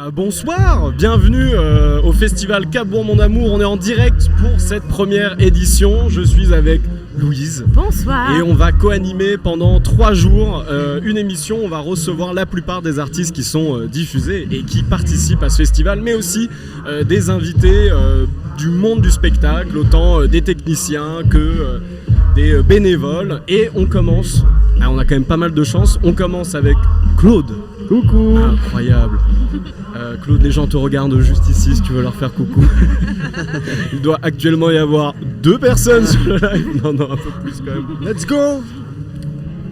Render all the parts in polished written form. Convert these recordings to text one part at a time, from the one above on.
Bonsoir, bienvenue au festival Cabourg Mon Amour. On est en direct pour cette première édition. Je suis avec Louise. Bonsoir. Et on va co-animer pendant 3 jours une émission. On va recevoir la plupart des artistes qui sont diffusés et qui participent à ce festival, mais aussi des invités du monde du spectacle, autant des techniciens que des bénévoles. Et on commence, on a quand même pas mal de chance, on commence avec Claude. Coucou. Incroyable. Claude, les gens te regardent juste ici si tu veux leur faire coucou. Il doit actuellement y avoir 2 personnes sur le live. Non, un peu plus quand même. Let's go.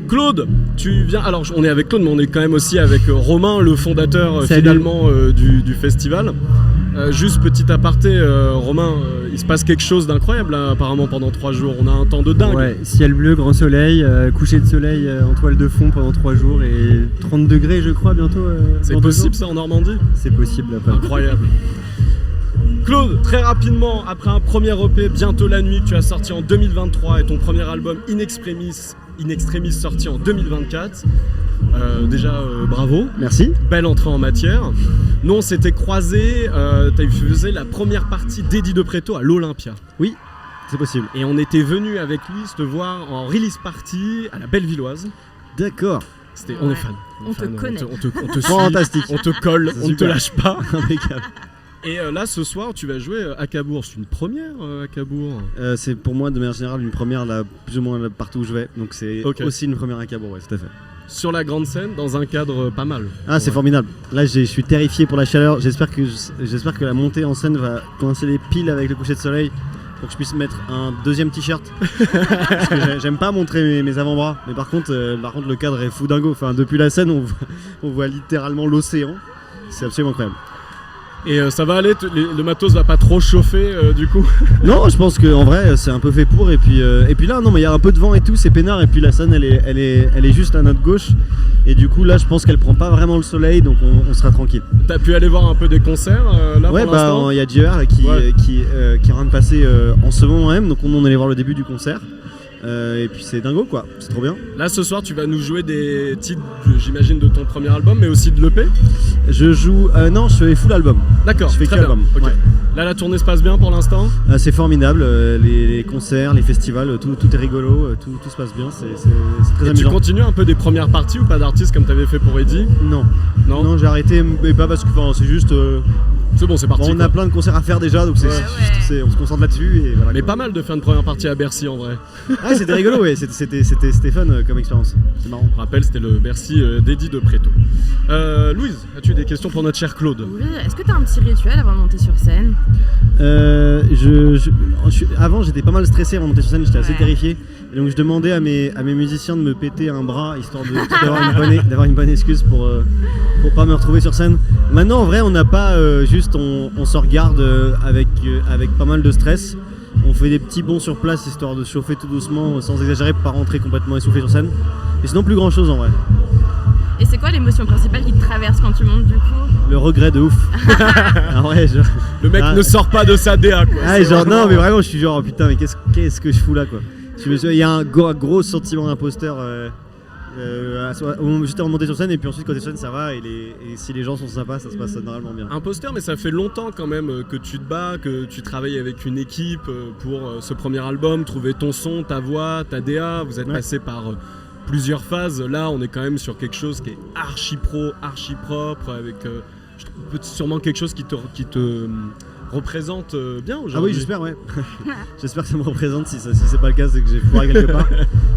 Claude, tu viens. Alors, on est avec Claude, mais on est quand même aussi avec Romain, le fondateur finalement du festival. Juste petit aparté, Romain, il se passe quelque chose d'incroyable là, apparemment pendant 3 jours. On a un temps de dingue. Ouais, ciel bleu, grand soleil, coucher de soleil en toile de fond pendant 3 jours et 30 degrés je crois bientôt. C'est possible ça en Normandie ? C'est possible là. Incroyable. Claude, très rapidement, après un premier EP, Bientôt la nuit, que tu as sorti en 2023 et ton premier album In Extremis sorti en 2024. Bravo. Merci. Belle entrée en matière. Nous, on s'était croisés, tu faisais la première partie d'Eddie De Pretto à l'Olympia. Oui, c'est possible. Et on était venu avec lui te voir en release party à la Bellevilloise. D'accord. On est fan. On te connaît. On te suit, fantastique. on te colle, on ne te lâche pas. Impeccable. Et là, ce soir, tu vas jouer à Cabourg. C'est une première à Cabourg. C'est pour moi, de manière générale, une première là, plus ou moins là, partout où je vais. Donc c'est aussi une première à Cabourg, ouais, tout à fait. Sur la grande scène, dans un cadre pas mal. Ah, c'est formidable. Là, je suis terrifié pour la chaleur. J'espère que la montée en scène va coïncider pile avec le coucher de soleil pour que je puisse mettre un deuxième t-shirt. Parce que j'aime pas montrer mes avant-bras. Mais par contre, le cadre est fou dingo. Enfin, depuis la scène, on voit littéralement l'océan. C'est absolument incroyable. Et ça va aller, le matos va pas trop chauffer du coup? Non, je pense qu'en vrai c'est un peu fait pour. Et puis là, non, mais il y a un peu de vent et tout, c'est peinard. Et puis la scène, elle est juste à notre gauche. Et du coup, là, je pense qu'elle prend pas vraiment le soleil, donc on sera tranquille. T'as pu aller voir un peu des concerts là ouais, pour l'instant? il y a JR qui est en train de passer en ce moment même, donc on allait voir le début du concert. Et puis c'est dingo quoi, c'est trop bien. Là ce soir tu vas nous jouer des titres j'imagine de ton premier album mais aussi de l'EP. Je joue, non je fais full album. D'accord, je fais très que bien. album. Okay. Ouais. Là la tournée se passe bien pour l'instant? C'est formidable, les concerts, les festivals, tout est rigolo, tout se passe bien, c'est très amusant. Tu continues un peu des premières parties ou pas d'artistes comme t'avais fait pour Eddie? Non, j'ai arrêté, mais pas parce que c'est juste... c'est bon, c'est parti. On a plein de concerts à faire déjà, donc on se concentre là-dessus. Et voilà, mais pas mal de faire une première partie à Bercy en vrai. Ah, c'était rigolo, ouais. C'était fun comme expérience. C'est marrant. Je rappelle, c'était le Bercy d'Eddie De Pretto. Louise, as-tu des questions pour notre cher Claude? Oui, est-ce que tu as un petit rituel avant de monter sur scène? Avant, j'étais pas mal stressé avant de monter sur scène, j'étais assez terrifié. Et donc je demandais à mes musiciens de me péter un bras, histoire d'avoir une bonne excuse pour pas me retrouver sur scène. Maintenant, en vrai, on n'a pas on se regarde avec pas mal de stress. On fait des petits bonds sur place, histoire de se chauffer tout doucement, sans exagérer, pour pas rentrer complètement essoufflé sur scène. Et sinon, plus grand chose en vrai. Et c'est quoi l'émotion principale qui te traverse quand tu montes du coup? Le regret de ouf. Ah ouais, le mec ne sort pas de sa DA quoi. Ah, genre non, mais vraiment, je suis genre putain, mais qu'est-ce que je fous là quoi. Il y a un gros sentiment d'imposteur juste avant de monter sur scène, et puis ensuite quand t'es sur scène ça va, et si les gens sont sympas, ça se passe normalement bien. Imposteur, mais ça fait longtemps quand même que tu te bats, que tu travailles avec une équipe pour ce premier album, trouver ton son, ta voix, ta DA. Vous êtes passé par plusieurs phases. Là on est quand même sur quelque chose qui est archi pro, archi propre, avec sûrement quelque chose qui te représente bien aujourd'hui. Ah oui, j'espère, ouais. J'espère que ça me représente. Si c'est pas le cas, c'est que j'ai foiré quelque part.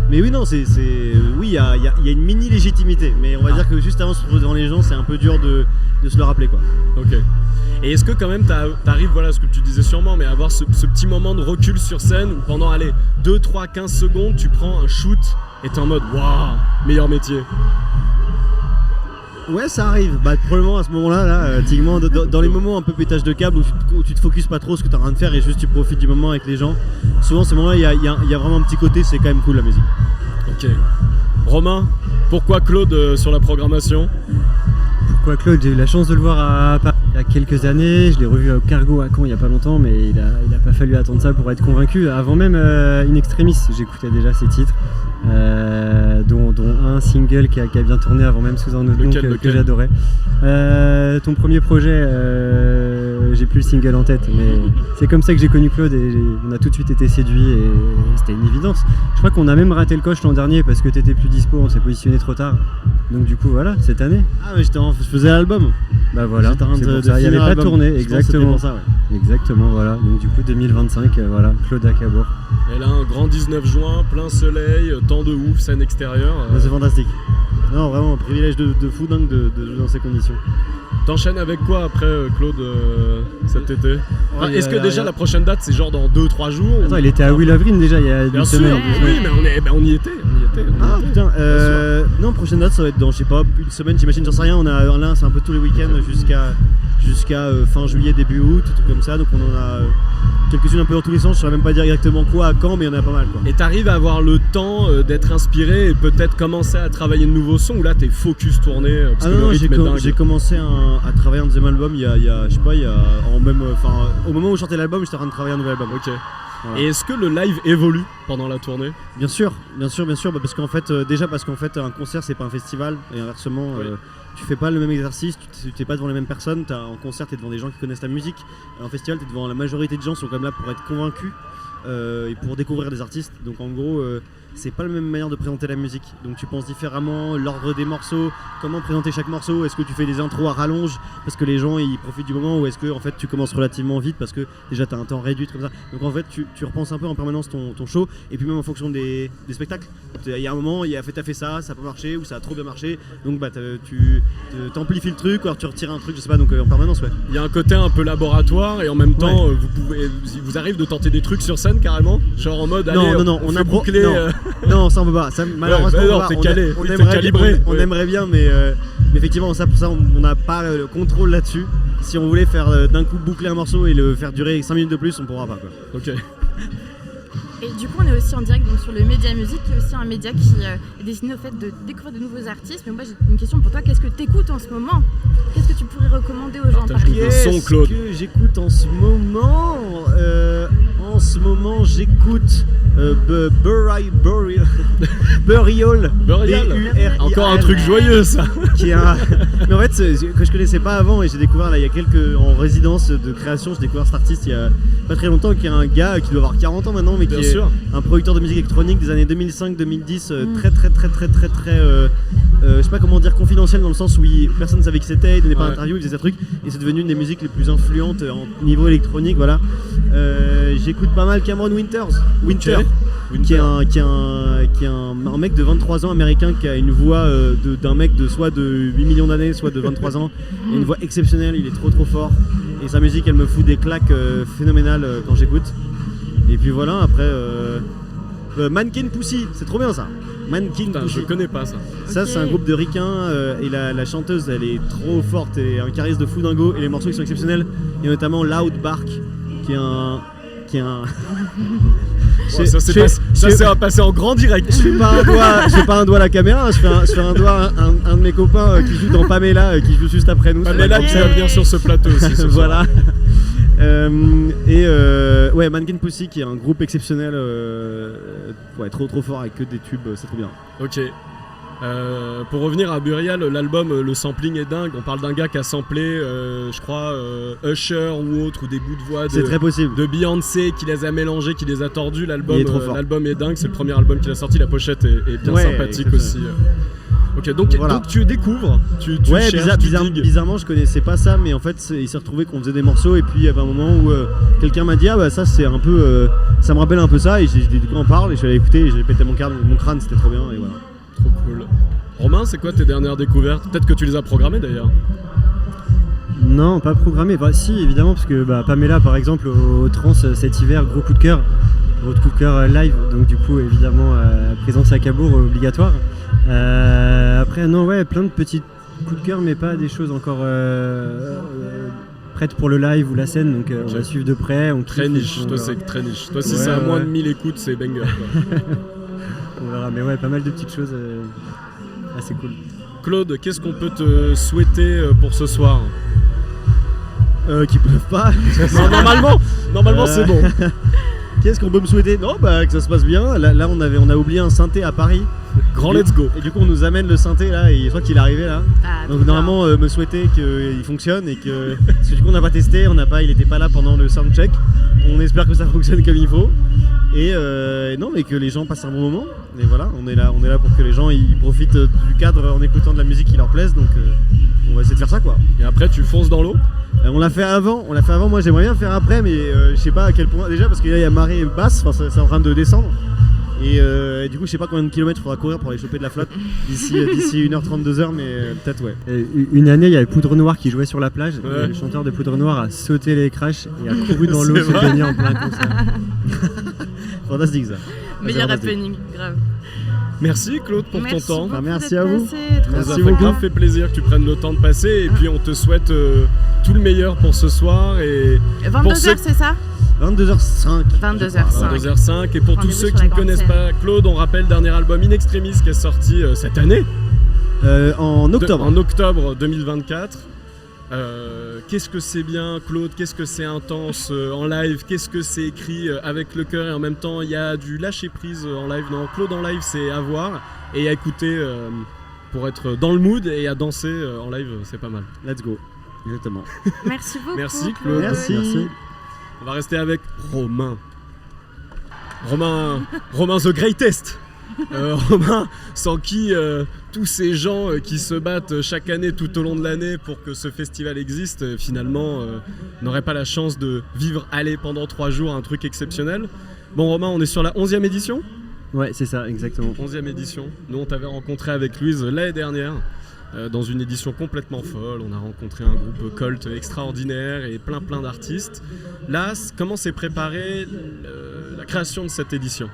Mais oui, non, oui, il y a une mini légitimité, mais on va dire que juste avant de se retrouver devant les gens, c'est un peu dur de se le rappeler quoi. Ok. Et est-ce que quand même t'arrives, voilà ce que tu disais sûrement, mais à avoir ce petit moment de recul sur scène où pendant 2, 3, 15 secondes tu prends un shoot et t'es en mode waouh, meilleur métier? Ouais, ça arrive. Probablement à ce moment-là, typiquement dans les moments un peu pétage de câble où tu te focuses pas trop ce que t'es en train de faire et juste tu profites du moment avec les gens. Souvent, ces moments-là, il y a vraiment un petit côté, c'est quand même cool la musique. Ok. Romain, pourquoi Claude sur la programmation? coup à Claude, j'ai eu la chance de le voir à Paris il y a quelques années. Je l'ai revu au Cargo à Caen il y a pas longtemps, mais il a pas fallu attendre ça pour être convaincu. Avant même In Extremis, j'écoutais déjà ses titres, dont un single qui a bien tourné avant même sous un autre nom que j'adorais. Ton premier projet, j'ai plus le single en tête, mais c'est comme ça que j'ai connu Claude et on a tout de suite été séduits et c'était une évidence. Je crois qu'on a même raté le coche l'an dernier parce que t'étais plus dispo, on s'est positionné trop tard. Donc du coup voilà, cette année. Ah mais je faisais l'album. Bah voilà, j'étais en train de il n'y avait pas tourné, exactement. Pour ça, ouais. Exactement, voilà. Donc du coup 2025, voilà, Claude à Cabourg. Et là, un grand 19 juin, plein soleil, temps de ouf, scène extérieure. Bah, c'est fantastique. Non, vraiment un privilège de fou dingue de jouer dans ces conditions. T'enchaînes avec quoi après, Claude, cet été? Est-ce que déjà la prochaine date, c'est genre dans 2-3 jours? Attends, il était à Will Avril déjà il y a une semaine. Oui, mais on y était. Ah putain, non, prochaine date ça va être dans, je sais pas, une semaine, j'imagine, j'en sais rien. On a là, c'est un peu tous les week-ends jusqu'à fin juillet, début août, tout comme ça. Donc on en a quelques-unes un peu dans tous les sens. Je saurais même pas dire exactement quoi, à quand, mais il y en a pas mal, quoi. Et t'arrives à avoir le temps d'être inspiré et peut-être commencer à travailler de nouveaux sons, ou là t'es focus tourné parce que le rythme est dingue. J'ai commencé à travailler un deuxième album il y a je sais pas, au moment où je sortais l'album, j'étais en train de travailler un nouvel album. Ok. Voilà. Et est-ce que le live évolue pendant la tournée? Bien sûr, parce qu'en fait, un concert c'est pas un festival, et inversement, oui. Tu fais pas le même exercice, tu t'es pas devant les mêmes personnes, en concert t'es devant des gens qui connaissent la musique, en festival t'es devant la majorité de gens qui sont quand même là pour être convaincus et pour découvrir des artistes, donc en gros c'est pas la même manière de présenter la musique, donc tu penses différemment, l'ordre des morceaux, comment présenter chaque morceau, est-ce que tu fais des intros à rallonge parce que les gens ils profitent du moment, ou est-ce que en fait tu commences relativement vite parce que déjà t'as un temps réduit comme ça, donc en fait tu repenses un peu en permanence ton show, et puis même en fonction des spectacles, il y a un moment t'as fait ça a pas marché, ou ça a trop bien marché, donc bah tu t'amplifies le truc, ou alors tu retires un truc, je sais pas, donc en permanence, ouais. Il y a un côté un peu laboratoire, et en même temps vous arrive de tenter des trucs sur scène carrément, genre en mode on a bouclé. Non, ça on peut pas. Ça, malheureusement, on aimerait bien, mais effectivement, ça, pour ça, on n'a pas le contrôle là-dessus. Si on voulait faire d'un coup boucler un morceau et le faire durer 5 minutes de plus, on pourra pas, quoi. Ok. Et du coup, on est aussi en direct donc, sur le Média Musique, qui est aussi un média qui est destiné au fait de découvrir de nouveaux artistes. Mais moi, j'ai une question pour toi. Qu'est-ce que tu écoutes en ce moment? Qu'est-ce que tu pourrais recommander aux gens? Son, Claude. Qu'est-ce que j'écoute en ce moment? En ce moment, j'écoute Burial. Encore un truc joyeux, ça. Qui est mais en fait, que je connaissais pas avant, et j'ai découvert là il y a en résidence de création, j'ai découvert cet artiste il y a pas très longtemps, qui est un gars qui doit avoir 40 ans maintenant, mais qui est un producteur de musique électronique des années 2005-2010, très je sais pas comment dire, confidentiel, dans le sens où personne ne savait qui c'était, il donnait pas d'interview, il faisait ses trucs, et c'est devenu une des musiques les plus influentes en niveau électronique, voilà. J'écoute pas mal Cameron Winter. Qui est un mec de 23 ans américain, qui a une voix d'un mec de soit de 8 millions d'années, soit de 23 ans. Il a une voix exceptionnelle, il est trop fort. Et sa musique, elle me fout des claques phénoménales quand j'écoute. Et puis voilà, après Mannequin Pussy, c'est trop bien ça. Mannequin Pussy. Je connais pas ça. Ça, c'est un groupe de ricains, et la chanteuse, elle est trop forte et un charisme de fou dingo, et les morceaux ils sont exceptionnels. Il y a notamment Loud Bark, qui est un ça s'est passé en grand direct. Je fais pas un doigt à la caméra, je fais un doigt à un de mes copains qui joue dans Pamela, qui joue juste après nous. Pamela qui va venir sur ce plateau aussi. Voilà. Mannequin Pussy, qui est un groupe exceptionnel, trop fort, avec que des tubes, c'est trop bien. Ok. Pour revenir à Burial, l'album, le sampling est dingue. On parle d'un gars qui a samplé, je crois, Usher ou autre, ou des bouts de voix de Beyoncé, qui les a mélangés, qui les a tordus. L'album est dingue, c'est le premier album qu'il a sorti. La pochette est bien sympathique aussi. Ok, donc tu découvres, tu cherches, bizarrement je connaissais pas ça, mais en fait il s'est retrouvé qu'on faisait des morceaux, et puis il y avait un moment où quelqu'un m'a dit ça c'est un peu, ça me rappelle un peu ça, et j'ai dit de quoi on parle, et je suis allé écouter, et j'ai pété mon crâne, c'était trop bien, et voilà. Trop cool. Romain, c'est quoi tes dernières découvertes? Peut-être que tu les as programmées d'ailleurs. Non, pas programmées. Bah si, évidemment, parce que Pamela, par exemple, au Trans cet hiver, gros coup de cœur live. Donc du coup, évidemment, présence à Cabourg obligatoire. Après, non, plein de petits coups de cœur, mais pas des choses encore prêtes pour le live ou la scène. Donc on va suivre de près. Très niche. Toi, c'est très niche. Toi, si c'est à moins de 1000 écoutes, c'est banger. On verra, mais pas mal de petites choses assez cool. Claude, qu'est-ce qu'on peut te souhaiter pour ce soir? Qui peuvent pas. Non, normalement c'est bon. Qu'est-ce qu'on peut me souhaiter? Non, bah que ça se passe bien. Là on a oublié un synthé à Paris. Grand let's go. Et du coup on nous amène le synthé là et je crois qu'il est arrivé là. Donc normalement me souhaiter qu'il fonctionne et que parce que du coup on n'a pas testé, il était pas là pendant le soundcheck. On espère que ça fonctionne comme il faut. Et non, mais que les gens passent un bon moment. Et voilà, on est là pour que les gens ils profitent du cadre en écoutant de la musique qui leur plaise. Donc on va essayer de faire ça quoi. Et après tu fonces dans l'eau? On l'a fait avant, moi j'aimerais bien le faire après, mais je sais pas à quel point. Déjà parce qu'il y a marée basse, enfin c'est en train de descendre. Et du coup je sais pas combien de kilomètres il faudra courir pour aller choper de la flotte d'ici 1h30, 2h, mais peut-être ouais. Une année il y avait Poudre Noire qui jouait sur la plage, Ouais. et le chanteur de Poudre Noire a sauté les crashs et a couru dans l'eau se baigner en plein concert. Fantastique ça. Meilleur fantastique. happening, grave. Merci Claude pour Merci ton temps. beaucoup merci d'être à vous. passé, trop Ça Merci fait beaucoup. grave fait plaisir que tu prennes le temps de passer et puis on te souhaite tout le meilleur pour ce soir et 22h, c'est ça? 22h05. 22h05. 22h05 et pour tous Rendez-vous ceux sur qui la ne grande connaissent scène. pas Claude, on rappelle dernier album In Extremis qui est sorti cette année, En octobre. en octobre 2024. Qu'est-ce que c'est bien Claude, qu'est-ce que c'est intense en live, qu'est-ce que c'est écrit avec le cœur et en même temps il y a du lâcher prise en live. Non, Claude en live c'est à voir et à écouter pour être dans le mood et à danser en live, c'est pas mal. Let's go. Exactement. Merci beaucoup. Merci, Claude. Merci. On va rester avec Romain the Greatest. Romain, sans qui tous ces gens qui se battent chaque année tout au long de l'année pour que ce festival existe, finalement n'auraient pas la chance de vivre pendant 3 jours un truc exceptionnel. Bon Romain, on est sur la 11e édition. Ouais, c'est ça, exactement. 11e édition. Nous on t'avait rencontré avec Louise l'année dernière. Dans une édition complètement folle, on a rencontré un groupe Colt extraordinaire et plein d'artistes. Là, comment s'est préparée la création de cette édition?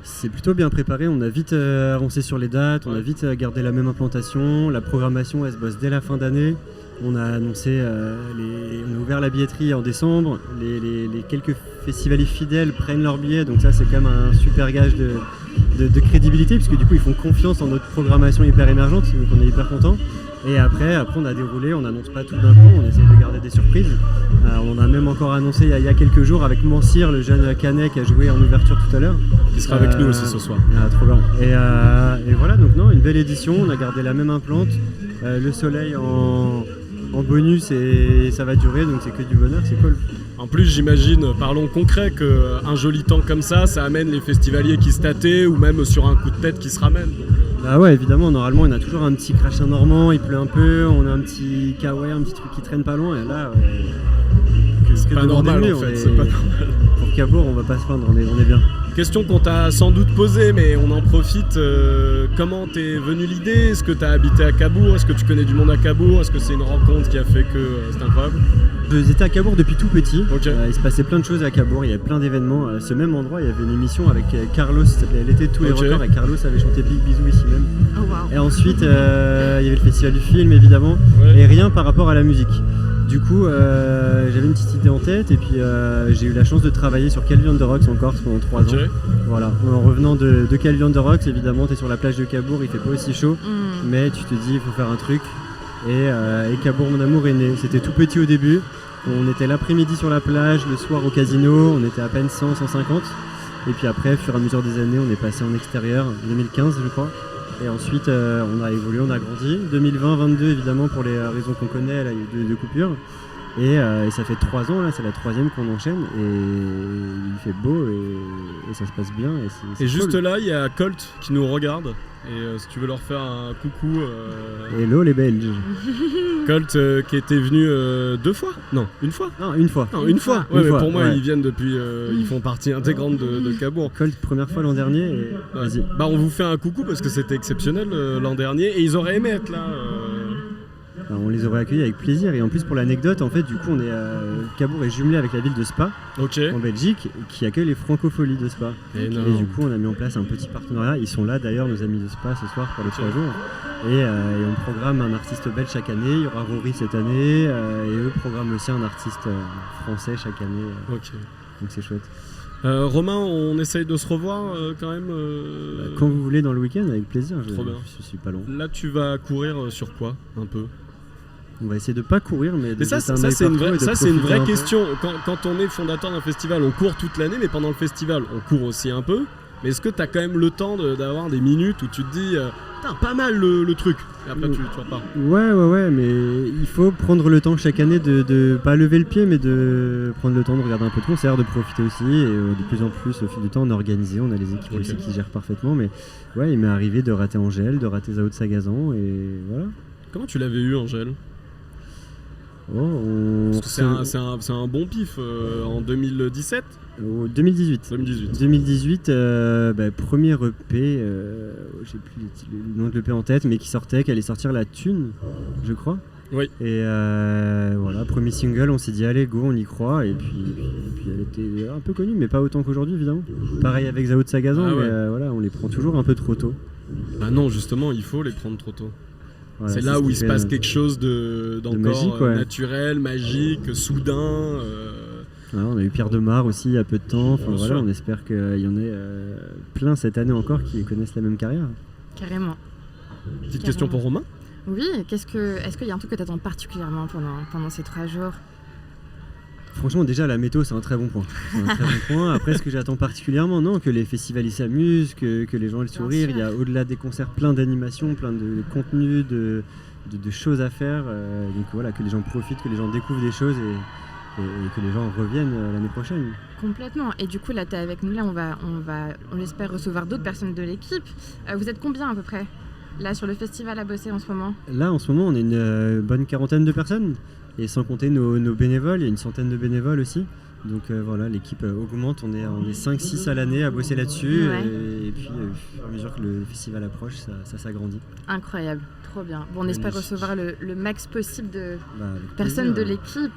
C'est plutôt bien préparé, on a vite avancé sur les dates, on a vite gardé la même implantation, la programmation elle se bosse dès la fin d'année. On a annoncé, on a ouvert la billetterie en décembre, les quelques festivaliers fidèles prennent leurs billets, donc ça c'est quand même un super gage de crédibilité, puisque du coup ils font confiance en notre programmation hyper émergente, donc on est hyper contents. Et après on a déroulé, on n'annonce pas tout d'un coup, on essaie de garder des surprises. On a même encore annoncé il y a quelques jours avec Mansir, le jeune Canet qui a joué en ouverture tout à l'heure. Qui sera avec nous aussi ce soir. Trop bien. Et voilà, donc non, une belle édition, on a gardé la même implante, le soleil en bonus et ça va durer, donc c'est que du bonheur, c'est cool. En plus, j'imagine, parlons concret, qu'un joli temps comme ça amène les festivaliers qui se tâtaient ou même sur un coup de tête qui se ramènent. Bah ouais, évidemment, normalement on a toujours un petit crachin normand, il pleut un peu, on a un petit kawaii, un petit truc qui traîne pas loin, et là, C'est pas normal en fait, c'est pas normal. Pour Cabourg, on va pas se plaindre, on est bien. Question qu'on t'a sans doute posée, mais on en profite. Comment t'es venue l'idée? Est-ce que t'as habité à Cabourg? Est-ce que tu connais du monde à Cabourg? Est-ce que c'est une rencontre qui a fait que c'est incroyable? J'étais à Cabourg depuis tout petit. Ok. Il se passait plein de choses à Cabourg, il y avait plein d'événements. À ce même endroit, il y avait une émission avec Carlos, ça s'appelait L'été de tous les Ok. records, et Carlos avait chanté Big Bisou ici même. Oh wow. Et ensuite, il y avait le festival du film évidemment, Ouais. et rien par rapport à la musique. Du coup, j'avais une petite idée en tête, et puis j'ai eu la chance de travailler sur Calvi on the Rocks en Corse pendant 3 Ok. ans. Voilà, en revenant de Calvi on the Rocks, évidemment, t'es sur la plage de Cabourg, il fait pas aussi chaud, mais tu te dis, il faut faire un truc. Et Cabourg mon amour est né. C'était tout petit au début. On était l'après-midi sur la plage, le soir au casino, on était à peine 100, 150. Et puis après, au fur et à mesure des années, on est passé en extérieur, 2015 je crois. Et ensuite, on a évolué, on a grandi. 2020-22 évidemment pour les raisons qu'on connaît, là, il y a eu deux coupures. Et ça fait 3 ans, là, c'est la 3e qu'on enchaîne. Et il fait beau et ça se passe bien. Et juste cool. là, il y a Colt qui nous regarde. Et si tu veux leur faire un coucou. Hello les Belges. Colt qui était venu 2 fois? Non, une fois? Non, une fois. Non, une fois. Une Ouais, mais fois, pour moi, ouais. ils viennent depuis. Ils font partie intégrante de Cabourg. Colt, première fois l'an dernier. Et... Ouais. Vas-y. Bah, on vous fait un coucou parce que c'était exceptionnel l'an dernier et ils auraient aimé être là. Alors, on les aurait accueillis avec plaisir. Et en plus, pour l'anecdote, en fait, du coup, Cabourg est jumelé avec la ville de Spa, Ok. en Belgique, qui accueille les Francopholies de Spa. Énorme. Et du coup, on a mis en place un petit partenariat. Ils sont là d'ailleurs, nos amis de Spa, ce soir pour les 3 jours. Et on programme un artiste belge chaque année. Il y aura Rory cette année. Et eux programment aussi un artiste français chaque année. Ok. Donc c'est chouette. Romain, on essaye de se revoir quand même Quand vous voulez dans le week-end, avec plaisir. Trop bien. Je suis pas long. Là, tu vas courir sur quoi un peu? On va essayer de pas courir, mais de Mais ça, jeter un ça œil c'est une partout vraie, et de ça, c'est une profiter vraie un peu. question. Quand on est fondateur d'un festival, on court toute l'année, mais pendant le festival, on court aussi un peu. Mais est-ce que tu as quand même le temps d'avoir des minutes où tu te dis putain, pas mal le truc, et après tu repars? Ouais, mais il faut prendre le temps chaque année de pas lever le pied, mais de prendre le temps de regarder un peu de concert, de profiter aussi. Et de plus en plus, au fil du temps, on est organisé, on a les équipes aussi qui gèrent parfaitement. Mais ouais, il m'est arrivé de rater Angèle, de rater Zao de Sagazan, et voilà. Comment tu l'avais eu, Angèle? Parce que c'est un bon pif en 2017. 2018. 2018, premier EP, j'ai plus le nom de l'EP en tête, mais qui sortait, qui allait sortir La Thune, je crois. Oui. Et voilà, premier single, on s'est dit allez go, on y croit, et puis elle était un peu connue, mais pas autant qu'aujourd'hui évidemment. Pareil avec Zao de Sagazan, mais voilà, on les prend toujours un peu trop tôt. Ah non, justement, il faut les prendre trop tôt. Voilà, c'est là où il se passe quelque chose d'encore magique, naturel, magique, soudain. Voilà, on a eu Pierre Demar aussi il y a peu de temps. Enfin, voilà, sûr. on espère qu'il y en ait plein cette année encore qui connaissent la même carrière. Carrément. Petite question pour Romain. Oui, est-ce qu'il y a un truc que tu attends particulièrement pendant ces 3 jours? Franchement, déjà la météo, c'est un très bon point. Après, ce que j'attends particulièrement, non, que les festivals s'amusent, que les gens aient le sourire. Il y a au-delà des concerts plein d'animations, plein de contenus, de choses à faire. Donc voilà, que les gens profitent, que les gens découvrent des choses et que les gens reviennent l'année prochaine. Complètement. Et du coup, là, tu es avec nous. Là, on espère recevoir d'autres personnes de l'équipe. Vous êtes combien à peu près, là, sur le festival à bosser en ce moment? Là, en ce moment, on est une bonne quarantaine de personnes. Et sans compter nos bénévoles, il y a une centaine de bénévoles aussi. Donc voilà, l'équipe augmente, on est 5-6 à l'année à bosser là-dessus. Ouais. Et puis, au fur et à mesure que le festival approche, ça s'agrandit. Incroyable, trop bien. Bon, on espère recevoir le max possible de personnes de l'équipe.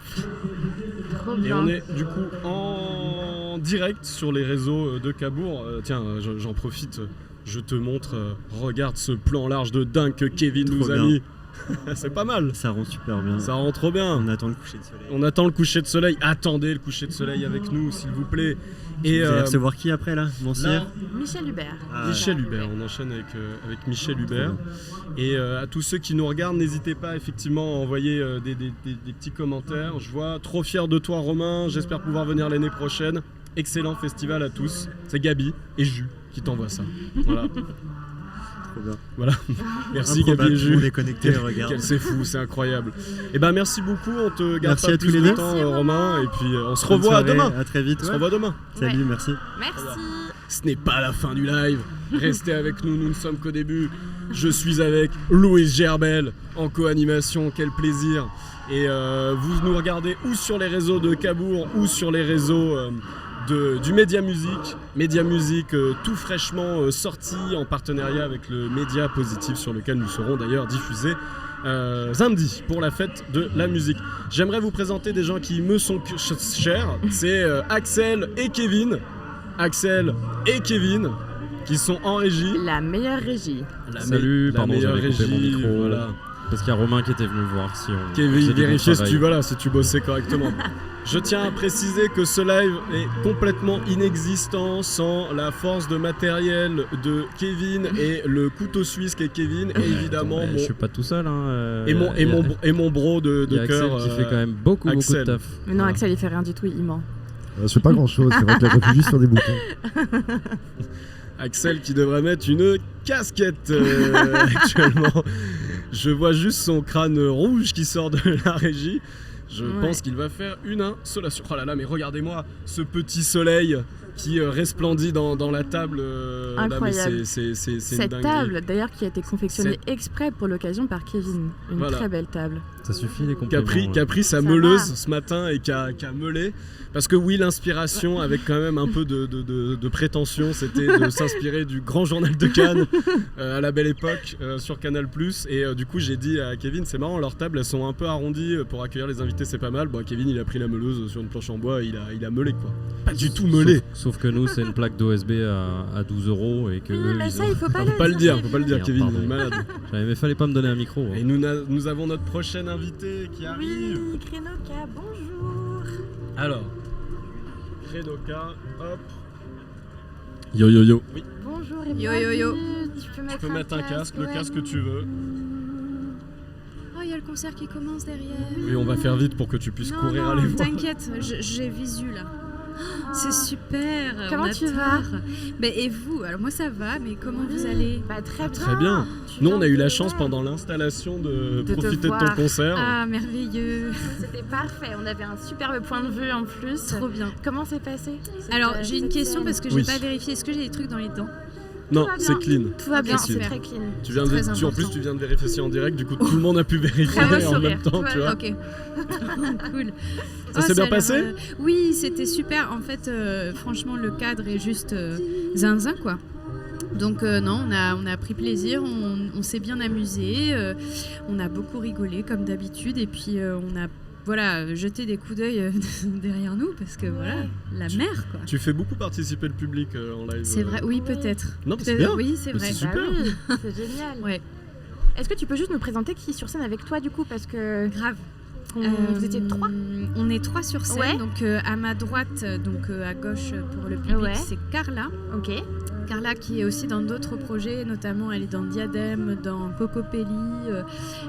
Trop Et bien. on est du coup en direct sur les réseaux de Cabourg. Tiens, j'en profite, je te montre. Regarde ce plan large de dingue que Kevin nous a mis. C'est pas mal. Ça rend super bien. Ça rend trop bien. On attend le coucher de soleil. On attend le coucher de soleil. Attendez le coucher de soleil avec nous, s'il vous plaît. Et vous allez recevoir qui après là, Monsière? Michel Hubert. Michel Hubert, on enchaîne avec Michel Hubert. Et à tous ceux qui nous regardent, n'hésitez pas effectivement à envoyer des petits commentaires. Je vois trop fier de toi Romain, j'espère pouvoir venir l'année prochaine. Excellent festival à tous. C'est Gabi et Jus qui t'envoient ça. Voilà. Voilà. Merci Gabi et Jus. Quel c'est fou, c'est incroyable. Et ben merci beaucoup, on te garde pas plus de temps Romain, et puis on se revoit demain. À très vite. On se revoit demain. Salut, merci. Merci. Ce n'est pas la fin du live. Restez avec nous, nous ne sommes qu'au début. Je suis avec Louise Gerbel en co-animation, quel plaisir. Et vous nous regardez ou sur les réseaux de Cabourg ou sur les réseaux du Média Musique, tout fraîchement sorti en partenariat avec le Média Positif, sur lequel nous serons d'ailleurs diffusés samedi pour la fête de la musique. J'aimerais vous présenter des gens qui me sont chers. C'est Axel et Kevin. Axel et Kevin qui sont en régie. La meilleure régie. Salut, pardon, meilleure j'avais coupé mon régie, micro. voilà. Parce qu'il y a Romain qui était venu voir si on Kevin, faisait du bon vérifier travail. si tu bossais correctement. Je tiens à préciser que ce live est complètement inexistant sans la force de matériel de Kevin et le couteau suisse qu'est Kevin, et évidemment Attends, je suis pas tout seul. Hein, et mon bro de il y a Axel cœur. qui fait quand même beaucoup Axel. de taf. Mais non, Axel, il fait rien du tout, il ment. Je fais pas grand chose, c'est vrai que j'appuie juste sur des boutons. Axel qui devrait mettre une casquette actuellement. Je vois juste son crâne rouge qui sort de la régie. Je pense qu'il va faire une insolation. Oh là là, mais regardez-moi ce petit soleil qui resplendit dans la table. Incroyable. Là, c'est Cette une table, d'ailleurs, qui a été confectionnée exprès pour l'occasion par Kevin. Une très belle table. Ça suffit les compliments. Qui a pris sa meuleuse ce matin et qui a meulé. Parce que oui, l'inspiration, avec quand même un peu de prétention, c'était de s'inspirer du grand journal de Cannes à la belle époque sur Canal+. Et du coup, j'ai dit à Kevin, c'est marrant, leurs tables, elles sont un peu arrondies pour accueillir les invités, c'est pas mal. Bon, Kevin, il a pris la meuleuse sur une planche en bois, il a meulé quoi. Pas du tout meulé. Sauf que nous, c'est une plaque d'OSB à 12 € et que Oui, eux, mais ils ça, ont... il faut pas Faut pas le dire, Merde, Kevin, pardon. il est malade. Mais fallait pas me donner un micro. Hein. Et nous avons notre prochaine invité qui arrive. Oui, Krenoka, bonjour. Alors, Renoka, hop. Yo yo yo. Oui. Bonjour et Yo, yo, yo. bienvenue. Tu peux mettre un casque, le ouais. casque que tu veux. Oh, il y a le concert qui commence derrière. Oui, on va faire vite pour que tu puisses courir aller voir. T'inquiète, j'ai visu là. C'est super. Comment on tu adore. vas? Et vous? Alors moi ça va, mais comment vous allez? Bah très bien. Très bien. Tu Nous, viens on a eu de- la chance pendant l'installation de te profiter de ton voir. concert. Ah, merveilleux. C'était parfait. On avait un superbe point de vue en plus. Trop bien. Comment c'est passé? Alors j'ai une question parce que j'ai Oui. pas vérifié. Est-ce que j'ai des trucs dans les dents? Non, va c'est bien. clean. Tout va bien, Très c'est clean. très clean. Tu viens Très en plus, important. tu viens de vérifier en direct, du coup, tout le monde a pu vérifier Très beau en sourire. même temps, Tout va tu vois. Ok. Cool. Ça s'est bien a l'air, passé oui, c'était super. En fait, franchement, le cadre est juste zinzin, quoi. Donc non, on a pris plaisir, on s'est bien amusé, on a beaucoup rigolé comme d'habitude, et puis on a jeté des coups d'œil derrière nous parce que voilà, la mer, quoi. Tu fais beaucoup participer le public en live. C'est vrai, oui, peut-être. Non, mais c'est Peut-être, bien. oui, c'est Mais vrai. c'est super. Bah oui, c'est génial. Ouais, Est-ce que tu peux juste nous présenter qui est sur scène avec toi du coup parce que grave. vous étiez 3. On est 3 sur scène, Ouais. donc à ma droite, donc à gauche pour le public, Ouais. c'est Carla. Ok. Carla qui est aussi dans d'autres projets, notamment elle est dans Diadème, dans Cocopelli.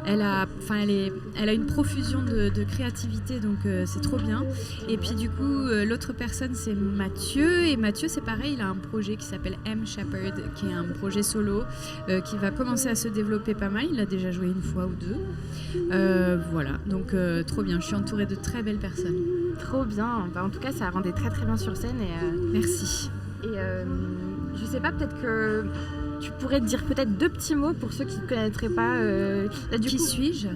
Elle a une profusion de créativité, donc c'est trop bien. Et puis du coup, l'autre personne c'est Mathieu. Et Mathieu, c'est pareil, il a un projet qui s'appelle M. Shepherd, qui est un projet solo qui va commencer à se développer pas mal. Il a déjà joué une fois ou deux. Voilà, donc trop bien. Je suis entourée de très belles personnes. Trop bien. Bah, en tout cas, ça rendait très très bien sur scène Merci. et je sais pas, peut-être que tu pourrais dire peut-être 2 petits mots pour ceux qui ne connaîtraient pas. Là, du Qui coup, suis-je?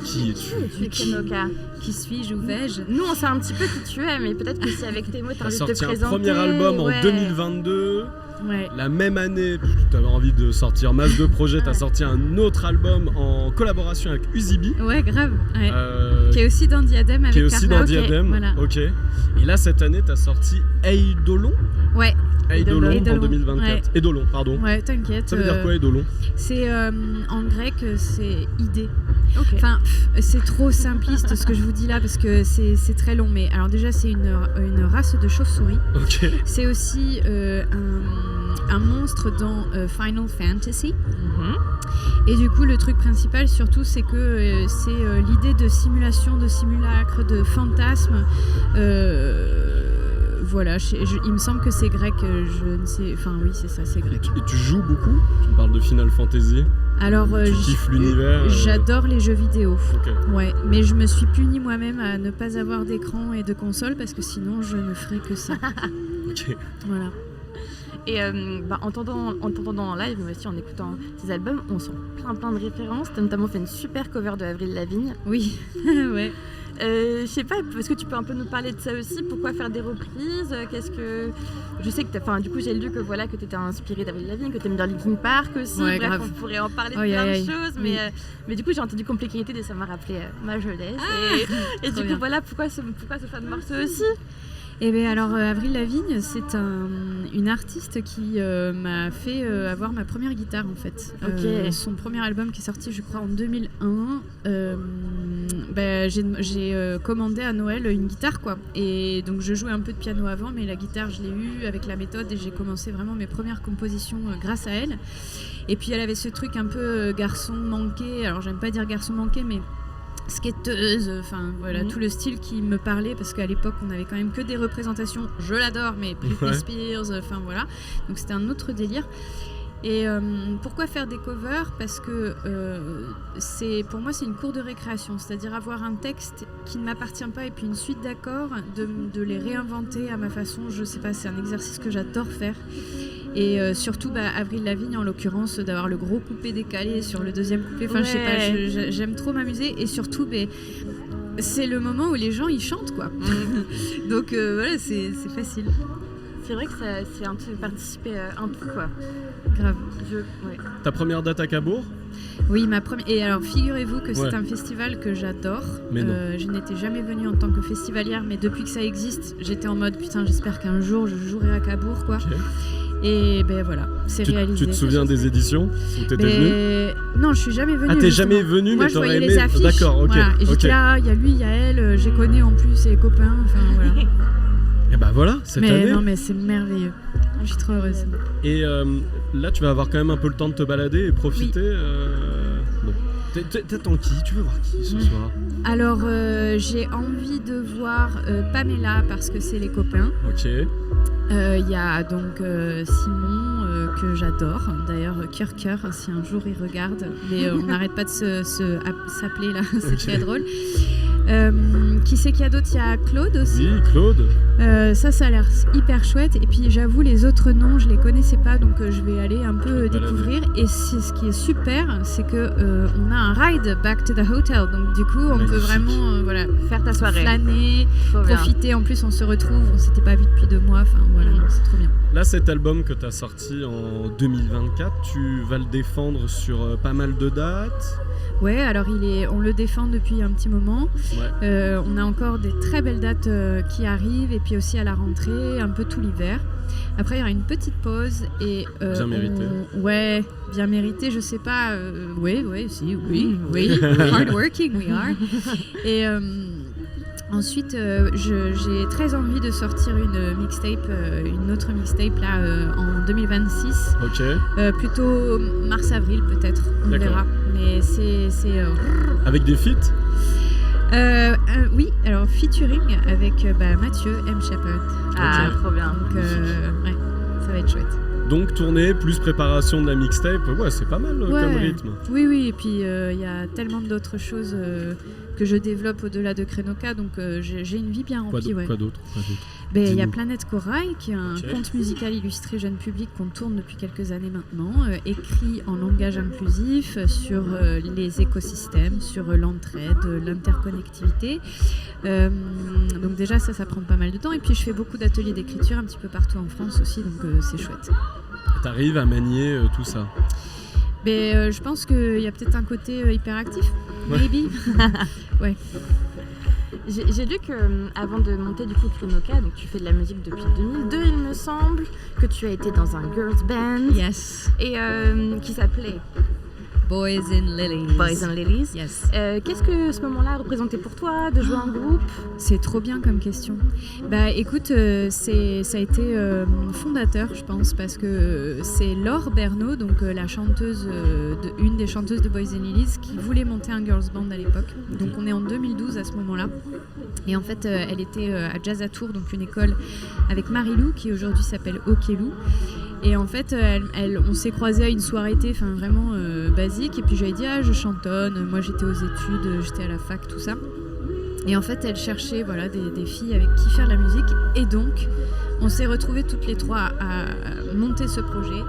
Qui es-tu tu es Renoka. Qui suis-je ou vais-je? Nous, on sait un petit peu qui tu es, mais peut-être que si avec tes mots, tu T'as as envie de sorti te un présenter. premier album en ouais. 2022. Ouais. La même année, tu avais envie de sortir masse de projets, tu as sorti un autre album en collaboration avec Uzibi. Ouais, grave. Ouais. euh, Qui est aussi dans Diadème avec qui est aussi Carla. dans Ok, Diadème. voilà. Ok. Et là, cette année, tu as sorti Eidolon. Ouais, Eidolon en Eidolon, 2024. ouais. Eidolon, pardon. ouais, t'inquiète. Ça veut dire quoi, Eidolon? C'est en grec, c'est idée. Ok. Enfin, c'est trop simpliste ce que je vous dis là parce que c'est très long. Mais alors déjà, c'est une race de chauves-souris. Ok. C'est aussi un monstre dans Final Fantasy. Et du coup, le truc principal, surtout, c'est que c'est l'idée de simulation, de simulacre, de fantasme. Voilà, il me semble que c'est grec, je ne sais... Enfin oui, c'est ça, c'est grec. Et tu joues beaucoup? Tu me parles de Final Fantasy. Alors, Tu kiffes l'univers, j'adore les jeux vidéo. Ok. Ouais, mais je me suis punie moi-même à ne pas avoir d'écran et de console parce que sinon, je ne ferais que ça. Ok. Voilà. Et en t'entendant en live, mais aussi en écoutant tes albums, on sent plein de références. Tu as notamment fait une super cover de Avril Lavigne. Oui, ouais. Je sais pas, est-ce que tu peux un peu nous parler de ça aussi? Pourquoi faire des reprises? Qu'est-ce que... Je sais que du coup j'ai lu que tu étais inspirée d'Avril Lavigne, que tu aimes bien Linkin Park aussi. Ouais, Bref, grave. on pourrait en parler de Aïe, plein aïe, aïe. de choses. Oui. Mais du coup j'ai entendu Complicated et ça m'a rappelé ma jeunesse. Et trop du coup bien. voilà, pourquoi ce fan de morceau aussi? Eh bien alors Avril Lavigne, c'est une artiste qui m'a fait avoir ma première guitare en fait. Ok. Son premier album qui est sorti je crois en 2001, j'ai commandé à Noël une guitare quoi. Et donc je jouais un peu de piano avant mais la guitare je l'ai eue avec la méthode et j'ai commencé vraiment mes premières compositions grâce à elle. Et puis elle avait ce truc un peu garçon manqué, alors j'aime pas dire garçon manqué mais skateuse, enfin voilà, tout le style qui me parlait parce qu'à l'époque on avait quand même que des représentations, je l'adore, mais Britney Ouais. Spears, enfin voilà, donc c'était un autre délire. Et pourquoi faire des covers? Parce que pour moi c'est une cour de récréation, c'est-à-dire avoir un texte qui ne m'appartient pas et puis une suite d'accords, de les réinventer à ma façon, je sais pas, c'est un exercice que j'adore faire. Et surtout Avril Lavigne en l'occurrence, d'avoir le gros coupé décalé sur le deuxième couplet, enfin je sais pas, j'aime trop m'amuser et surtout c'est le moment où les gens ils chantent quoi. Donc voilà, c'est facile. C'est vrai que c'est un peu participer un peu quoi. Grave. Ouais. Ta première date à Cabourg? Oui, ma première. Et alors, figurez-vous que c'est Ouais. un festival que j'adore. Mais non. Je n'étais jamais venue en tant que festivalière, mais depuis que ça existe, j'étais en mode putain, j'espère qu'un jour je jouerai à Cabourg, quoi. Ok. Et ben voilà, c'est réalisé. Tu te souviens des éditions où t'étais venue? Non, je suis jamais venue. Ah, t'es justement. jamais venue, Moi, mais je t'aurais voyais aimé. les affiches. D'accord, ok. Voilà. Et ok. j'étais là, il y a lui, il y a elle, je les connais en plus, c'est les copains, enfin voilà. Et bah voilà, cette année. Non, mais c'est merveilleux. Je suis trop heureuse. Et là, tu vas avoir quand même un peu le temps de te balader et profiter. Bon. T'attends qui? Tu veux voir qui ce soir? Alors, j'ai envie de voir Pamela parce que c'est les copains. Ok. Il y a donc Simon que j'adore. D'ailleurs, Cœur, si un jour il regarde. Mais on n'arrête pas de s'appeler là, c'est très drôle. Qui c'est qu'il y a d'autre? Il y a Claude aussi. Oui, Claude. Ça a l'air hyper chouette. Et puis j'avoue, les autres noms, je les connaissais pas, donc je vais aller un peu découvrir. Et ce qui est super, c'est que on a un ride back to the hotel. Donc du coup, on peut vraiment faire ta soirée, flâner, profiter. En plus, on se retrouve. On s'était pas vu depuis 2 mois. Enfin voilà, c'est trop bien. Là, cet album que tu as sorti en 2024, tu vas le défendre sur pas mal de dates. Ouais, alors on le défend depuis un petit moment. Ouais. On a encore des très belles dates qui arrivent, et puis aussi à la rentrée, un peu tout l'hiver. Après, il y aura une petite pause et bien mérité. Ouais, bien mérité. Je sais pas. Oui. Hard working we are. Et ensuite, j'ai très envie de sortir une autre mixtape là en 2026. Ok. Plutôt mars-avril peut-être, on verra. Mais c'est avec des feats. Oui, alors featuring avec Mathieu M. Shepard. Ah, trop bien. Donc ouais, ça va être chouette. Donc tournée plus préparation de la mixtape, ouais, c'est pas mal comme rythme. Oui, et puis il y a tellement d'autres choses que je développe au-delà de Krenoka, donc j'ai une vie bien remplie. Quoi d'autre? Il y a Planète Corail, qui est un conte musical illustré jeune public qu'on tourne depuis quelques années maintenant, écrit en langage inclusif sur les écosystèmes, sur l'entraide, l'interconnectivité. Donc déjà ça prend pas mal de temps, et puis je fais beaucoup d'ateliers d'écriture un petit peu partout en France aussi, donc c'est chouette. T'arrives à manier tout ça? Je pense qu'il y a peut-être un côté hyperactif, maybe. Ouais. J'ai lu qu'avant de monter du coup Krenoka, donc tu fais de la musique depuis 2002 il me semble, que tu as été dans un girls band. Yes. Et qui s'appelait Boys and Lilies. Yes. Qu'est-ce que ce moment-là représentait pour toi de jouer en groupe? C'est trop bien comme question. Écoute, ça a été fondateur, je pense, parce que c'est Laure Bernot, donc la chanteuse, une des chanteuses de Boys and Lilies, qui voulait monter un girls band à l'époque. Donc on est en 2012 à ce moment-là. Et en fait, elle était à Jazz à Tours, donc une école avec Marie-Lou, qui aujourd'hui s'appelle Okelou. Et en fait, on s'est croisés à une soirée été, enfin vraiment basique. Et puis j'avais dit, je chantonne. Moi, j'étais aux études, j'étais à la fac, tout ça. Et en fait, elle cherchait des filles avec qui faire de la musique. Et donc, on s'est retrouvés toutes les trois à monter ce projet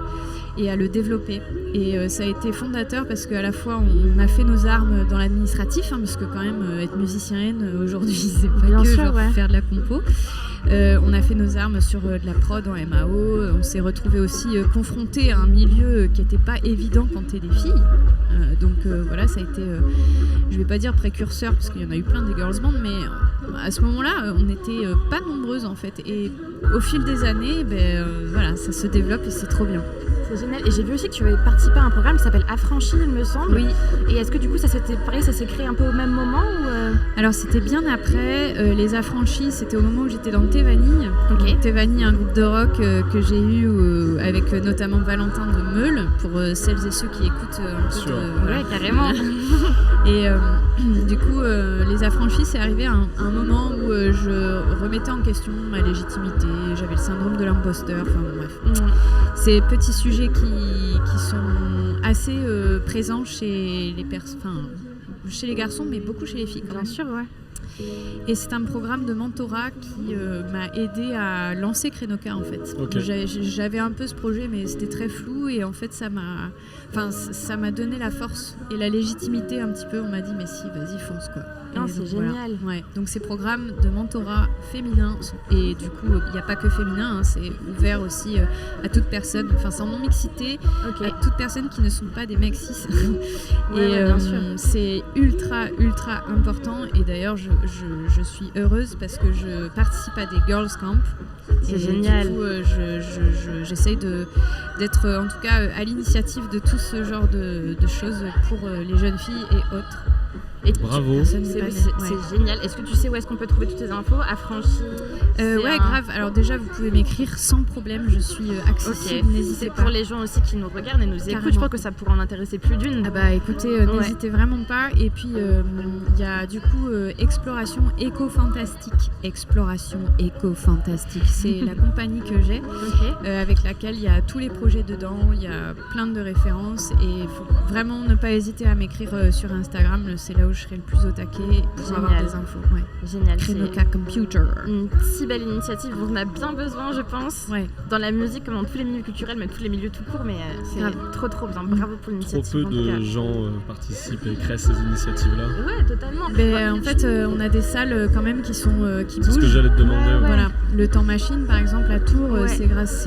et à le développer. Et ça a été fondateur parce qu'à la fois, on a fait nos armes dans l'administratif, parce que quand même, être musicienne aujourd'hui, c'est pas bien que sûr, faire de la compo. On a fait nos armes sur de la prod en MAO. On s'est retrouvés aussi confrontés à un milieu qui n'était pas évident quand t'es des filles. Donc voilà, ça a été, je vais pas dire précurseur parce qu'il y en a eu plein des girls bands, mais à ce moment-là, on n'était pas nombreuses en fait. Et au fil des années, voilà, ça se développe et c'est trop bien. C'est génial. Et j'ai vu aussi que tu avais participé à un programme qui s'appelle Affranchi, il me semble. Oui. Et est-ce que du coup, ça s'est créé un peu au même moment ou Alors, c'était bien après. Les Affranchis, c'était au moment où j'étais dans Thévanille. Okay. Thévanille, un groupe de rock que j'ai eu avec notamment Valentin de Meule, pour celles et ceux qui écoutent un peu de... Ouais, carrément. Et du coup, les Affranchis, c'est arrivé à un moment où je remettais en question ma légitimité. J'avais le syndrome de l'imposteur. Enfin, bref. Ces petits sujets qui sont assez présents chez les garçons, mais beaucoup chez les filles. Bien sûr, ouais. Et c'est un programme de mentorat qui m'a aidé à lancer Krenoka en fait. Okay. J'avais un peu ce projet, mais c'était très flou, et en fait ça m'a donné la force et la légitimité un petit peu. On m'a dit mais si, vas-y, fonce quoi. Non, c'est génial. Voilà. Ouais. Donc ces programmes de mentorat féminin, et du coup il n'y a pas que féminin, c'est ouvert aussi à toute personne, enfin c'est en non-mixité, à toute personne qui ne sont pas des mecs cis. Et bien sûr. C'est ultra important, et d'ailleurs je suis heureuse parce que je participe à des girls camp. C'est génial. Du coup, j'essaye d'être en tout cas à l'initiative de tout ce genre de choses pour les jeunes filles et autres. Et Bravo. Personne n'est C'est pas né. c'est génial. Est-ce que tu sais où est-ce qu'on peut trouver toutes tes infos? Affranchi. Ouais, grave. Alors déjà, vous pouvez m'écrire sans problème. Je suis accessible. Ok. N'hésitez C'est pas. pour les gens aussi qui nous regardent et nous écoutent. Carrément. Je pense que ça pourrait en intéresser plus d'une. Ah bah écoutez, n'hésitez vraiment pas. Et puis il y a du coup Exploration Éco-Fantastique. Exploration Éco-Fantastique, c'est la compagnie que j'ai, avec laquelle il y a tous les projets dedans, il y a plein de références et il faut vraiment ne pas hésiter à m'écrire sur Instagram, c'est là où je serai le plus au taquet pour avoir des infos. Ouais. Génial. Krenoka Computer. Une si belle initiative, on en a bien besoin, je pense. Ouais. Dans la musique, comme dans tous les milieux culturels, même tous les milieux tout court, mais c'est trop bien. Bravo pour Trop l'initiative. peu en tout cas. de gens participent et créent ces initiatives-là. Ouais, totalement. En fait, on a des salles quand même qui sont qui C'est ce que bougent. j'allais te demander. Ouais. Voilà, le Temps Machine par exemple à Tours, Ouais. c'est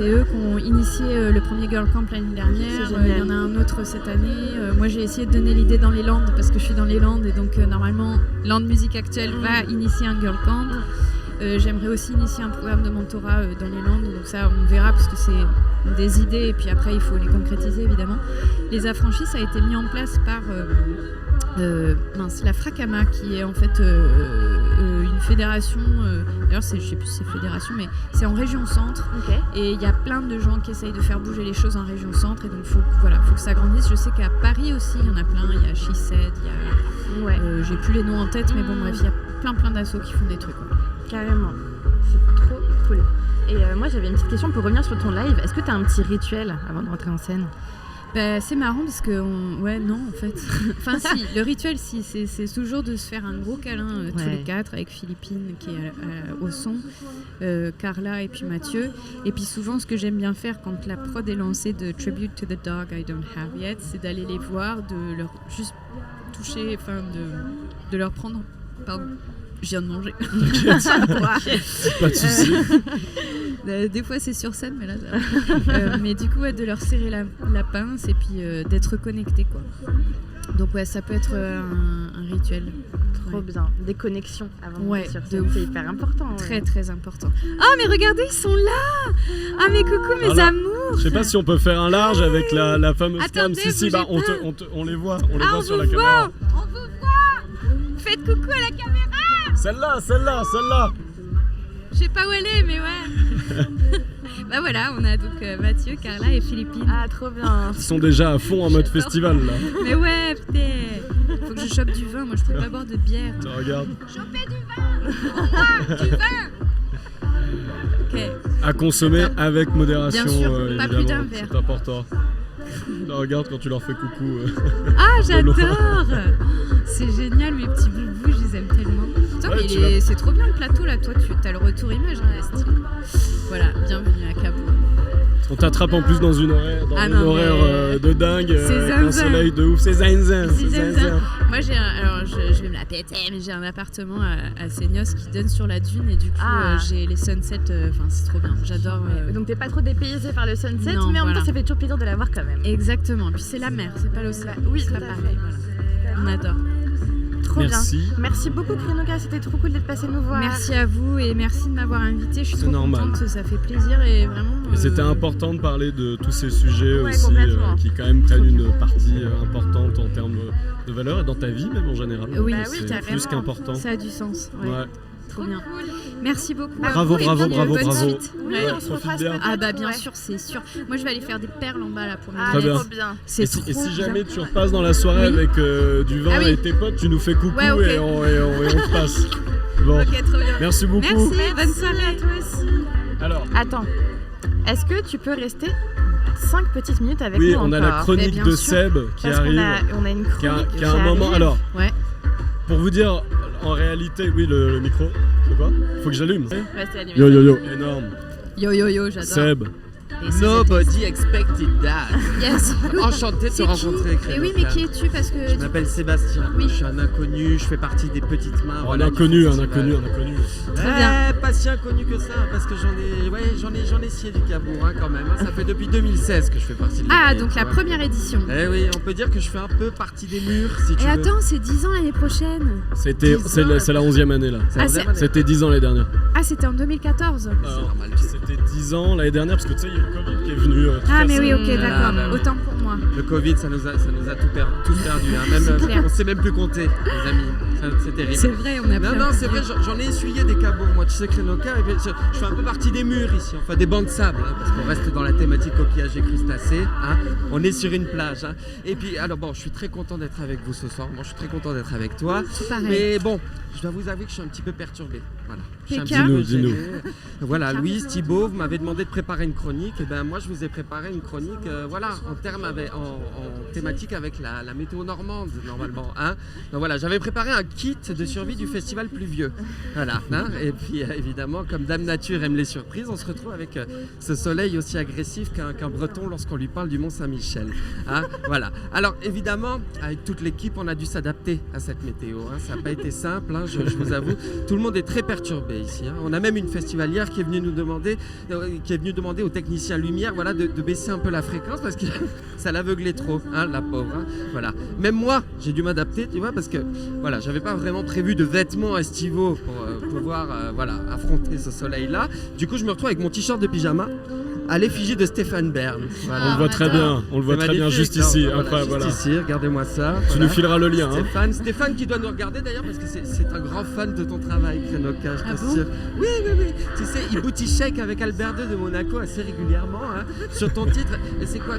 eux qui ont initié le premier Girl Camp l'année dernière. C'est génial. Il y en a un autre cette année. Moi j'ai essayé de donner l'idée dans les Landes parce que je suis dans les Landes et donc normalement Land Musique Actuelle va initier un Girl Camp. J'aimerais aussi initier un programme de mentorat dans les Landes, donc ça on verra parce que c'est des idées et puis après il faut les concrétiser évidemment. Les Affranchis, ça a été mis en place par la Fracama qui est en fait une fédération, d'ailleurs je sais plus si c'est fédération mais c'est en région centre et il y a plein de gens qui essayent de faire bouger les choses en région centre et donc faut que ça grandisse. Je sais qu'à Paris aussi il y en a plein, il y a She Said, il y a j'ai plus les noms en tête mais bon bref il y a plein d'assos qui font des trucs. Carrément, c'est trop cool. Et moi j'avais une petite question pour revenir sur ton live. Est-ce que tu as un petit rituel avant de rentrer en scène? Bah, c'est marrant parce que non en fait. Enfin si, le rituel c'est toujours de se faire un gros câlin tous les quatre avec Philippine qui est au son, Carla et puis Mathieu. Et puis souvent ce que j'aime bien faire quand la prod est lancée de Tribute to the Dog I Don't Have Yet, c'est d'aller les voir, de leur juste toucher, enfin de leur prendre. Pardon. Je viens de manger. Pas de soucis. Des fois c'est sur scène, mais là ça va. Mais du coup, de leur serrer la pince et puis d'être connecté quoi. Donc ça peut être un rituel. Trop bien. Des connexions avant de sur de scène, ouf. c'est hyper important. Très très important. Oh mais regardez, ils sont là. Ah mais coucou mes Voilà. amours. Je sais pas si on peut faire un large avec la fameuse cam. Attendez, Si, bah, bougez on les voit, on sur vous la caméra. On vous voit. Faites coucou à la caméra. Celle-là. Je sais pas où elle est, mais ouais. Bah voilà, on a donc Mathieu, Carla et Philippine. Ah, trop bien. Ils sont déjà à fond en mode festival là. Mais ouais, putain. Faut que je chope du vin, moi je peux pas boire de bière. Tu regardes. Choper du vin. Du vin. Ok. À consommer avec modération. Bien sûr, pas plus évidemment. d'un verre. C'est important. Tu regardes quand tu leur fais coucou. Ah, de loin. j'adore. C'est génial, mes petits boubous, je les aime tellement. Putain, Ouais, mais c'est trop bien le plateau là, toi tu as le retour image, stylé. Voilà, bienvenue à Cabo. On t'attrape en plus dans une horaire de dingue, C'est avec un zinzin. soleil de ouf, c'est zinzin. C'est zinzin. Moi alors je vais me la péter, mais j'ai un appartement à Seignos qui donne sur la dune et du coup j'ai les sunsets, enfin c'est trop bien, j'adore. Donc t'es pas trop dépaysé par le sunset, Non, mais en même voilà. temps ça fait toujours plaisir de la voir quand même. Exactement, puis c'est la mer, c'est pas l'océan. Oui, c'est tout pas à pareil, fait. voilà. On adore. Trop Merci. bien. Merci beaucoup Krenoka, c'était trop cool d'être passé nous voir. Merci à vous et merci de m'avoir invité, je suis C'est trop normal. contente, ça fait plaisir et vraiment. Et c'était important de parler de tous ces sujets Ouais, aussi, complètement. qui quand même prennent une partie importante en termes de valeur et dans ta vie même en général. Oui, Bah oui, c'est carrément. plus qu'important. Ça a du sens. Ouais. Ouais. Trop bien. Merci beaucoup. Bravo, à vous et bravo, puis, bravo, bonne bravo. suite. Oui, Ouais. on se profite refera bien. peut-être. Ah bah bien ouais. sûr, c'est sûr. Moi je vais aller faire des perles en bas là pour mes Ah, Très bien. trop bien. C'est Et si trop jamais bien. tu repasses dans la soirée Oui. avec du vin Ah oui. et tes potes, tu nous fais coucou Ouais, ok. et on te passe. Bon, Ok, trop bien. merci beaucoup. Merci, bonne Merci soirée. à toi aussi. Alors, Attends, est-ce que tu peux rester 5 petites minutes avec oui, nous on a encore la chronique Mais bien de sûr. Seb qui Parce arrive. qu'on a une Qui a chronique un moment. arrive. Alors, Ouais. pour vous dire, en réalité, oui, le micro. C'est quoi? Faut que j'allume. Restez allumés. Yo. Énorme. Yo, j'adore. Seb. Et c'est Nobody expected that. Yes. Enchanté de te C'est rencontrer. qui? Et oui, mais qui es-tu? Parce que. Je m'appelle Sébastien. Oui. Je suis un inconnu. Je fais partie des petites mains. Un voilà, du inconnu. festival. Très bien. Pas si inconnu que ça, parce que j'en ai scié du cabourg hein, quand même. hein. Ça fait depuis 2016 que je fais partie de Ah, l'équipe, donc tu la vois. première édition. Eh oui, on peut dire que je fais un peu partie des murs, si tu Et veux. attends, c'est 10 ans l'année prochaine. C'est 10 la 11e année là. Ça Ah, vous c'est- aime, C'était 10 ans l'année dernière. Ah, c'était en 2014. C'est normal, tu sais. C'était 10 ans l'année dernière parce que tu sais, il y a le Covid qui est venu. tout Ah, mais casser. oui, ok, Ah, d'accord. bah oui. Autant pour moi. moi. Le Covid, ça nous a tous perdu. Hein. Même, clair. on sait même plus compter, les amis. C'est terrible. C'est vrai, on a Non, c'est vrai, j'en ai essuyé des cabots, moi, tu sais, Crénoca, et je fais un peu partie des murs ici, enfin des bancs de sable, hein, parce qu'on reste dans la thématique coquillage et crustacés, hein. On est sur une plage. Hein. Et puis, alors bon, je suis très content d'être avec vous ce soir, moi je suis très content d'être avec toi, Pareil. mais bon, je dois vous avouer que je suis un petit peu perturbé, voilà. Je suis un Pékin. petit peu Dis-nous. gêné. Voilà, Louise, Thibaut, vous m'avez demandé de préparer une chronique, et ben moi je vous ai préparé une chronique, voilà, en thématique avec la météo normande, normalement, hein. Donc voilà, j'avais préparé un kit de survie du festival pluvieux, voilà, hein. Et puis évidemment, comme Dame Nature aime les surprises, on se retrouve avec ce soleil aussi agressif qu'un Breton lorsqu'on lui parle du Mont Saint-Michel, hein. Voilà, alors évidemment, avec toute l'équipe, on a dû s'adapter à cette météo, hein. Ça n'a pas été simple, hein, je vous avoue, tout le monde est très perturbé ici, hein. On a même une festivalière qui est venue nous demander, aux techniciens lumière, voilà, de baisser un peu la fréquence parce que ça l'aveuglait trop, hein, la pauvre, hein. Voilà. Même moi, j'ai dû m'adapter, tu vois, parce que voilà, j'avais pas vraiment prévu de vêtements estivaux pour pouvoir affronter ce soleil-là. Du coup, je me retrouve avec mon t-shirt de pyjama à l'effigie de Stéphane Bern. Voilà. On le voit très bien, juste ici. Voilà, Incroyable, juste voilà. ici, regardez-moi ça. Tu voilà. nous fileras le lien. Hein. Stéphane qui doit nous regarder d'ailleurs parce que c'est un grand fan de ton travail, Crénoca, je t'assure. Oui. Tu sais, il booty shake avec Albert II de Monaco assez régulièrement, hein, sur ton titre. Et c'est quoi,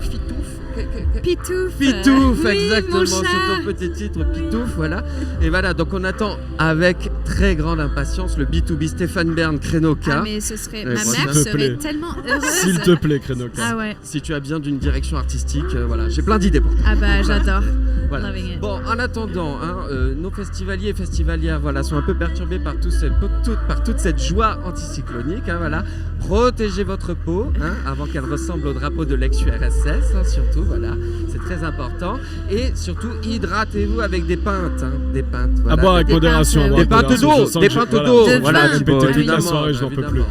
Pitouf? Pitouf, Oui, exactement, mon sur chat. ton petit titre, Pitouf, voilà. Et voilà, donc on attend avec très grande impatience le B2B Stéphane Bern Crénoca. Ah, mais ce serait... Ouais, Ma s'il mère te serait plaît. tellement heureuse. S'il te plaît, Crénoca. Ah ouais. Si tu as bien d'une direction artistique, voilà, j'ai plein d'idées pour toi. Ah bah j'adore. Voilà. Loving it. Bon, en attendant, hein, nos festivaliers et festivalières, voilà, sont un peu perturbés par toute cette joie anticyclonique, hein, voilà. Protégez votre peau, hein, avant qu'elle ressemble au drapeau de l'ex-URSS, hein, surtout, voilà, c'est très important. Et surtout, hydratez-vous avec des pintes, hein, des pintes. À Voilà. boire avec Des modération. pintes, à boire Des avec pintes modération. d'eau, Je sens des que pintes voilà, d'eau, je voilà, vais répéter toute la évidemment, soirée, je n'en peux plus.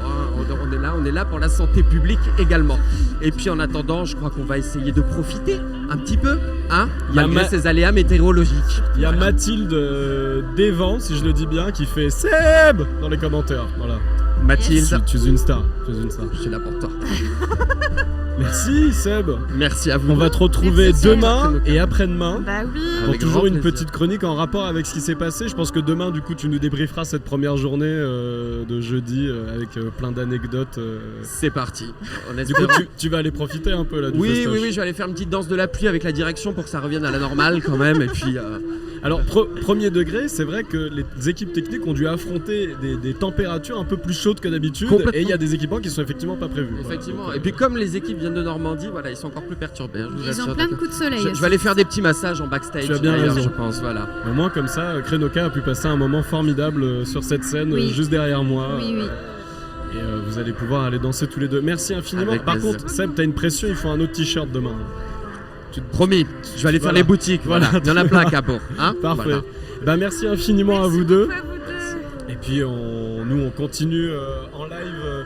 On est là pour la santé publique également. Et puis en attendant, je crois qu'on va essayer de profiter un petit peu, hein, malgré ces aléas météorologiques. Il y a Mathilde Desvents, si je le dis bien, qui fait Seb dans les commentaires. Voilà. Mathilde, Tu es une star. je suis là pour toi. Merci Seb. Merci à vous. On va te retrouver Merci, demain Seb. et après-demain. Bah oui. Pour Avec toujours grand une plaisir. petite chronique en rapport avec ce qui s'est passé. Je pense que demain, du coup, tu nous débrieferas cette première journée de jeudi avec plein d'anecdotes. C'est parti. On Du coup, espère- tu vas aller profiter un peu là du Oui, festoche. je vais aller faire une petite danse de la pluie avec la direction pour que ça revienne à la normale quand même. Et puis, Alors, premier degré, c'est vrai que les équipes techniques ont dû affronter des températures un peu plus chaudes que d'habitude. Complètement. Et il y a des équipements qui sont effectivement pas prévus. Voilà. effectivement. Donc, Et puis, comme les équipes viennent de Normandie, voilà, ils sont encore plus perturbés. Hein, je vous Ils assure. ont plein de coups de soleil. Je vais aller faire des petits massages en backstage. Tu as bien d'ailleurs, raison. je pense. Voilà. au moins, comme ça, Crénoca a pu passer un moment formidable sur cette scène, Oui. juste derrière moi. Oui. Et vous allez pouvoir aller danser tous les deux. Merci infiniment. Avec Par plaisir. contre, Seb, t'as une pression, il faut un autre t-shirt demain. Promis, je vais aller faire Voilà. les boutiques. Voilà. Il y en a plein à Cabourg. Hein. Parfait. Voilà. Bah, merci infiniment à vous Merci deux. beaucoup à vous deux. Et puis nous on continue en live.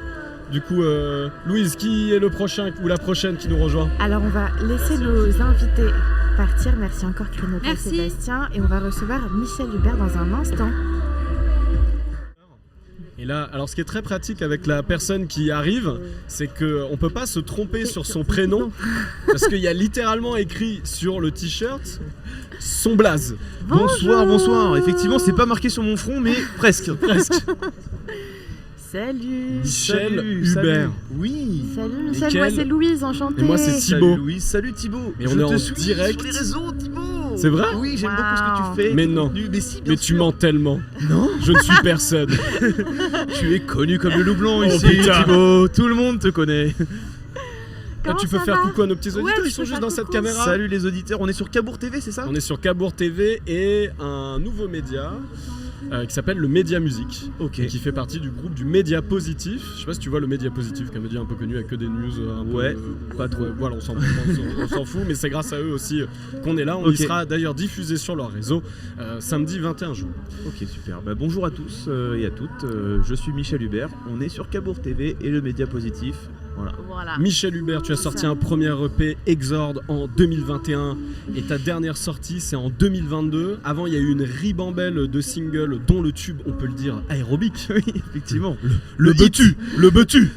Du coup, Louise, qui est le prochain ou la prochaine qui nous rejoint? Alors on va laisser nos invités partir. Merci encore Crénoca et Merci. Sébastien. Et on va recevoir Michel Hubert dans un instant. Et là, alors ce qui est très pratique avec la personne qui arrive, c'est qu'on peut pas se tromper sur son prénom parce qu'il y a littéralement écrit sur le t-shirt son blaze. Bonsoir. Effectivement, c'est pas marqué sur mon front, mais presque. Presque. Salut. Michel Salut, Hubert. Oui. Salut Michel, Nickel. moi c'est Louise, enchantée. Et moi, c'est Thibaut. Salut Louise, salut Thibaut. Mais on Je est en te suis direct. sur les réseaux, Thibaut. C'est vrai? Oui, j'aime Wow. beaucoup ce que tu fais. Mais Ton non. contenu. Mais si, bien Mais tu sûr. mens tellement. Non. Je ne suis personne. Tu es connu comme le loup blanc Oh, ici, putain. Thibaut. Tout le monde te connaît. Comment tu peux ça faire va? coucou à nos petits auditeurs, Ouais, ils je sont peux juste faire dans cette coucou. caméra. Salut les auditeurs. On est sur Cabourg TV, c'est ça? On est sur Cabourg TV et un nouveau média qui s'appelle le Média Musique, Ok. qui fait partie du groupe du Média Positif. Je sais pas si tu vois le Média Positif, qui est un média un peu connu avec que des news un peu, Ouais, pas trop. voilà, on s'en fout, mais c'est grâce à eux aussi qu'on est là. On Ok. y sera d'ailleurs diffusé sur leur réseau samedi 21 juin. Ok, super. Bah, bonjour à tous et à toutes. Je suis Michel Hubert. On est sur Cabourg TV et le Média Positif. Voilà. Michel Hubert, tu as C'est sorti ça. un premier EP, Exorde, en 2021 et ta dernière sortie c'est en 2022. Avant il y a eu une ribambelle de singles dont le tube, on peut le dire, aérobique. Oui, effectivement. Le Betu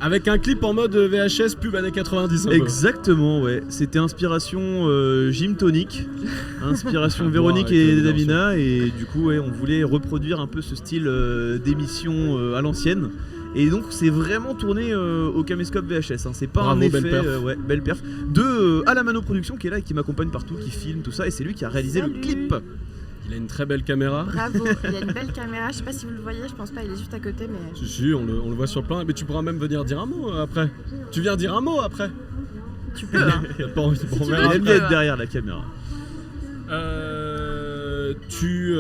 avec un clip en mode VHS pub années 90 un peu. Exactement, ouais. C'était inspiration Gym Tonic, inspiration À Véronique boire avec et le Davina, et du coup, ouais, on voulait reproduire un peu ce style d'émission à l'ancienne. Et donc c'est vraiment tourné au caméscope VHS, hein. C'est pas Bravo, un effet, belle perf. ouais, belle perf. De Alamano Production qui est là et qui m'accompagne partout, qui filme tout ça, et c'est lui qui a réalisé le Salut. clip. Il a une très belle caméra. Bravo, il y a une belle caméra, je sais pas si vous le voyez, je pense pas, il est juste à côté, mais Si, on le voit sur le plan. Mais tu pourras même venir dire un mot après. Tu viens dire un mot après. tu peux. Hein. Il y a pas envie de tu on veux, verra Elle tu après. vient être derrière la caméra. Tu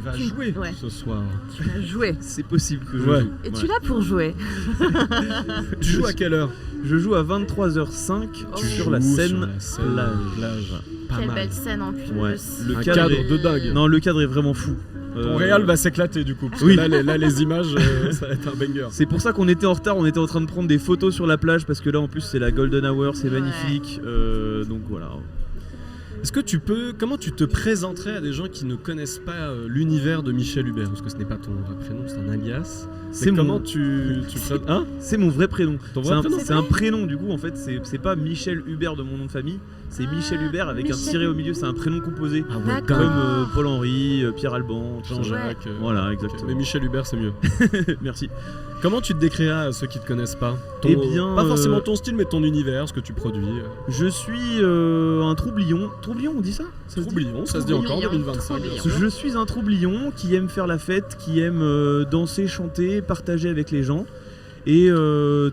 vas jouer Ouais. ce soir. Tu vas jouer. C'est possible que je Ouais. joue. Et tu Ouais. es là pour jouer. Tu joues à quelle heure? Je joue à 23h05 Tu sur la joues scène sur la scène plage. Pas Quelle mal. belle scène en plus. Ouais. Le Un cadre cadre est- de dingue. Non, le cadre est vraiment fou. Ton réal va s'éclater du coup. Parce Oui. que là, les images, ça va être un banger. C'est pour ça qu'on était en retard, on était en train de prendre des photos sur la plage parce que là en plus c'est la Golden Hour, c'est Ouais. magnifique. Donc voilà. Est-ce que comment tu te présenterais à des gens qui ne connaissent pas l'univers de Michel Hubert? Parce que ce n'est pas ton vrai prénom, c'est un alias. C'est Mais comment mon... tu hein? C'est mon vrai prénom. Ton C'est vrai un, prénom? c'est un prénom du coup en fait, c'est pas Michel Hubert de mon nom de famille, c'est Michel Hubert avec un Michel. tiré au milieu, c'est un prénom composé. Ah ouais, D'accord. dingue. Comme Paul-Henri, Pierre-Alban, Jean-Jacques. Voilà, Ok. exactement. Mais Michel Hubert, c'est mieux. Merci. Comment tu te décriras à ceux qui te connaissent pas? Eh bien, Pas forcément ton style, mais ton univers, ce que tu produis. Je suis un troublion. Troublion, on dit ça, Ça se dit Troublion, ça se dit encore, Troublion, 2025. bien sûr. Je suis un troublion qui aime faire la fête, qui aime danser, chanter, partager avec les gens. Et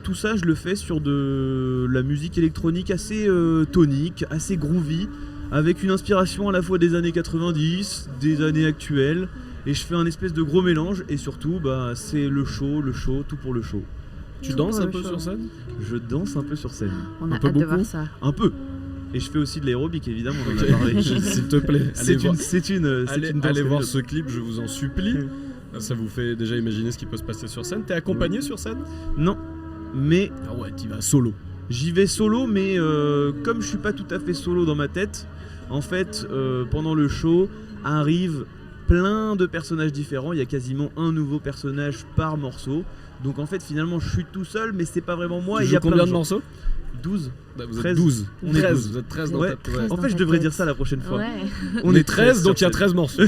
tout ça, je le fais sur de la musique électronique assez tonique, assez groovy, avec une inspiration à la fois des années 90, des années actuelles. Et je fais un espèce de gros mélange. Et surtout, bah, c'est le show, tout pour le show. Tu Tout danses pour un le peu show. sur scène? Je danse un peu sur scène. On a Un peu hâte de beaucoup. voir ça. Un peu. Et je fais aussi de l'aérobic, évidemment, on en Ok. a parlé. S'il te plaît, allez C'est voir. une, c'est une, c'est Allez, une danse allez voir comme ce clip, je vous en supplie. Ça vous fait déjà imaginer ce qui peut se passer sur scène. T'es accompagné sur scène? Non, mais Ah ouais, t'y vas solo. j'y vais solo, mais comme je suis pas tout à fait solo dans ma tête, en fait, pendant le show, arrivent plein de personnages différents. Il y a quasiment un nouveau personnage par morceau. Donc en fait, finalement, je suis tout seul, mais c'est pas vraiment moi. Tu Il y joues a plein combien de gens. morceaux? 12. Bah, vous êtes 13. 12. On est 13, 12. vous êtes 13 dans Ouais. ta tête. Ouais. En Dans fait, je ta devrais tête. dire ça la prochaine fois. Ouais. On est 13, donc il y a sur 13 morceaux.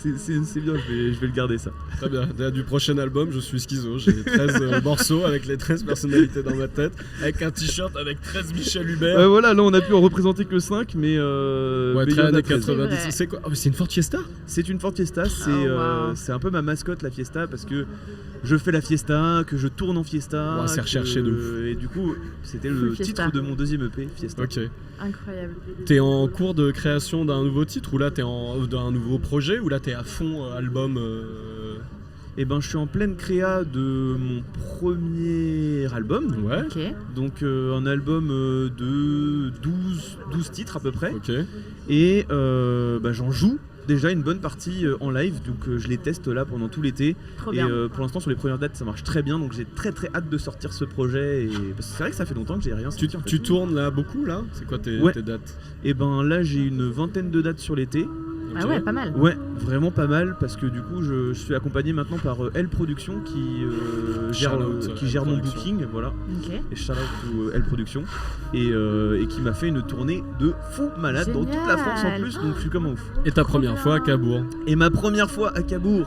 C'est bien, je vais le garder ça. Très bien. Du prochain album, je suis schizo. J'ai 13 morceaux avec les 13 personnalités dans ma tête. Avec un t-shirt avec 13 Michel Hubert. Voilà, là on a pu en représenter que 5, mais. Ouais, mais il y très en a années 13. 90. C'est vrai. C'est quoi? Oh, mais c'est une Ford Fiesta? C'est une Ford Fiesta, wow. c'est un peu ma mascotte la Fiesta parce que je fais la Fiesta, que je tourne en Fiesta. Ouais, c'est recherché de ouf. Et du coup, c'était Full le Fiesta. titre de mon deuxième EP, Fiesta. Ok. Incroyable. T'es en cours de création d'un nouveau titre ou là t'es d'un nouveau projet ou là t'es à fond album Et ben je suis en pleine créa de mon premier album. Ouais. Ok. Donc un album de 12 titres à peu près. Ok. Et j'en joue déjà une bonne partie en live, donc je les teste là pendant tout l'été. Trop Et bien. pour l'instant sur les premières dates ça marche très bien, donc j'ai très très hâte de sortir ce projet. Parce que c'est vrai que ça fait longtemps que j'ai rien sorti. en fait. Tu tournes là beaucoup là? C'est quoi tes dates? Et ben là j'ai une vingtaine de dates sur l'été. Ah ouais, pas mal. Ouais, vraiment pas mal parce que du coup je suis accompagné maintenant par L Production qui gère, Shout out, qui L gère mon Production. booking, voilà. Ok. Et shout out to L Production et qui m'a fait une tournée de fou malade dans toute la France en Génial. plus, donc je suis comme un ouf. Et ta première fois à Cabourg? Et ma première fois à Cabourg,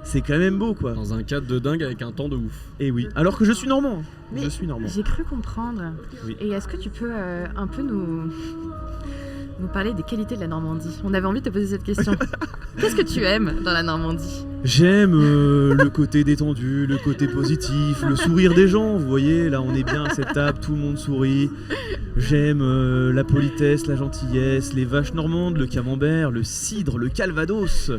c'est quand même beau quoi. Dans un cadre de dingue avec un temps de ouf. Et oui, alors que je suis normand. Mais Je suis normand. J'ai cru comprendre. Oui. Et est-ce que tu peux un peu nous parler des qualités de la Normandie? On avait envie de te poser cette question. Qu'est-ce que tu aimes dans la Normandie? J'aime le côté détendu, le côté positif, le sourire des gens. Vous voyez, là on est bien à cette table, tout le monde sourit. J'aime la politesse, la gentillesse, les vaches normandes, le camembert, le cidre, le calvados.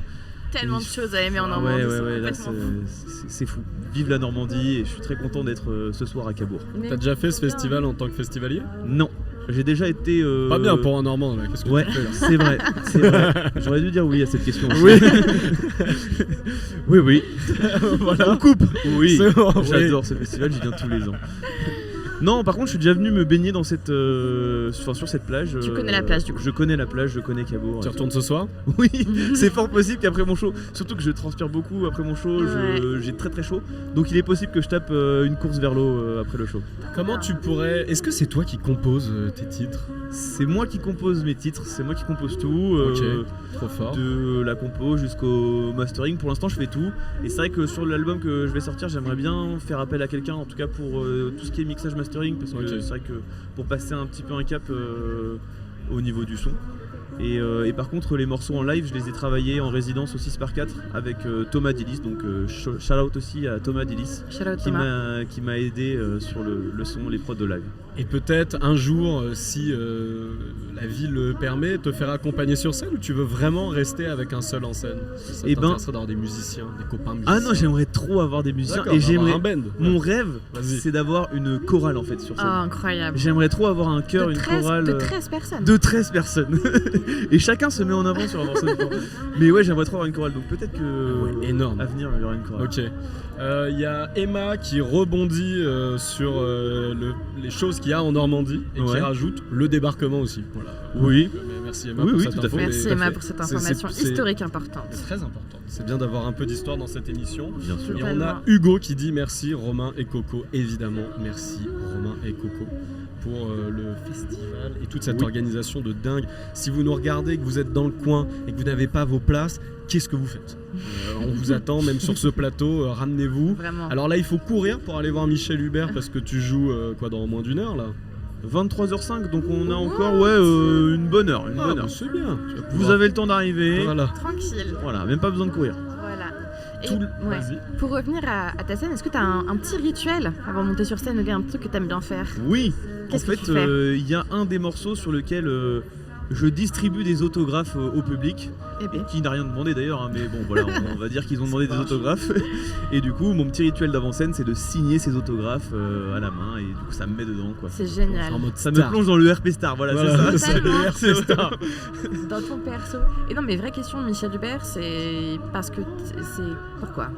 Tellement de choses à aimer en Ah Normandie, ouais, là c'est complètement fou. c'est fou. Vive la Normandie et je suis très content d'être ce soir à Cabourg. Mais T'as déjà fait ce trop bien. festival en tant que festivalier? Non, J'ai déjà été. Pas bien pour un Normand là, qu'est-ce que Ouais, tu fais là? c'est vrai. J'aurais dû dire oui à cette question. Oui. oui. Voilà. On coupe. Oui. C'est bon, J'adore ce festival, j'y viens tous les ans. Non, par contre, je suis déjà venu me baigner dans cette, sur cette plage. Tu connais la plage, du coup. Je connais la plage, je connais Cabourg. Tu retournes ce soir? Oui, c'est fort possible qu'après mon show, surtout que je transpire beaucoup après mon show, j'ai très très chaud. Donc il est possible que je tape une course vers l'eau après le show. Comment tu pourrais... Est-ce que c'est toi qui composes tes titres? C'est moi qui compose mes titres, c'est moi qui compose tout. Ok, trop fort. De la compo jusqu'au mastering, pour l'instant je fais tout. Et c'est vrai que sur l'album que je vais sortir, j'aimerais bien faire appel à quelqu'un, en tout cas pour tout ce qui est mixage mastering, parce que c'est vrai que pour passer un petit peu un cap au niveau du son. Et par contre les morceaux en live je les ai travaillés en résidence au 6x4 avec Thomas Dillis, donc shout out aussi à Thomas Dillis qui m'a aidé sur le son, les prods de live. Et peut-être un jour, si la vie le permet, te faire accompagner sur scène, ou tu veux vraiment rester avec un seul en scène? Ça t'intéresserait d'avoir des musiciens, des copains musiciens? Ah non, j'aimerais trop avoir des musiciens. D'accord, et j'aimerais un band. Mon rêve, c'est d'avoir une chorale en fait sur scène. Ah, incroyable. J'aimerais trop avoir un chœur, une chorale de 13 personnes. De 13 personnes. Et chacun se met en avant sur un morceau différent. Mais ouais, j'aimerais trop avoir une chorale, donc peut-être que énorme. À venir il y aura une chorale. Ok. Il y a Emma qui rebondit sur les choses qu'il y a en Normandie et qui rajoute le débarquement aussi. Voilà. Oui. Merci Emma pour cette info. Merci Emma pour cette information historique importante. C'est très importante. C'est bien d'avoir un peu d'histoire dans cette émission. Bien sûr. Et on a Hugo qui dit merci Romain et Coco. Évidemment, merci Romain et Coco pour le festival et toute cette organisation de dingue. Si vous nous regardez, que vous êtes dans le coin et que vous n'avez pas vos places, qu'est-ce que vous faites? On vous attend même sur ce plateau, ramenez-vous. Vraiment. Alors là il faut courir pour aller voir Michel Hubert parce que tu joues dans moins d'une heure là. 23h05, donc on a encore une bonne heure. C'est bien. Vous avez le temps d'arriver. Voilà. Tranquille. Voilà, même pas besoin de courir. Voilà. Et pour revenir à ta scène, est-ce que tu as un petit rituel avant de monter sur scène, un truc que tu aimes bien faire? Oui. Qu'est-ce en que tu fais? fait, il y a un des morceaux sur lequel je distribue des autographes au public, qui n'a rien demandé d'ailleurs, hein, mais bon voilà, on va dire qu'ils ont demandé des autographes. Et du coup, mon petit rituel d'avant-scène, c'est de signer ces autographes à la main, et du coup, ça me met dedans, quoi. C'est génial. Ça me plonge dans le RP Star, voilà. C'est ça. C'est le RP Star. Dans ton perso. Et non, mais vraie question, Michel Hubert, c'est parce que c'est pourquoi?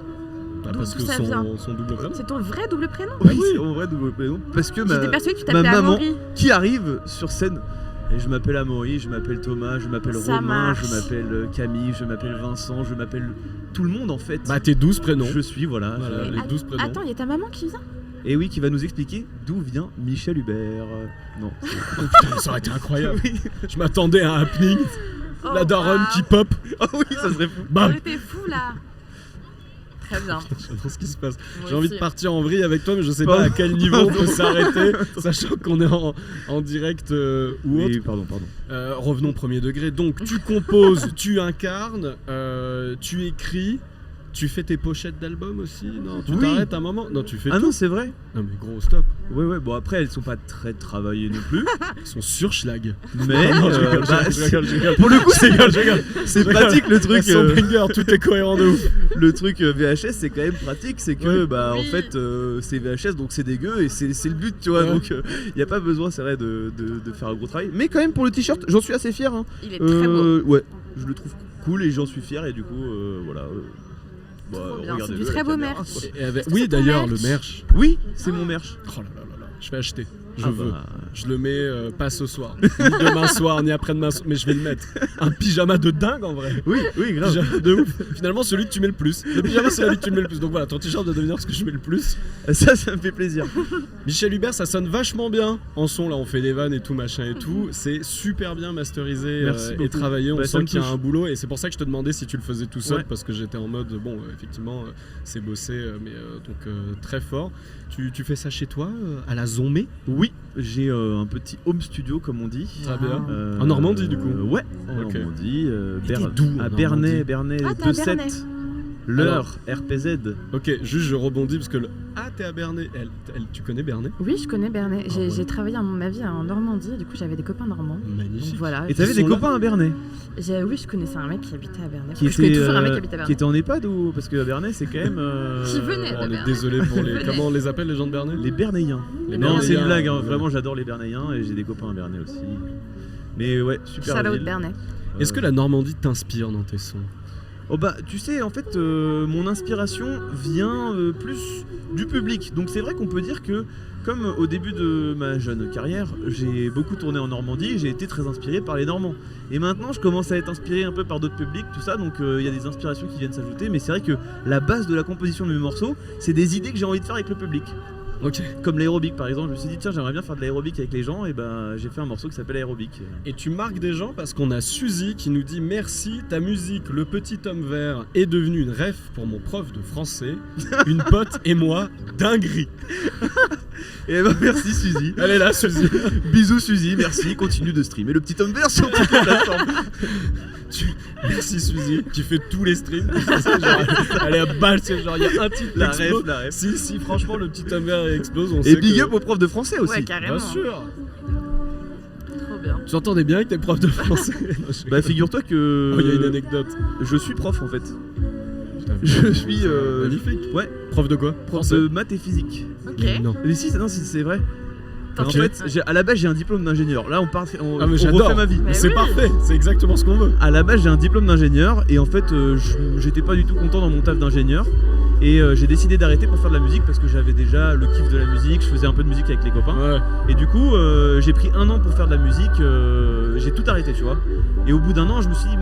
Parce que son double prénom. C'est ton vrai double prénom? Oui, c'est mon vrai double prénom. Parce que j'étais persuadée que tu ma t'appelais maman Amaury. qui arrive sur scène. Et je m'appelle Amaury, je m'appelle Thomas, je m'appelle Romain, je m'appelle Camille, je m'appelle Vincent, je m'appelle tout le monde en fait. Bah tes 12 prénoms. Je suis, voilà les 12 prénoms. Attends, il y a ta maman qui vient? Et oui, qui va nous expliquer d'où vient Michel Hubert. Non. Putain, ça aurait été incroyable. Je m'attendais à un happening. La daronne qui pop. Oh oui, ça serait fou. On était fou là. Très bien. J'adore ce qui se passe. Moi J'ai envie aussi. de partir en vrille avec toi, mais je sais pas à quel niveau on peut s'arrêter, sachant qu'on est en direct ou autre. Oui, pardon. Revenons premier degré. Donc tu composes, tu incarnes, tu écris. Tu fais tes pochettes d'albums aussi? Non, tu t'arrêtes un moment? Non, tu fais tout. Non, c'est vrai. Non mais gros, stop. Ouais, bon après elles sont pas très travaillées non plus. Elles sont surschlag. Mais non, je rigole. Pour le coup, c'est pratique le truc. Elles sont banger, tout est cohérent de ouf. Le truc VHS c'est quand même pratique, c'est que en fait c'est VHS donc c'est dégueu et c'est le but, tu vois. Donc y a pas besoin, c'est vrai, de faire un gros travail. Mais quand même pour le t-shirt, j'en suis assez fier. Hein. Il est très beau. Ouais, je le trouve cool et j'en suis fier et du coup voilà. C'est du très beau merch. Oui, d'ailleurs, le merch. Oui, c'est mon merch. Oh là là là, je vais acheter. Je veux. Je le mets pas ce soir, ni demain soir, ni après-demain soir, mais je vais le mettre. Un pyjama de dingue en vrai. Oui, grave. Pyjama de ouf. Finalement, celui que tu mets le plus. Le pyjama, c'est celui que tu mets le plus. Donc voilà, ton t-shirt doit devenir ce que je mets le plus. Ça me fait plaisir. Michel Hubert, ça sonne vachement bien en son. Là, on fait des vannes et tout, machin et tout. C'est super bien masterisé et travaillé. On sent qu'il y a un boulot. Et c'est pour ça que je te demandais si tu le faisais tout seul, parce que j'étais en mode, bon, effectivement, c'est bossé, mais donc très fort. Tu fais ça chez toi, à la Zombie? Oui, j'ai un petit home studio comme on dit. Très bien. En Normandie du coup? Ouais, en Normandie. D'où à Bernay, Ah, de 7. L'heure, RPZ. Ok, juste je rebondis parce que t'es à Bernay. Tu connais Bernay? Oui, je connais Bernay. Ah, J'ai travaillé ma vie en Normandie, du coup j'avais des copains normands. Magnifique. Donc, voilà. Et t'avais des copains à Bernay? Oui, je connaissais un mec qui habitait à Bernay. Qui je connais toujours un mec qui habitait à Bernay. Qui était en EHPAD ou parce que à Bernay c'est quand même. Qui venait de On est Bernay. désolé pour les. Comment on les appelle les gens de Bernay? Les Bernayens. Les Non, c'est une Bernayens, blague. Hein. Vraiment, j'adore les Bernayens et j'ai des copains à Bernay aussi. Mais ouais, super. Shout out ville. Bernay. Est-ce que la Normandie t'inspire dans tes sons? Oh bah tu sais en fait mon inspiration vient plus du public, donc c'est vrai qu'on peut dire que comme au début de ma jeune carrière j'ai beaucoup tourné en Normandie, j'ai été très inspiré par les Normands et maintenant je commence à être inspiré un peu par d'autres publics, tout ça, donc il y a des inspirations qui viennent s'ajouter, mais c'est vrai que la base de la composition de mes morceaux c'est des idées que j'ai envie de faire avec le public. Ok. Comme l'aérobic par exemple, je me suis dit tiens j'aimerais bien faire de l'aérobic avec les gens et ben j'ai fait un morceau qui s'appelle Aérobic. Et tu marques des gens parce qu'on a Suzy qui nous dit merci, ta musique, le petit homme vert est devenu une ref pour mon prof de français, une pote et moi, dinguerie. Et ben merci Suzy. Elle est là Suzy. Bisous Suzy, merci, continue de streamer le petit homme vert sur toutes les plateformes. Merci Suzy qui fait tous les streams. Genre, elle est à balle, c'est genre il y a un titre La qui explose. ref. Si franchement le petit homme vert explose, on Et sait big que... up aux profs de français aussi. Ouais, carrément. Bien sûr. Trop bien. Tu entendais bien avec tes profs de français? Bah figure-toi que il y a une anecdote. je suis prof en fait. Putain, Je suis magnifique. ouais, Prof de quoi? prof de maths et physique. Ok. Non. Mais si, non, c'est vrai. En Ok. fait, à la base j'ai un diplôme d'ingénieur. Là on part, on Ah mais on j'adore. refait ma vie. Mais C'est oui. parfait, c'est exactement ce qu'on veut. À la base j'ai un diplôme d'ingénieur et en fait j'étais pas du tout content dans mon taf d'ingénieur et j'ai décidé d'arrêter pour faire de la musique parce que j'avais déjà le kiff de la musique, je faisais un peu de musique avec les copains Ouais. et du coup j'ai pris 1 an pour faire de la musique, j'ai tout arrêté tu vois. Et au bout d'1 an je me suis dit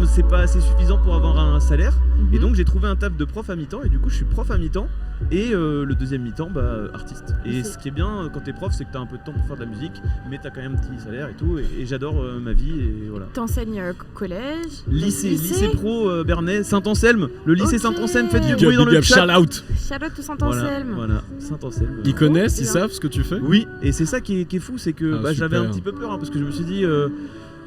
c'est pas assez suffisant pour avoir un salaire et donc j'ai trouvé un taf de prof à mi-temps et du coup je suis prof à mi-temps et le deuxième mi-temps artiste. Et ce qui est bien quand t'es prof c'est que t'as un peu de temps pour faire de la musique mais t'as quand même un petit salaire et tout et j'adore ma vie et voilà. T'enseignes collège, Lycée pro Bernay, Saint-Anselme, le lycée Ok. Saint-Anselme, faites du Big bruit up, dans big le up, chat. shout out. Charlotte tout Saint-Anselme. Voilà, Saint-Anselme. Ils connaissent, ils bien. savent ce que tu fais? Oui, et c'est ça qui est fou, c'est que Ah, j'avais super. un petit peu peur hein, parce que je me suis dit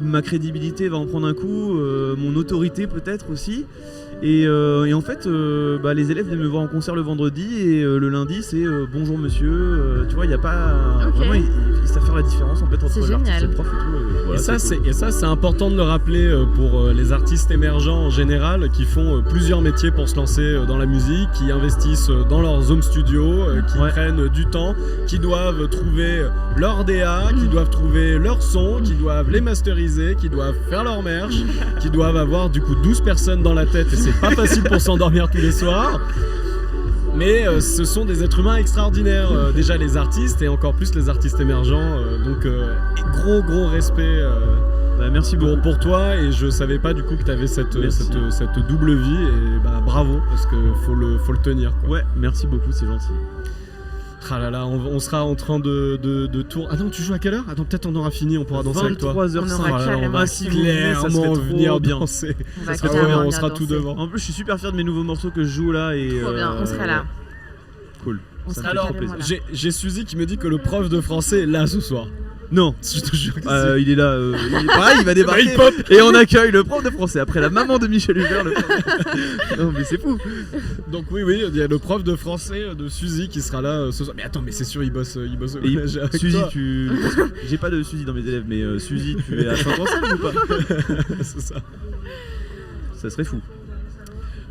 ma crédibilité va en prendre un coup, mon autorité peut-être aussi. Et en fait, les élèves viennent me voir en concert le vendredi et le lundi c'est bonjour monsieur. Tu vois, il n'y a pas. Ok. Vraiment, ils savent faire la différence en fait entre C'est l'artiste et génial. le prof et tout. Voilà, Et ça, c'est important de le rappeler pour les artistes émergents en général qui font plusieurs métiers pour se lancer dans la musique, qui investissent dans leurs home studios, qui Ouais. prennent du temps, qui doivent trouver leur DA, qui doivent trouver leur son, qui doivent les masteriser, qui doivent faire leur merch, qui doivent avoir du coup 12 personnes dans la tête et c'est pas facile pour s'endormir tous les soirs. Mais ce sont des êtres humains extraordinaires, déjà les artistes et encore plus les artistes émergents. Donc gros respect merci beaucoup. pour toi et je savais pas du coup que tu avais cette double vie et bravo parce que faut le tenir quoi. Ouais, merci beaucoup, c'est gentil. Ah là là, on sera en train de tour. Ah non, tu joues à quelle heure? Attends, peut-être on aura fini, on pourra danser avec toi. 23h05. On aura Voilà, on va carrément clairement venir bien. danser. On va Ça serait trop carrément bien, on bien sera tout danser. devant. En plus, je suis super fier de mes nouveaux morceaux que je joue là et Trop bien, on sera là. Cool. On Ça sera me fait trop carrément plaisir. là. J'ai Suzy qui me dit que le prof de français est là ce soir. Non, Je te jure que si. il est là. Pareil, il va débarquer. hip-hop. Et on accueille le prof de français après la maman de Michel Hubert. Le prof. Non, mais c'est fou. Donc oui, il y a le prof de français de Suzy qui sera là ce soir. Mais attends, mais c'est sûr, il bosse au Et collège avec Suzy, toi. parce que j'ai pas de Suzy dans mes élèves, mais Suzy, tu es à Saint-Anselme ou pas? C'est ça. Ça serait fou.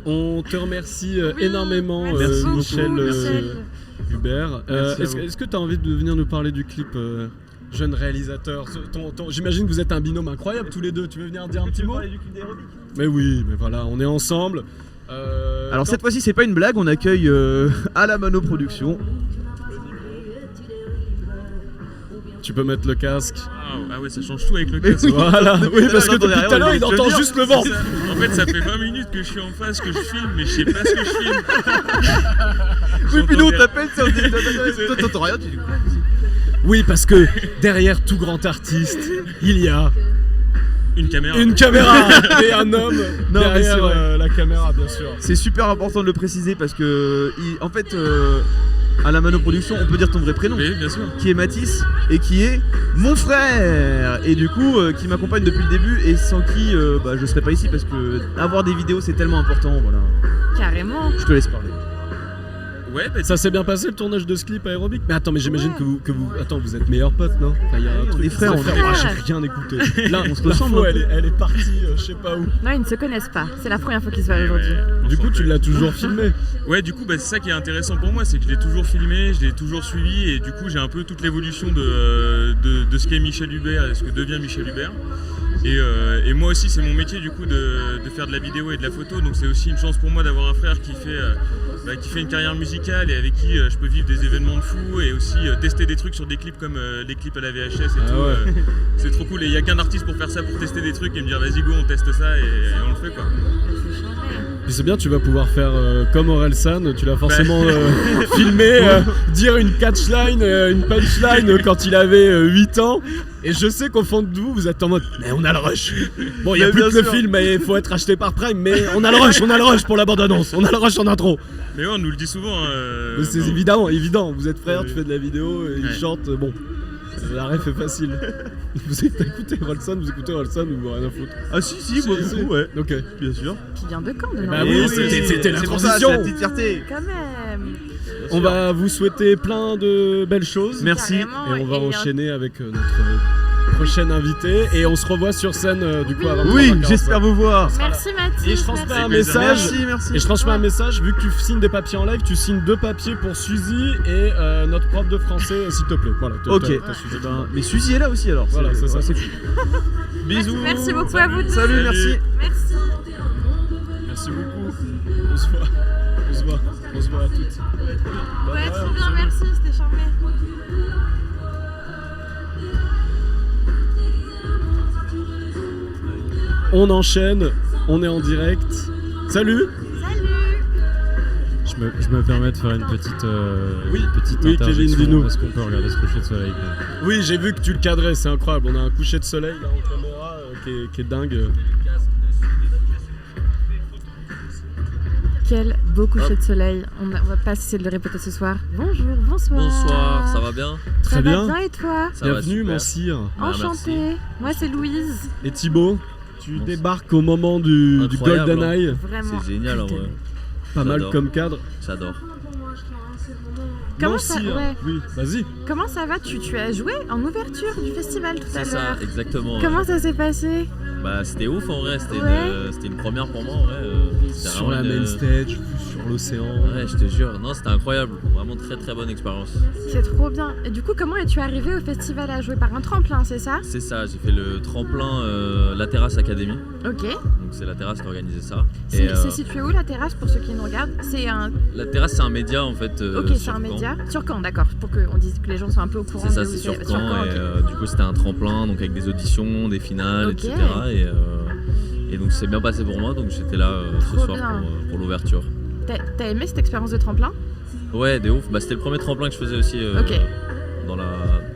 On te remercie énormément, Merci beaucoup, Michel Michel. Hubert. Merci à vous. Est-ce que tu as envie de venir nous parler du clip jeune réalisateur? J'imagine que vous êtes un binôme incroyable tous les deux. Tu veux venir dire un petit mot? Mais oui, mais voilà, on est ensemble. Alors cette fois-ci, c'est pas une blague, on accueille à la Mano Production. Tu peux mettre le casque. Ah ouais, ça change tout avec le casque. Voilà, oui, parce que attendez, depuis tout à l'heure, il je veux entend dire, juste le vent. En fait, ça fait 20 minutes que je suis en face, que je filme, mais je sais pas ce que je filme. Oui, puis nous on J'entends t'appelle, ça on dit toi t'entends rien, tu dis quoi? Oui, parce que derrière tout grand artiste, il y a une caméra. une caméra et un homme Non, mais derrière c'est vrai. la caméra, bien sûr. C'est super important de le préciser parce que en fait à la Mano Production on peut dire ton vrai prénom, Oui, bien sûr. qui est Mathis et qui est mon frère et du coup qui m'accompagne depuis le début et sans qui je serais pas ici parce que avoir des vidéos c'est tellement important, voilà. Carrément. te laisse parler. Ouais, bah, Ça s'est bien passé le tournage de ce clip aérobique? Mais attends, mais j'imagine que vous. Attends, vous êtes meilleurs potes, non? Enfin, y a un truc, est frères, vous êtes on est Moi, frères. j'ai rien écouté. Là, On se ressemble l'info, un peu. elle est partie, je sais pas où. Non, ils ne se connaissent pas. C'est la première fois qu'ils se voient aujourd'hui. Du coup, tu l'as toujours filmé. Ouais, du coup, bah, c'est ça qui est intéressant pour moi, c'est que je l'ai toujours filmé, je l'ai toujours suivi, et du coup, j'ai un peu toute l'évolution de ce qu'est Michel Hubert et ce que devient Michel Hubert. Et moi aussi, c'est mon métier du coup de faire de la vidéo et de la photo, donc c'est aussi une chance pour moi d'avoir un frère qui fait une carrière musicale et avec qui je peux vivre des événements de fou et aussi tester des trucs sur des clips comme les clips à la VHS et tout. Ouais. C'est trop cool, et il n'y a qu'un artiste pour faire ça, pour tester des trucs et me dire vas-y go, on teste ça et on le fait quoi. Puis c'est bien, tu vas pouvoir faire comme Orelsan, tu l'as forcément filmé, dire une catchline, une punchline quand il avait 8 ans. Et je sais qu'au fond de vous, vous êtes en mode mais on a le rush. Bon, il n'y a Mais plus bien que le sûr. film, mais il faut être acheté par Prime, mais on a le rush pour la bande-annonce, on a le rush en intro. Mais ouais, on nous le dit souvent. Mais c'est bon. évident, vous êtes frères, Oui. tu fais de la vidéo, et il Ouais. chante, bon. La ref est facile. Vous écoutez Orelsan, ou rien à foutre? Ah si, beaucoup, ouais. Ok. Bien sûr. Qui vient de quand de Bah Norvège oui, c'était la c'est pour ça, transition. c'est la petite fierté. Quand même. On va vous souhaiter plein de belles choses. Merci. Carrément, Et on va et enchaîner avec notre prochaine invitée. Et on se revoit sur scène du coup avant Oui, j'espère vous voir. Merci Mathis. Et je transmets un Avec plaisir. message. Merci. Et je transmets un message, vu que tu signes des papiers en live, tu signes 2 papiers pour Suzy et notre prof de français, s'il te plaît. Voilà. Ok. t'as Suzy. Eh ben, mais Suzy est là aussi alors. Voilà, c'est ça. c'est cool. Bisous. Merci beaucoup à vous deux. Salut, merci. Merci. Merci beaucoup. On se voit à toutes. Ouais, trop bien, merci, c'était charmé. On enchaîne, on est en direct. Salut. Je me permets de faire une petite, Oui, petite oui, Kevin, interjection. dis-nous. Est-ce qu'on peut regarder ce coucher de soleil Oui, j'ai vu que tu le cadrais, c'est incroyable. On a un coucher de soleil là en caméra qui est dingue. Quel beau coucher de soleil. On va pas essayer de le répéter ce soir. Bonjour, bonsoir. Bonsoir, ça va bien? Ça Très va bien. bien et toi? Ça va Bienvenue, super. mon sire. Bah, Enchantée. Moi c'est Louise. Et Thibaut, tu Bonsoir. débarques au moment du Incroyable, GoldenEye. Vraiment. C'est génial en vrai. Pas mal J'adore. comme cadre. J'adore. Comment Mon ça, sire. ouais. Oui, vas-y. Comment ça va? Tu as joué en ouverture du festival tout à C'est ça, l'heure. exactement. Comment ça s'est passé? Bah c'était ouf en vrai, c'était Ouais. c'était une première pour moi en vrai. C'était Sur vraiment la une- main stage, sur l'océan. Ouais, je te jure, non c'était incroyable, vraiment très très bonne expérience. C'est trop bien. Et du coup, comment es-tu arrivé au festival à jouer par un tremplin, c'est ça? C'est ça, j'ai fait le tremplin La Terrasse Academy, Ok. donc c'est la terrasse qui a organisé ça. C'est Et, c'est situé où la terrasse pour ceux qui nous regardent? C'est un. la terrasse c'est un média en fait. Ok, c'est sur un Caen. média. Sur Caen, d'accord. Pour qu'on dise que les gens soient un peu au courant C'est ça, de où c'est sur Caen ok. et du coup c'était un tremplin donc avec des auditions, des finales, Ok. etc. Et donc c'est bien passé pour moi donc j'étais là ce Trop soir bien. pour l'ouverture. T'as aimé cette expérience de tremplin? Ouais, de ouf. Bah, c'était le premier tremplin que je faisais aussi Ok.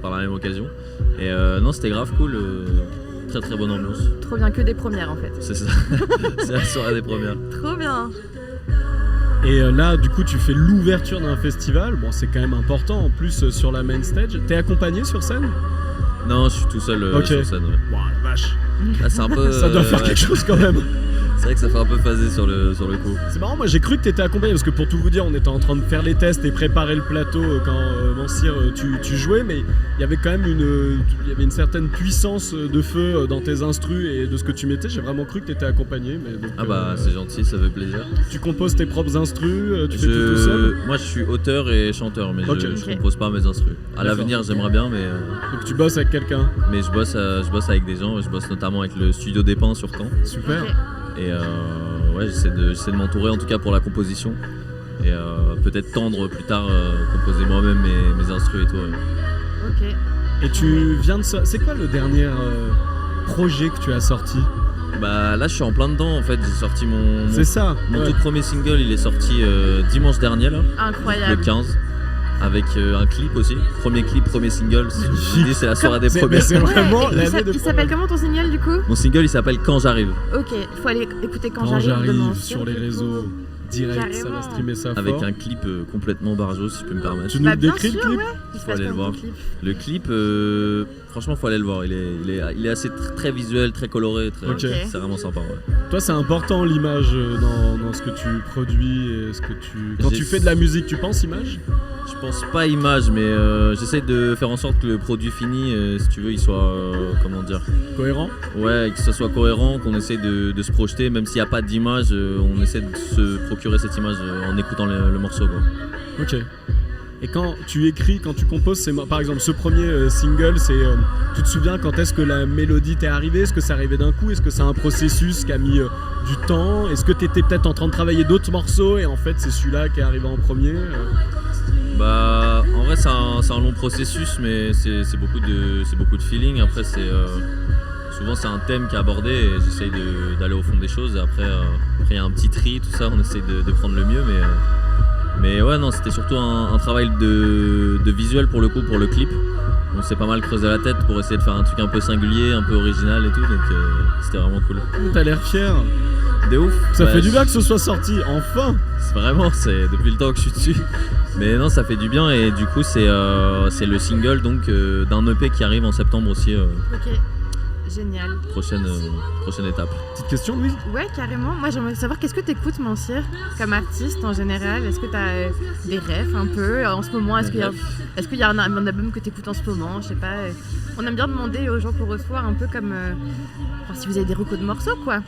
par la même occasion. Et non, c'était grave cool. Très très bonne ambiance. Trop bien, que des premières en fait. C'est ça. C'est la soirée des premières. Trop bien. Et là, du coup, tu fais l'ouverture d'un festival. Bon, c'est quand même important. En plus, sur la main stage, t'es accompagné sur scène? Non, je suis tout seul Ok. sur scène. Ouais. Wow, la vache. Là, c'est un peu. Ça doit faire ouais. quelque chose quand même. C'est vrai que ça fait un peu phasé sur le coup. C'est marrant, moi j'ai cru que t'étais accompagné parce que pour tout vous dire, on était en train de faire les tests et préparer le plateau quand mon sire tu jouais, mais il y avait quand même une certaine puissance de feu dans tes instrus et de ce que tu mettais. J'ai vraiment cru que t'étais accompagné. Mais donc, Ah bah c'est gentil, ça fait plaisir. tu composes tes propres instrus, tu fais tout seul. Moi je suis auteur et chanteur, mais Ok. je compose pas mes instrus. À D'accord. l'avenir j'aimerais bien, Donc tu bosses avec quelqu'un. mais je bosse avec des gens. Je bosse notamment avec le studio des Pins sur Caen. Super. Ok. Et ouais, j'essaie de m'entourer en tout cas pour la composition. Et peut-être tendre plus tard, composer moi-même mes instrus et tout. Ouais. Ok. Et tu viens de c'est quoi le dernier projet que tu as sorti? Bah là je suis en plein dedans en fait, j'ai sorti mon C'est ça. mon ouais. tout premier single, il est sorti dimanche dernier là, le Incroyable. 15. Avec un clip aussi, premier clip, premier single. Je dis c'est la soirée des Mais premières. c'est vraiment et l'année de il s'appelle comment ton signal du coup? Mon single il s'appelle Quand j'arrive. Ok, faut aller écouter quand Quand j'arrive de mon j'arrive sire, sur les du coup. réseaux. direct, ça va Carrément. streamer ça Avec fort. un clip complètement barjo, si je peux me permettre. Tu nous décris le bien sûr, clip ouais. Il se Faut passe aller le quoi, voir. ton clip Le clip, franchement, faut aller le voir. Il est assez très visuel, très coloré. Ok. C'est vraiment sympa. Ouais. Toi, c'est important l'image dans ce que tu produis et ce que tu. Quand J'ai- tu fais de la musique, tu penses image? Je pense pas image, mais j'essaie de faire en sorte que le produit fini, si tu veux, il soit comment dire, Cohérent? ouais, que ça soit cohérent, qu'on essaie de se projeter, même s'il n'y a pas d'image, on essaie de se procurer cette image en écoutant le morceau. Quoi. Ok. Et quand tu écris, quand tu composes, par exemple ce premier single, tu te souviens quand est-ce que la mélodie t'est arrivée? Est-ce que c'est arrivé d'un coup? Est-ce que c'est un processus qui a mis du temps? Est-ce que tu étais peut-être en train de travailler d'autres morceaux et en fait c'est celui-là qui est arrivé en premier? Bah, en vrai, c'est un long processus, mais c'est beaucoup de feeling. Après, souvent c'est un thème qui est abordé et j'essaye d'aller au fond des choses. Et après, il y a un petit tri, tout ça, on essaye de prendre le mieux, mais ouais, non, c'était surtout un travail de visuel pour le coup, pour le clip. On s'est pas mal creusé la tête pour essayer de faire un truc un peu singulier, un peu original et tout, donc c'était vraiment cool. T'as l'air fier. De ouf. Ça Bah, fait du bien que ce soit sorti, enfin. C'est depuis le temps que je suis dessus. Mais non, ça fait du bien et du coup c'est le single donc d'un EP qui arrive en septembre aussi. Ok, génial. Prochaine étape. Petite question, Louise? Ouais, carrément. Moi, j'aimerais savoir qu'est-ce que t'écoutes, Mansir, comme artiste en général. Est-ce que t'as des refs un peu en ce moment? Est-ce qu'il y a un album que t'écoutes en ce moment? Je sais pas. On aime bien demander aux gens qu'on reçoit un peu comme si vous avez des recos de morceaux, quoi.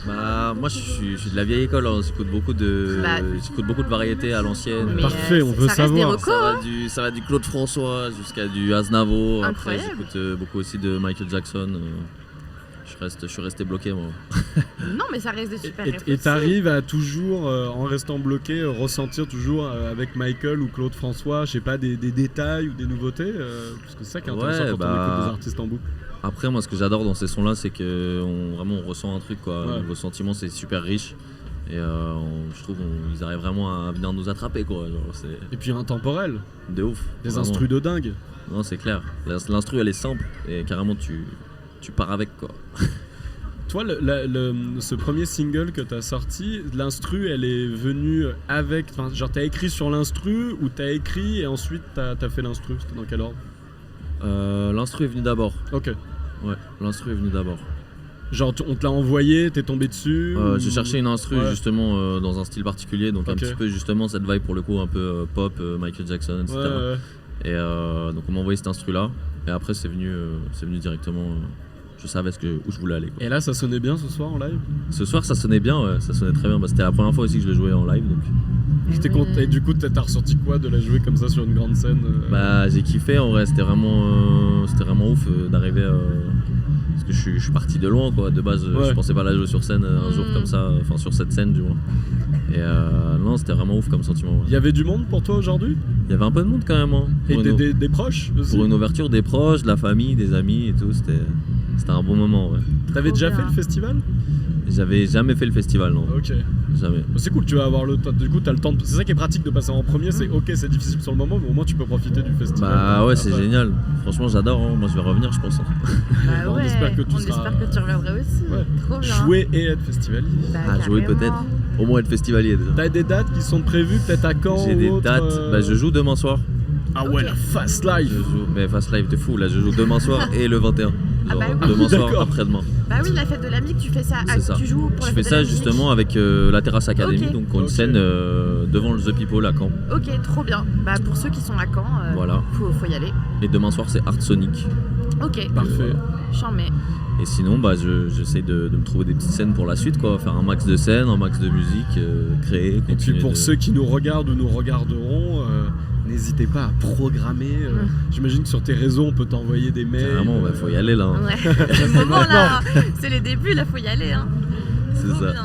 Bah moi je suis de la vieille école, hein. J'écoute beaucoup de variétés à l'ancienne. Mais, Parfait, on veut ça reste des savoir. recos, Ça va du Claude François jusqu'à du Aznavour. Après Incroyable. j'écoute beaucoup aussi de Michael Jackson. Je suis resté bloqué moi. Non, mais ça reste des super refs Et aussi. t'arrives à toujours, en restant bloqué, ressentir toujours avec Michael ou Claude François, je sais pas, des détails ou des nouveautés parce que c'est ça qui est intéressant Ouais, quand on écoute des artistes en boucle. Après moi ce que j'adore dans ces sons-là c'est qu'on vraiment on ressent un truc quoi. Ouais. Niveau sentiment c'est super riche. Et je trouve qu'ils arrivent vraiment à venir nous attraper quoi. Genre, Et puis intemporel. De ouf. Des vraiment. instrus de dingue. Non c'est clair. L'instru elle est simple et carrément tu pars avec quoi. Toi, ce premier single que t'as sorti, l'instru, elle est venue avec... Enfin, genre t'as écrit sur l'instru ou t'as écrit et ensuite t'as fait l'instru? C'était dans quel ordre? L'instru est venu d'abord. Ok. Ouais, l'instru est venu d'abord. Genre on te l'a envoyé, t'es tombé dessus J'ai cherché une instru justement dans un style particulier, donc un petit peu justement cette vibe pour le coup un peu pop, Michael Jackson, etc. Et donc on m'a envoyé cet instru là, et après c'est venu directement. Je savais où je voulais aller. Quoi. Et là ça sonnait bien ce soir en live? Ce soir ça sonnait bien, ouais, ça sonnait très bien. Bah, c'était la première fois aussi que je le jouais en live donc. Et du coup t'as ressorti quoi de la jouer comme ça sur une grande scène Bah j'ai kiffé en vrai, c'était vraiment ouf d'arriver parce que je suis parti de loin quoi. De base je pensais pas la jouer sur scène un jour comme ça, enfin sur cette scène du moins. Et non c'était vraiment ouf comme sentiment. Ouais. Il y avait du monde pour toi aujourd'hui? Il y avait un peu de monde quand même. Hein, et des proches aussi? Pour une ouverture, des proches, de la famille, des amis et tout, c'était un bon moment. Ouais. T'avais déjà fait le festival? J'avais jamais fait le festival, non. Ok. Jamais. C'est cool, tu vas avoir le temps. Du coup, t'as le temps. C'est ça qui est pratique de passer en premier. C'est ok, c'est difficile sur le moment, mais au moins tu peux profiter du festival. Bah ouais, c'est génial. Franchement, j'adore. Hein. Moi, je vais revenir, je pense. Bah on ouais, espère que tu reviendras aussi. Ouais. Trop bien. Jouer et être festivalier. Bah, jouer peut-être. Au moins être festivalier déjà. T'as des dates qui sont prévues, peut-être à Caen? J'ai des dates. Bah, je joue demain soir. Ah ouais, la Fast Live. Mais Fast Live de fou. Là, je joue demain soir et le 21. Genre, demain soir, après-demain. Bah oui, la fête de la musique, tu fais ça. Tu joues pour la fête de la musique. Je fais ça justement avec la Terrasse Academy, Ok. donc une scène devant le The People à Caen. Ok, trop bien. Bah pour ceux qui sont à Caen, Voilà. faut y aller. Et demain soir, c'est Art Sonic. Ok. Parfait. J'en mets. Et sinon, bah, j'essaie de me trouver des petites scènes pour la suite, quoi. Faire un max de scènes, un max de musique, créer, continuer. Et puis pour ceux qui nous regardent ou nous regarderont, n'hésitez pas à programmer. J'imagine que sur tes réseaux, on peut t'envoyer des mails. Carrément, bah, faut y aller là. Hein. Ouais. Le moment là, c'est les débuts, là, faut y aller. Hein. C'est ça. Bien.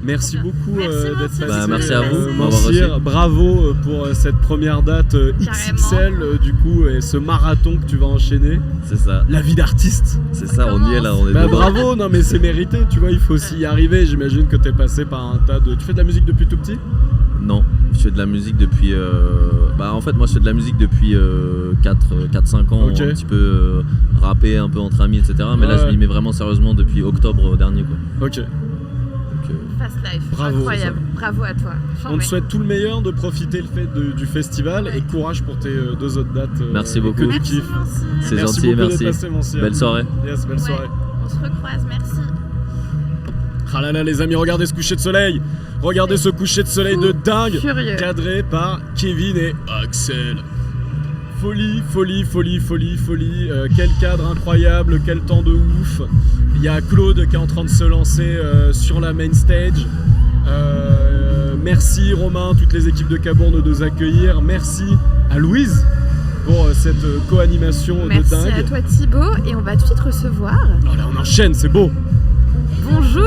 Merci beaucoup d'être passé. Bah, merci à vous de m'avoir Mansir, reçu. bravo pour cette première date XXL du coup et ce marathon que tu vas enchaîner. C'est ça. La vie d'artiste. C'est ça, on y est là, on est Bah dedans. bravo, non mais c'est mérité, tu vois, il faut aussi y arriver. J'imagine que t'es passé par un tas de... Tu fais de la musique depuis tout petit? Non, je fais de la musique depuis... Bah en fait moi je fais de la musique depuis 4-5 ans, Ok. un petit peu rappé un peu entre amis etc. Mais là je m'y mets vraiment sérieusement depuis octobre dernier quoi. Ok. Fast Life, Bravo, incroyable, bravo à toi. On te souhaite tout le meilleur, de profiter du festival et courage pour tes 2 autres dates. Merci beaucoup. Que tu kiffes. C'est Merci gentil, beaucoup merci. d'être passé, mon Cyr. Belle soirée. Yes, belle soirée. On se recroise, merci. Ah là là les amis, regardez ce coucher de soleil. Regardez ce coucher de soleil de dingue, Furieux. cadré par Kevin et Axel. Folie, folie, folie, folie, folie. Quel cadre incroyable, quel temps de ouf. Il y a Claude qui est en train de se lancer sur la main stage. Merci Romain, toutes les équipes de Cabourg de nous accueillir. Merci à Louise pour cette co-animation de dingue. Merci à toi Thibaut et on va tout de suite recevoir. Oh là on enchaîne, c'est beau. Bonjour.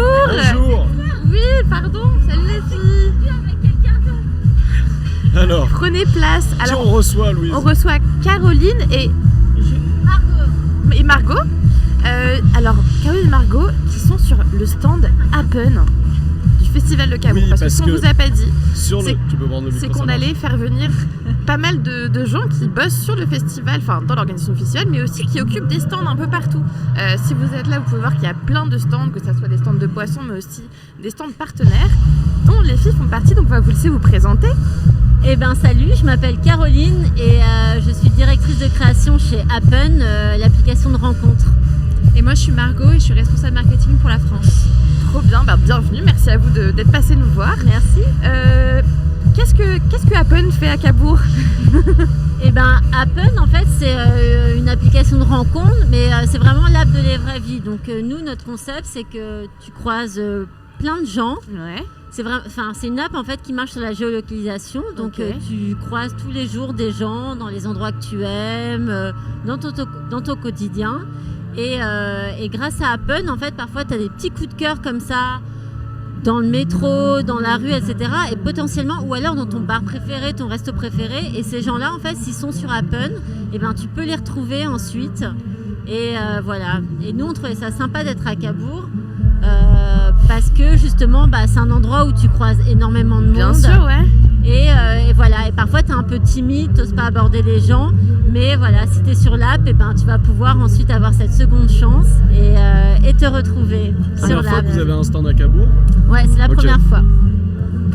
Bonjour. Oui, pardon, salut les filles. Alors, Prenez place. qui Alors, on reçoit Louise? on reçoit Caroline et Margot. Alors, Caroline et Margot qui sont sur le stand Happen du Festival de Cabourg. Oui, parce parce que ce qu'on que vous a pas dit, Tu peux prendre le c'est micro, qu'on ça marche. allait faire venir pas mal de gens qui bossent sur le festival, enfin dans l'organisation du festival, mais aussi qui occupent des stands un peu partout. Si vous êtes là, vous pouvez voir qu'il y a plein de stands, que ce soit des stands de boissons, mais aussi des stands partenaires, dont les filles font partie, donc on va vous laisser vous présenter. Eh ben salut, je m'appelle Caroline et je suis directrice de création chez Happen, l'application de rencontre. Et moi je suis Margot et je suis responsable marketing pour la France. Trop bien, bienvenue, merci à vous d'être passé nous voir. Merci. Qu'est-ce que Happen fait à Cabourg? Eh ben Happen en fait c'est une application de rencontre, mais c'est vraiment l'app de la vraie vie. Donc nous notre concept c'est que tu croises plein de gens. Ouais. C'est une app en fait qui marche sur la géolocalisation, donc Ok. tu croises tous les jours des gens dans les endroits que tu aimes, dans ton quotidien. Et grâce à Happen, en fait, parfois tu as des petits coups de cœur comme ça dans le métro, dans la rue, etc. Et potentiellement, ou alors dans ton bar préféré, ton resto préféré. Et ces gens-là, en fait, s'ils sont sur Happen, eh ben, tu peux les retrouver ensuite. Et voilà. Et nous, on trouvait ça sympa d'être à Cabourg. Parce que justement c'est un endroit où tu croises énormément de monde. Bien sûr, ouais. Et voilà, et parfois tu es un peu timide, tu n'oses pas aborder les gens, mais voilà, si tu es sur l'app, eh ben, tu vas pouvoir ensuite avoir cette seconde chance et te retrouver sur Première fois l'app. que vous avez un stand à Cabourg? Ouais, c'est la Ok. première fois.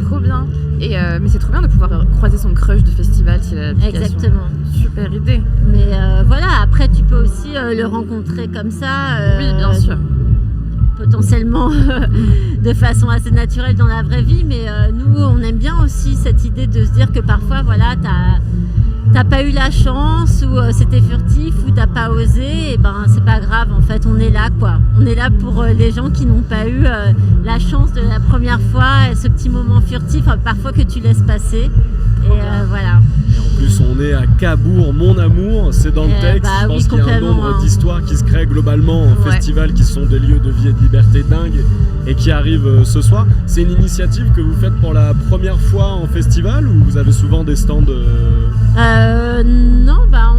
Trop bien. Et mais c'est trop bien de pouvoir croiser son crush de festival si l'application. Exactement. Super idée. Mais voilà, après tu peux aussi le rencontrer comme ça. Oui, bien sûr. Potentiellement de façon assez naturelle dans la vraie vie, mais nous on aime bien aussi cette idée de se dire que parfois voilà t'as pas eu la chance ou c'était furtif ou t'as pas osé, et ben c'est pas grave, en fait on est là quoi, on est là pour les gens qui n'ont pas eu la chance de la première fois, ce petit moment furtif parfois que tu laisses passer, et voilà. En plus, on est à Cabourg, mon amour, c'est dans le texte. Je pense qu'il y a un nombre d'histoires qui se créent globalement en festival, qui sont des lieux de vie et de liberté dingues et qui arrivent ce soir. C'est une initiative que vous faites pour la première fois en festival ou vous avez souvent des stands Non,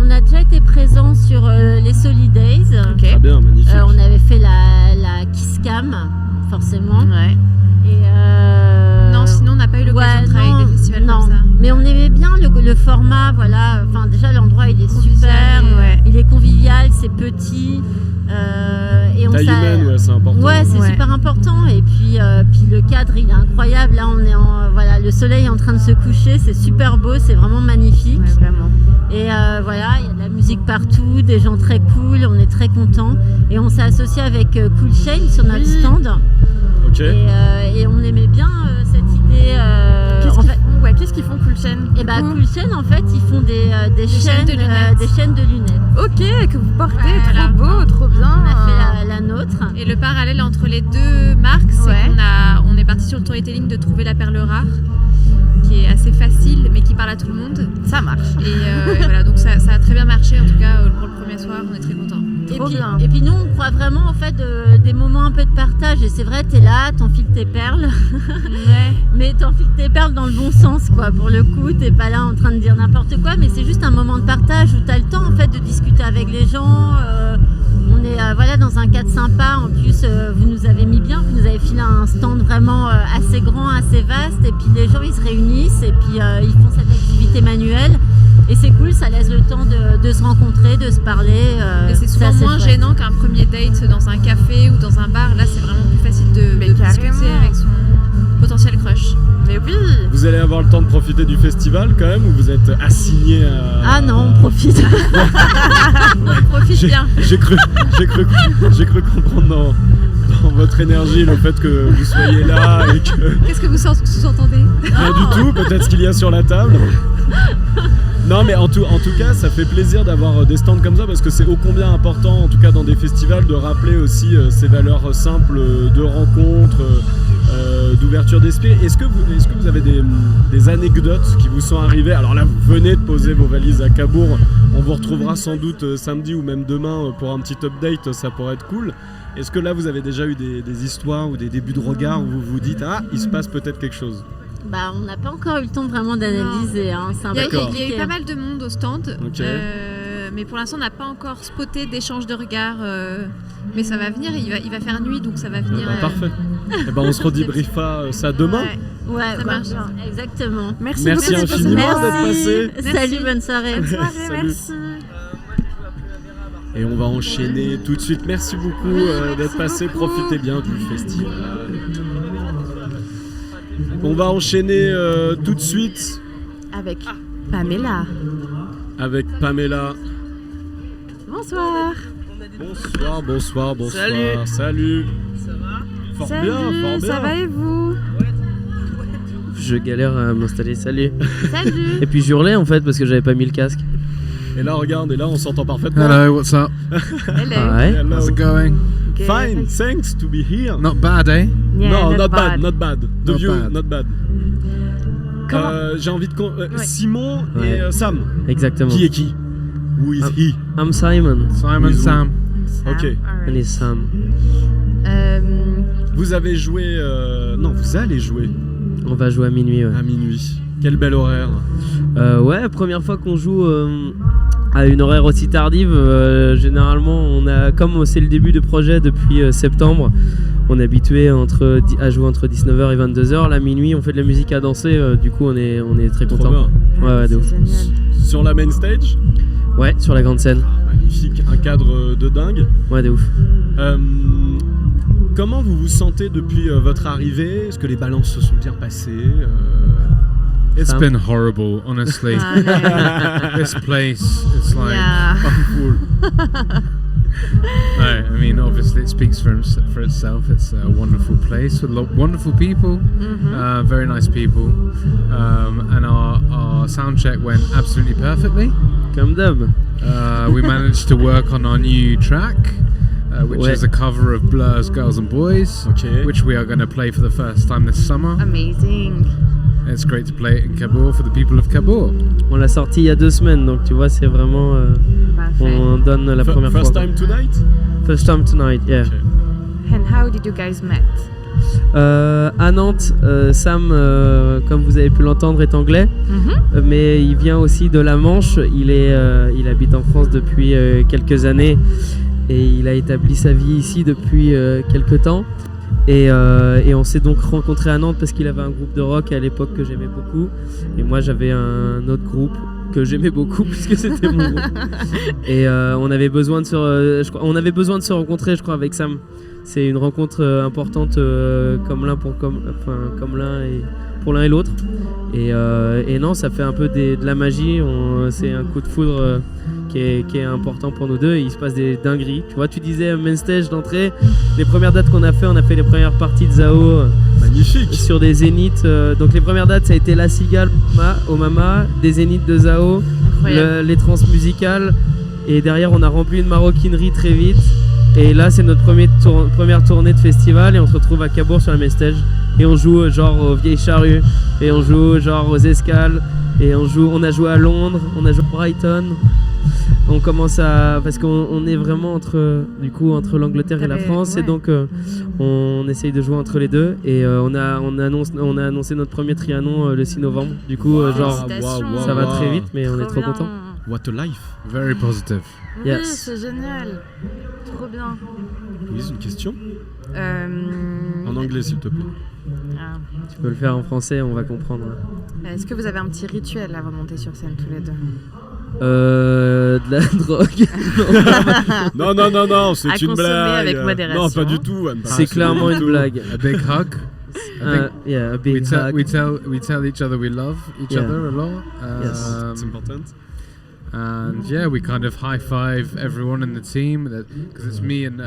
on a déjà été présent sur les Solidays. Très bien, magnifique. On avait fait la Kiss Cam, forcément. Ouais. Et Non, sinon on n'a pas eu l'occasion de travailler avec des festivals comme ça. Mais on aimait bien le format, voilà. Enfin, déjà l'endroit il est super, ouais. il est convivial, c'est petit. Et on taille humaine, ouais, c'est important. Ouais, c'est super important. Et puis le cadre il est incroyable. Là, on est voilà, le soleil est en train de se coucher, c'est super beau, c'est vraiment magnifique. Ouais, vraiment. Et voilà, il y a de la musique partout, des gens très cool, on est très contents. Et on s'est associé avec Cool Chain sur notre stand. Ok. Et on aimait bien cette idée. Qu'est-ce qu'ils font Cool Chain? Et Cool Chain, en fait, ils font des chaînes de lunettes. Des chaînes de lunettes. Ok, que vous portez, Voilà. trop beau, trop bien. On a fait la nôtre. Et le parallèle entre les deux marques, c'est qu'on est parti sur le storytelling de trouver la perle rare, qui est assez facile mais qui parle à tout le monde. Ça marche. Et voilà, donc ça a très bien marché en tout cas pour le premier soir, on est très contents. Et puis nous, on croit vraiment en fait des moments un peu de partage. Et c'est vrai, t'es là, t'enfiles tes perles. Ouais. Mais t'enfiles tes perles dans le bon sens, quoi. Pour le coup, t'es pas là en train de dire n'importe quoi, mais c'est juste un moment de partage où t'as le temps en fait de discuter avec les gens. On est voilà, dans un cadre sympa. En plus, vous nous avez mis bien, vous nous avez filé un stand vraiment assez grand, assez vaste. Et puis les gens, ils se réunissent et puis ils font cette activité manuelle. Et c'est cool, ça laisse le temps de se rencontrer, de se parler. Et c'est souvent assez moins chouette. gênant qu'un premier date dans un café ou dans un bar. Là, c'est vraiment plus facile de discuter avec son potentiel crush. Mais oui. Vous allez avoir le temps de profiter du festival quand même, ou vous êtes assigné à... Ah non, on profite. On profite bien. J'ai cru comprendre dans votre énergie le fait que vous soyez là et que... Qu'est-ce que vous sous-entendez? Rien du tout, peut-être ce qu'il y a sur la table. Non mais en tout cas ça fait plaisir d'avoir des stands comme ça parce que c'est ô combien important en tout cas dans des festivals de rappeler aussi ces valeurs simples de rencontre, d'ouverture d'esprit. Est-ce que vous avez des anecdotes qui vous sont arrivées? Alors là vous venez de poser vos valises à Cabourg, on vous retrouvera sans doute samedi ou même demain pour un petit update, ça pourrait être cool. Est-ce que là vous avez déjà eu des histoires ou des débuts de regard où vous vous dites ah il se passe peut-être quelque chose? Bah, on n'a pas encore eu le temps vraiment d'analyser. Hein. C'est un peu Il y a compliqué. eu pas mal de monde au stand, Ok. mais pour l'instant on n'a pas encore spoté d'échange de regards. Mais ça va venir, il va faire nuit donc ça va venir. Parfait. Et ben on se redébriefera ça demain. Ouais, ça marche. Exactement. Merci infiniment d'être passé. Salut, bonne soirée. Bonne soirée, Salut. merci. Et on va enchaîner tout de suite. Merci beaucoup d'être passé. Profitez bien du festival. On va enchaîner tout de suite Avec Pamela. avec Pamela. Bonsoir. Bonsoir. Salut. Salut. Fort Salut, bien, fort bien. ça va et vous? Je galère à m'installer, salut. Salut. Et puis j'hurlais en fait parce que j'avais pas mis le casque. Et là, regarde, on s'entend parfaitement. Hello, what's up? Hello. Ah ouais? Hello. How's it going? Good. Fine, thanks to be here. Not bad, eh? Yeah, no, not bad. bad. The Not view, bad. not bad. Comment J'ai envie de... Simon Ouais. et Sam. Exactement. Qui est qui? Who is he? I'm Simon. Simon, Bisous. Sam. Ok. And he's Sam. Vous avez joué... Non, vous allez jouer On va jouer à minuit, ouais. à minuit. Quel bel horaire. Ouais, première fois qu'on joue à une horaire aussi tardive. Généralement, on a, comme c'est le début du projet depuis septembre, on est habitué à jouer entre 19h et 22h. Là, minuit, on fait de la musique à danser. Du coup, on est très Trop content. bien. Ouais, de ouf. Sur la main stage? Ouais, sur la grande scène. Magnifique, un cadre de dingue. Ouais, de ouf. Comment vous vous sentez depuis votre arrivée? Est-ce que les balances se sont bien passées? It's Sam? been horrible, honestly. This place, it's like Yeah. awful. No, I mean, obviously, it speaks for itself. It's a wonderful place with wonderful people, very nice people, and our sound check went absolutely perfectly. Comme d'hab. We managed to work on our new track, which Ouais. is a cover of Blur's Girls and Boys, Ok. which we are going to play for the first time this summer. Amazing. It's great to play it in Cabourg for the people of Cabourg. On l'a sorti il y a 2 semaines, donc tu vois, c'est vraiment. Parfait. On donne la première First fois. time tonight? First time tonight, yeah. Ok. And how did you guys met? À Nantes, Sam, comme vous avez pu l'entendre, est anglais, mais il vient aussi de la Manche. Il habite en France depuis quelques années et il a établi sa vie ici depuis quelques temps. Et on s'est donc rencontrés à Nantes parce qu'il avait un groupe de rock à l'époque que j'aimais beaucoup. Et moi j'avais un autre groupe que j'aimais beaucoup puisque c'était mon groupe. Et on avait besoin de se rencontrer, je crois, avec Sam. C'est une rencontre importante comme l'un et pour l'un et l'autre. Et non, ça fait un peu de la magie. C'est un coup de foudre qui est important pour nous deux. Et il se passe des dingueries. Tu vois, tu disais main stage d'entrée. Les premières dates qu'on a fait, on a fait les premières parties de Zao. Magnifique. Sur des zéniths. Donc les premières dates, ça a été La Cigale au Mama, des zéniths de Zao, les trans musicales. Et derrière, on a rempli une maroquinerie très vite. Et là, c'est notre première tournée de festival. Et on se retrouve à Cabourg sur la main stage. Et on joue genre aux Vieilles Charrues. Et on joue genre aux Escales. Et on a joué à Londres. On a joué à Brighton. On commence parce qu'on est vraiment entre l'Angleterre et la France. Et donc, on essaye de jouer entre les deux. Et on a annoncé notre premier Trianon le 6 novembre. Du coup, ça va très vite, mais on est trop contents. What a life. Very positive. Oui, Yes. c'est génial. Trop bien. Louise, une question? En anglais, s'il te plaît. Ah. Tu peux le faire en français, on va comprendre. Est-ce que vous avez un petit rituel avant de monter sur scène tous les deux? De la drogue. Non, c'est À une consommer blague. avec modération. Non, pas du tout. Anne. C'est clairement une blague. A big hug. Yeah, a big hug. We tell each other we love each Yeah. other a lot. Yes. It's important. And yeah, we kind of high five everyone in the team because it's me and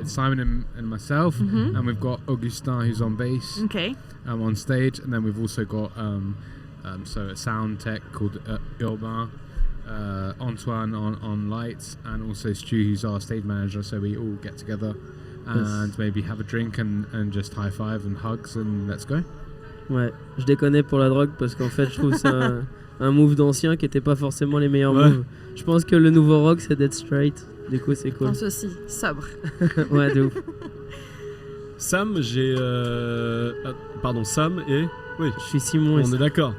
it's Simon and myself, Mhm. and we've got Augustin who's on bass Okay. on stage, and then we've also got so a sound tech called Urbain, Antoine on lights, and also Stu who's our stage manager. So we all get together and maybe have a drink and just high five and hugs and let's go. Ouais, je déconnais pour la drogue parce qu'en fait je trouve ça un move d'ancien qui était pas forcément les meilleurs moves. Je pense que le nouveau rock c'est d'être straight, du coup c'est Je cool. pense aussi, sobre. Ouais, de ouf. Sam, pardon, Sam et... Oui, je suis Simon. On est d'accord.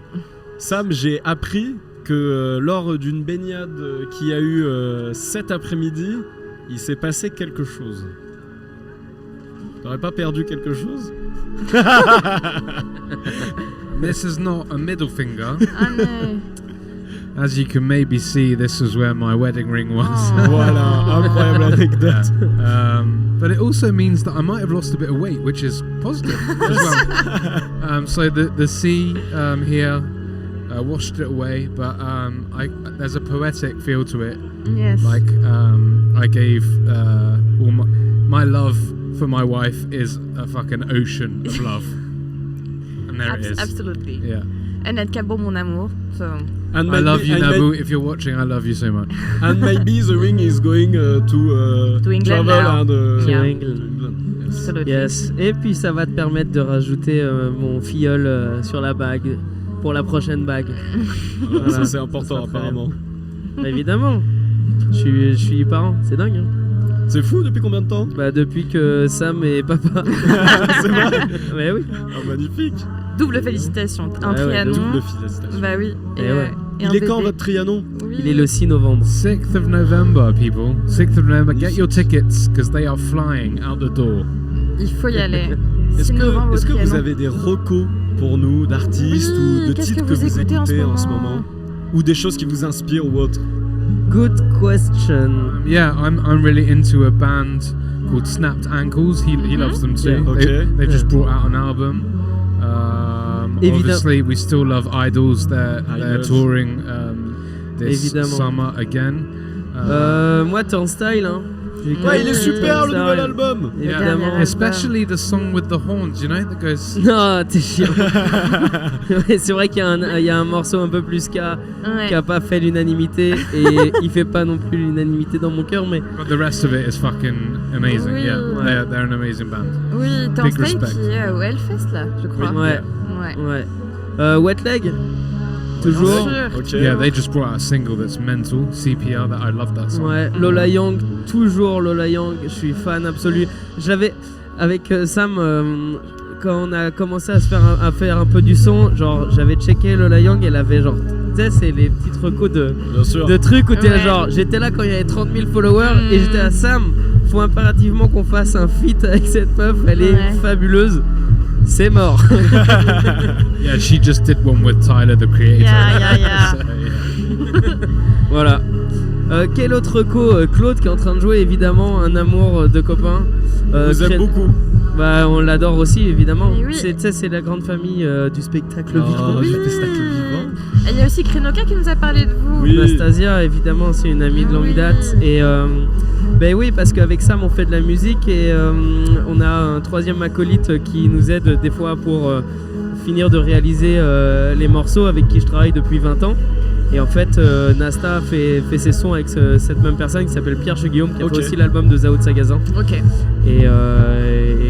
Sam, j'ai appris que lors d'une baignade qu'il y a eu cet après-midi, il s'est passé quelque chose. T'aurais pas perdu quelque chose? This is not a middle finger. Ah non. As you can maybe see, this was where my wedding ring was. Voilà, incroyable anecdote. But it also means that I might have lost a bit of weight, which is positive as well. So the sea here washed it away, but there's a poetic feel to it. Yes. Like I gave all my love for my wife is a fucking ocean of love. And there it is. Absolutely. Yeah. And at Cabo, mon amour. So. And I love you, Nabu. If you're watching, I love you so much. And maybe the ring is going to England travel now. and Yeah. to England. Yes. Absolutely. Yes. Et puis ça va te permettre de rajouter mon filleul sur la bague pour la prochaine bague. Voilà. Ça c'est important apparemment. Bah, évidemment. Je suis parent, c'est dingue. Hein. C'est fou, depuis combien de temps? Bah depuis que Sam est papa. C'est vrai? Mais oui. Oh, magnifique. Double félicitations. Un Ouais, Trianon. double félicitations. Bah oui. Et ouais. et un Il est quand bébé. votre Trianon? Oui. Il est le 6 novembre. 6th of November, people. 6th of November. Get your tickets because they are flying out the door. Il faut y aller. Est-ce 6 novembre au que vous Trianon. avez des recos pour nous, d'artistes Oui, ou de qu'est-ce titres que que vous vous écoutez écoutez en en ce ce moment? Ou des choses qui vous inspirent ou autre? Good question. Yeah, I'm really into a band called Snapped Ankles. He loves them too. Yeah. Okay. They've just brought out an album. Obviously, we still love Idols. They're Idols. touring this Évidemment. summer again. Moi, Turnstile, hein. Ouais, il est super le nouvel album. Évidemment. Especially the song with the horns, you know, that goes. Non, t'es chiant. Ouais, c'est vrai qu'il y a un morceau un peu plus ska Ouais. qui a pas fait l'unanimité et il fait pas non plus l'unanimité dans mon cœur, mais But the rest of it is fucking amazing. Oui. Yeah, they're an amazing band. Oui, Big Turnstile respect. qui est au Hellfest là, je crois. ouais, Ouais. ouais. Wet Leg, toujours. Bien sûr. Ok. Yeah, they just brought out a single that's mental, CPR, that I love that song. Ouais, Lola Young, toujours Lola Young, je suis fan absolu. J'avais avec Sam quand on a commencé à faire un peu du son, genre j'avais checké Lola Young, elle avait genre, tu sais, c'est les petites recos Bien sûr. de trucs où t'es là, Ouais. genre, j'étais là quand il y avait 30 000 followers et j'étais à Sam, faut impérativement qu'on fasse un feat avec cette meuf, elle est Ouais. fabuleuse. C'est mort. Yeah, she just did one with Tyler, the creator. Yeah. So, yeah. Voilà. Quel autre reco? Claude qui est en train de jouer, évidemment, un amour de copain. Vous aime beaucoup. Bah, on l'adore aussi, évidemment. Mais oui. Tu sais, c'est la grande famille du spectacle Oh, vivant. du spectacle vivant. Et il y a aussi Krenoka qui nous a parlé de vous. Oui. Anastasia, évidemment, c'est une amie de longue Oui. date. Et ben oui, parce qu'avec Sam, on fait de la musique et on a un troisième acolyte qui nous aide des fois pour finir de réaliser les morceaux avec qui je travaille depuis 20 ans. Et en fait, Nasta fait ses sons avec cette même personne qui s'appelle Pierre Cheguillaume, qui a Ok. fait aussi l'album de Zao de Sagazin. Ok. Et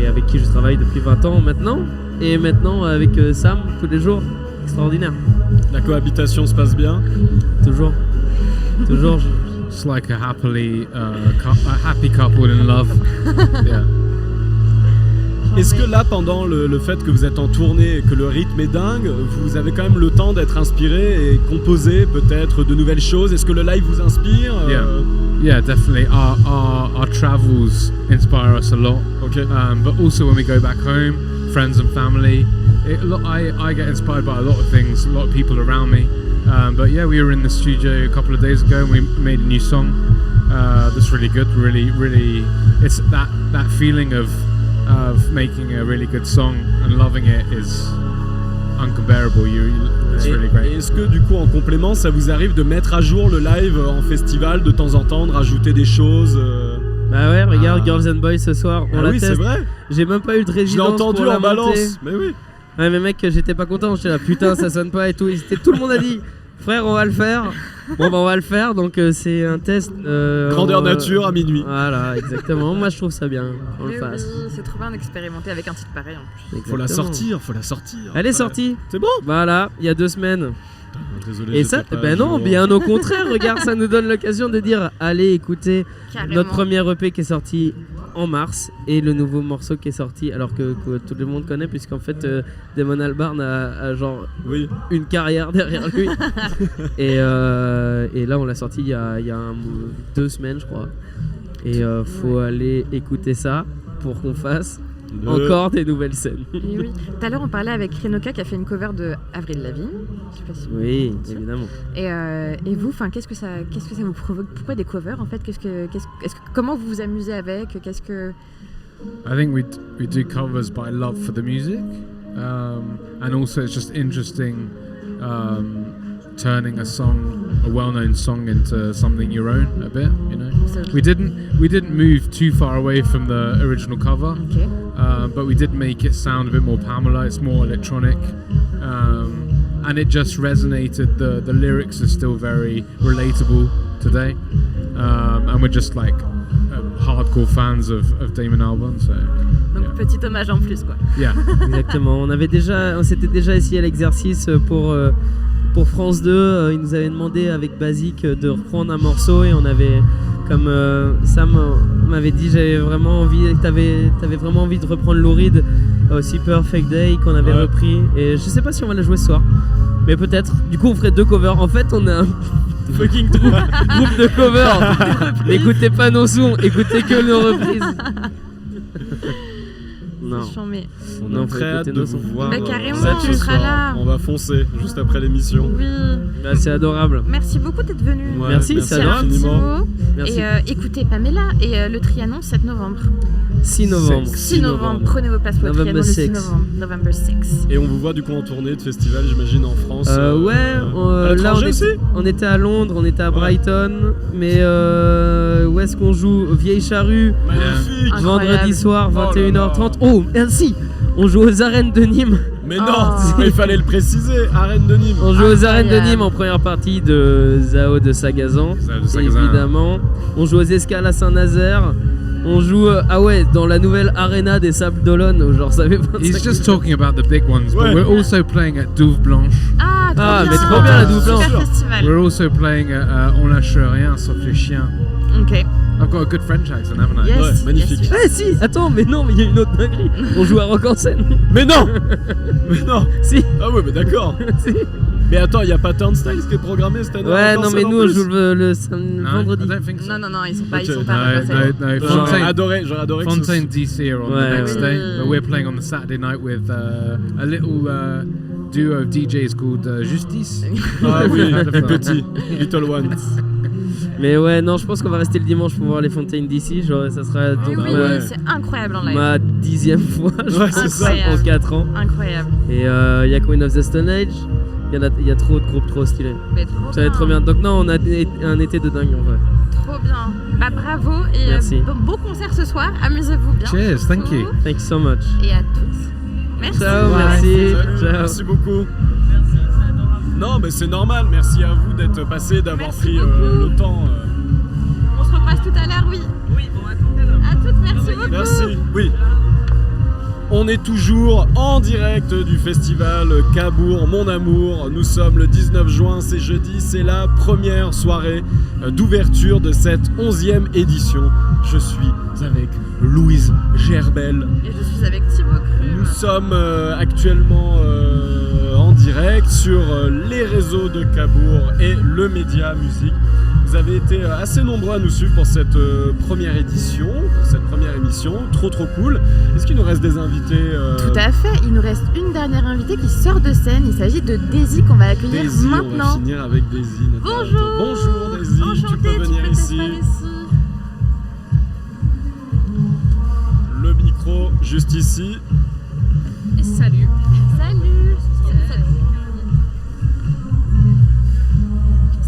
avec qui je travaille depuis 20 ans maintenant. Et maintenant avec Sam, tous les jours. Extraordinaire. La cohabitation se passe bien. Toujours. Toujours. It's like a happy couple in love. Yeah. Est-ce que là, pendant le fait que vous êtes en tournée et que le rythme est dingue, vous avez quand même le temps d'être inspiré et composer peut-être de nouvelles choses? Est-ce que le live vous inspire? Yeah, definitely. Our travels inspire us a lot. Okay. But also when we go back home, friends and family, I get inspired by a lot of things, a lot of people around me. But yeah, we were in the studio a couple of days ago and we made a new song that's really good. Really, it's that feeling of making a really good song and loving it is uncomparable. It's really great. Et est-ce que du coup en complément ça vous arrive de mettre à jour le live en festival de temps en temps, de rajouter des choses Bah ouais, regarde Girls and Boys ce soir, on la oui, teste. C'est vrai. J'ai même pas eu de résidence. Je l'ai entendu pour la en balance, monter. mais oui. Ouais mais mec, j'étais pas content, j'étais là putain ça sonne pas et tout. Tout le monde a dit frère on va le faire. Bon bah on va le faire, donc c'est un test. Grandeur nature à minuit. Voilà, exactement. Moi je trouve ça bien qu'on le Mais fasse. oui, c'est trop bien d'expérimenter avec un titre pareil en plus. Faut la sortir, faut la sortir. Elle est sortie. C'est bon. Voilà, il y a 2 semaines. Désolé, Et ça, ben non, bien au contraire, regarde, ça nous donne l'occasion de dire allez écoutez Carrément. notre premier EP qui est sorti en mars et le nouveau morceau qui est sorti alors que tout le monde connaît puisqu'en fait Damon Albarn a genre une carrière derrière lui et là on l'a sorti il y a 2 semaines je crois et faut aller écouter ça pour qu'on fasse encore des nouvelles scènes. Et oui. Tout à l'heure on parlait avec Renoka qui a fait une cover de Avril Lavigne. Je sais pas si vous Oui, connaissez. évidemment. Et vous, qu'est-ce que ça vous provoque? Pourquoi des covers en fait? Comment vous vous amusez avec? Qu'est-ce que I think we do covers by love for the music, and also it's just interesting turning a well-known song into something your own a bit, you know. We didn't move too far away from the original cover, but we did make it sound a bit more Pamela. It's more electronic, and it just resonated. The lyrics are still very relatable today, and we're just like hardcore fans of Damon Albarn, so donc petit hommage en plus quoi. Yeah. Exactement. On s'était déjà essayé l'exercice pour France 2. Ils nous avaient demandé avec Basic de reprendre un morceau et on avait, comme Sam m'avait dit, t'avais vraiment envie de reprendre Lou Reed, aussi Perfect Day qu'on avait repris. Et je sais pas si on va la jouer ce soir, mais peut-être. Du coup, on ferait 2 covers. En fait, on a un fucking groupe de covers. N'écoutez pas nos sons, écoutez que nos reprises. Non. On a très hâte de vous voir. Bah, carrément, ce on sera soir. là. On va foncer juste après l'émission. Oui. Bah, c'est adorable. Merci beaucoup d'être venu. Ouais, merci, c'est adorable. Et écoutez Pamela et le Trianon 7 novembre. 6 novembre. 6 novembre. Prenez vos places pour le Trianon le 6 novembre. November 6. Et on vous voit du coup en tournée de festival, j'imagine, en France. Là on était à Londres, on était à Brighton, mais où est-ce qu'on joue? Vieille Charrue. Magnifique. Vendredi soir, 21h30. Oh, merci. On joue aux arènes de Nîmes. Mais non, il fallait le préciser, arène de Nîmes. On joue aux arènes de Nîmes en première partie de Zao de Sagazan, évidemment. On joue aux escales à Saint-Nazaire. On joue dans la nouvelle arena des Sables d'Olonne, genre ça fait 25 He's just talking about the big ones, but we're also playing at Douve Blanche. Mais trop bien la Douve Blanche. We're also playing at On lâche rien sauf les chiens. Ok. I've got a good French accent, haven't I? Yes, magnifique. yes, Eh si, attends, mais non, mais il y a une autre dinguerie. On joue à Rock en scène. Mais non. Mais non. Si. Ah ouais, mais d'accord. Si. Mais attends, il y a pas Turnstile qui est programmé cette année. Ouais, Rock en non, mais scène nous en on plus. joue le vendredi. I don't think so. Non, ils sont pas, Ok. ils sont pas No, J'aurais adoré que ce Fontaine DC are on the next ouais. day, but we're playing on the Saturday night with a little duo of DJs called Justice. Ah oui, petit, Little One. Mais ouais, non, je pense qu'on va rester le dimanche pour voir les Fontaine d'ici. Genre, ça sera donc c'est incroyable en live. ma 10e fois, je pense, c'est ça. en 4 ans. Incroyable. Et il y a Queen of the Stone Age. Il y a trop de groupes trop stylés. Mais trop Ça va être trop bien. Donc non, on a un été de dingue en vrai. Trop bien. Bah bravo et Merci. beau concert ce soir. Amusez-vous bien. Cheers, thank you. Thank you so much. Et à toutes. Merci. Ciao, merci. Salut, Ciao. merci beaucoup. Non, mais c'est normal. Merci à vous d'être passé, d'avoir Merci pris beaucoup. le temps. On se repasse tout à l'heure, oui. Oui, bon, à tout à l'heure. À toutes, merci beaucoup. Merci. Oui. On est toujours en direct du festival Cabourg Mon Amour. Nous sommes le 19 juin, c'est jeudi, c'est la première soirée d'ouverture de cette 11e édition. Je suis avec Louise Gerbel. Et je suis avec Thibaut Cru. Nous sommes actuellement en direct direct sur les réseaux de Cabourg et le média musique. Vous avez été assez nombreux à nous suivre pour cette première édition, pour cette première émission, trop cool. Est-ce qu'il nous reste des invités Tout à fait, il nous reste une dernière invitée qui sort de scène, il s'agit de Daisy qu'on va accueillir Daisy, maintenant. On va finir avec Daisy. Bonjour. Bonjour Daisy, Enchantée, tu peux venir ici. Le micro juste ici. Et salut. Salut.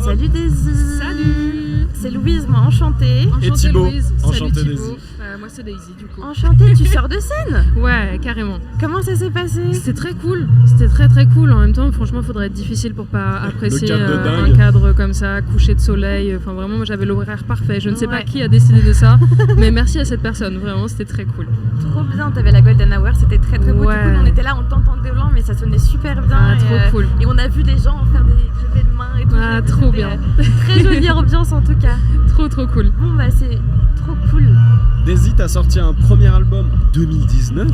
Salut Daisy. Salut. C'est Louise, moi, enchantée. Et Thibaut. Louise. Enchanté Salut Daisy. Thibaut. Moi c'est Daisy du coup. Enchantée, tu sors de scène? Ouais, carrément. Comment ça s'est passé? C'était très cool. C'était très cool. En même temps, franchement, faudrait être difficile pour pas apprécier cadre un cadre comme ça, coucher de soleil. Enfin, vraiment, moi j'avais l'horaire parfait. Je ne sais pas qui a décidé de ça, mais merci à cette personne. Vraiment, c'était très cool. Trop bien, t'avais la Golden Hour, c'était très beau. Ouais. Du coup, on était là, on t'entendait au loin, mais ça sonnait super bien. Ah, trop cool. Et on a vu des gens faire des levées de main et tout. Ah, trop bien. Très jolie ambiance en tout cas. Trop cool. Bon, bah c'est trop cool. Daisy, t'as sorti un premier album en 2019.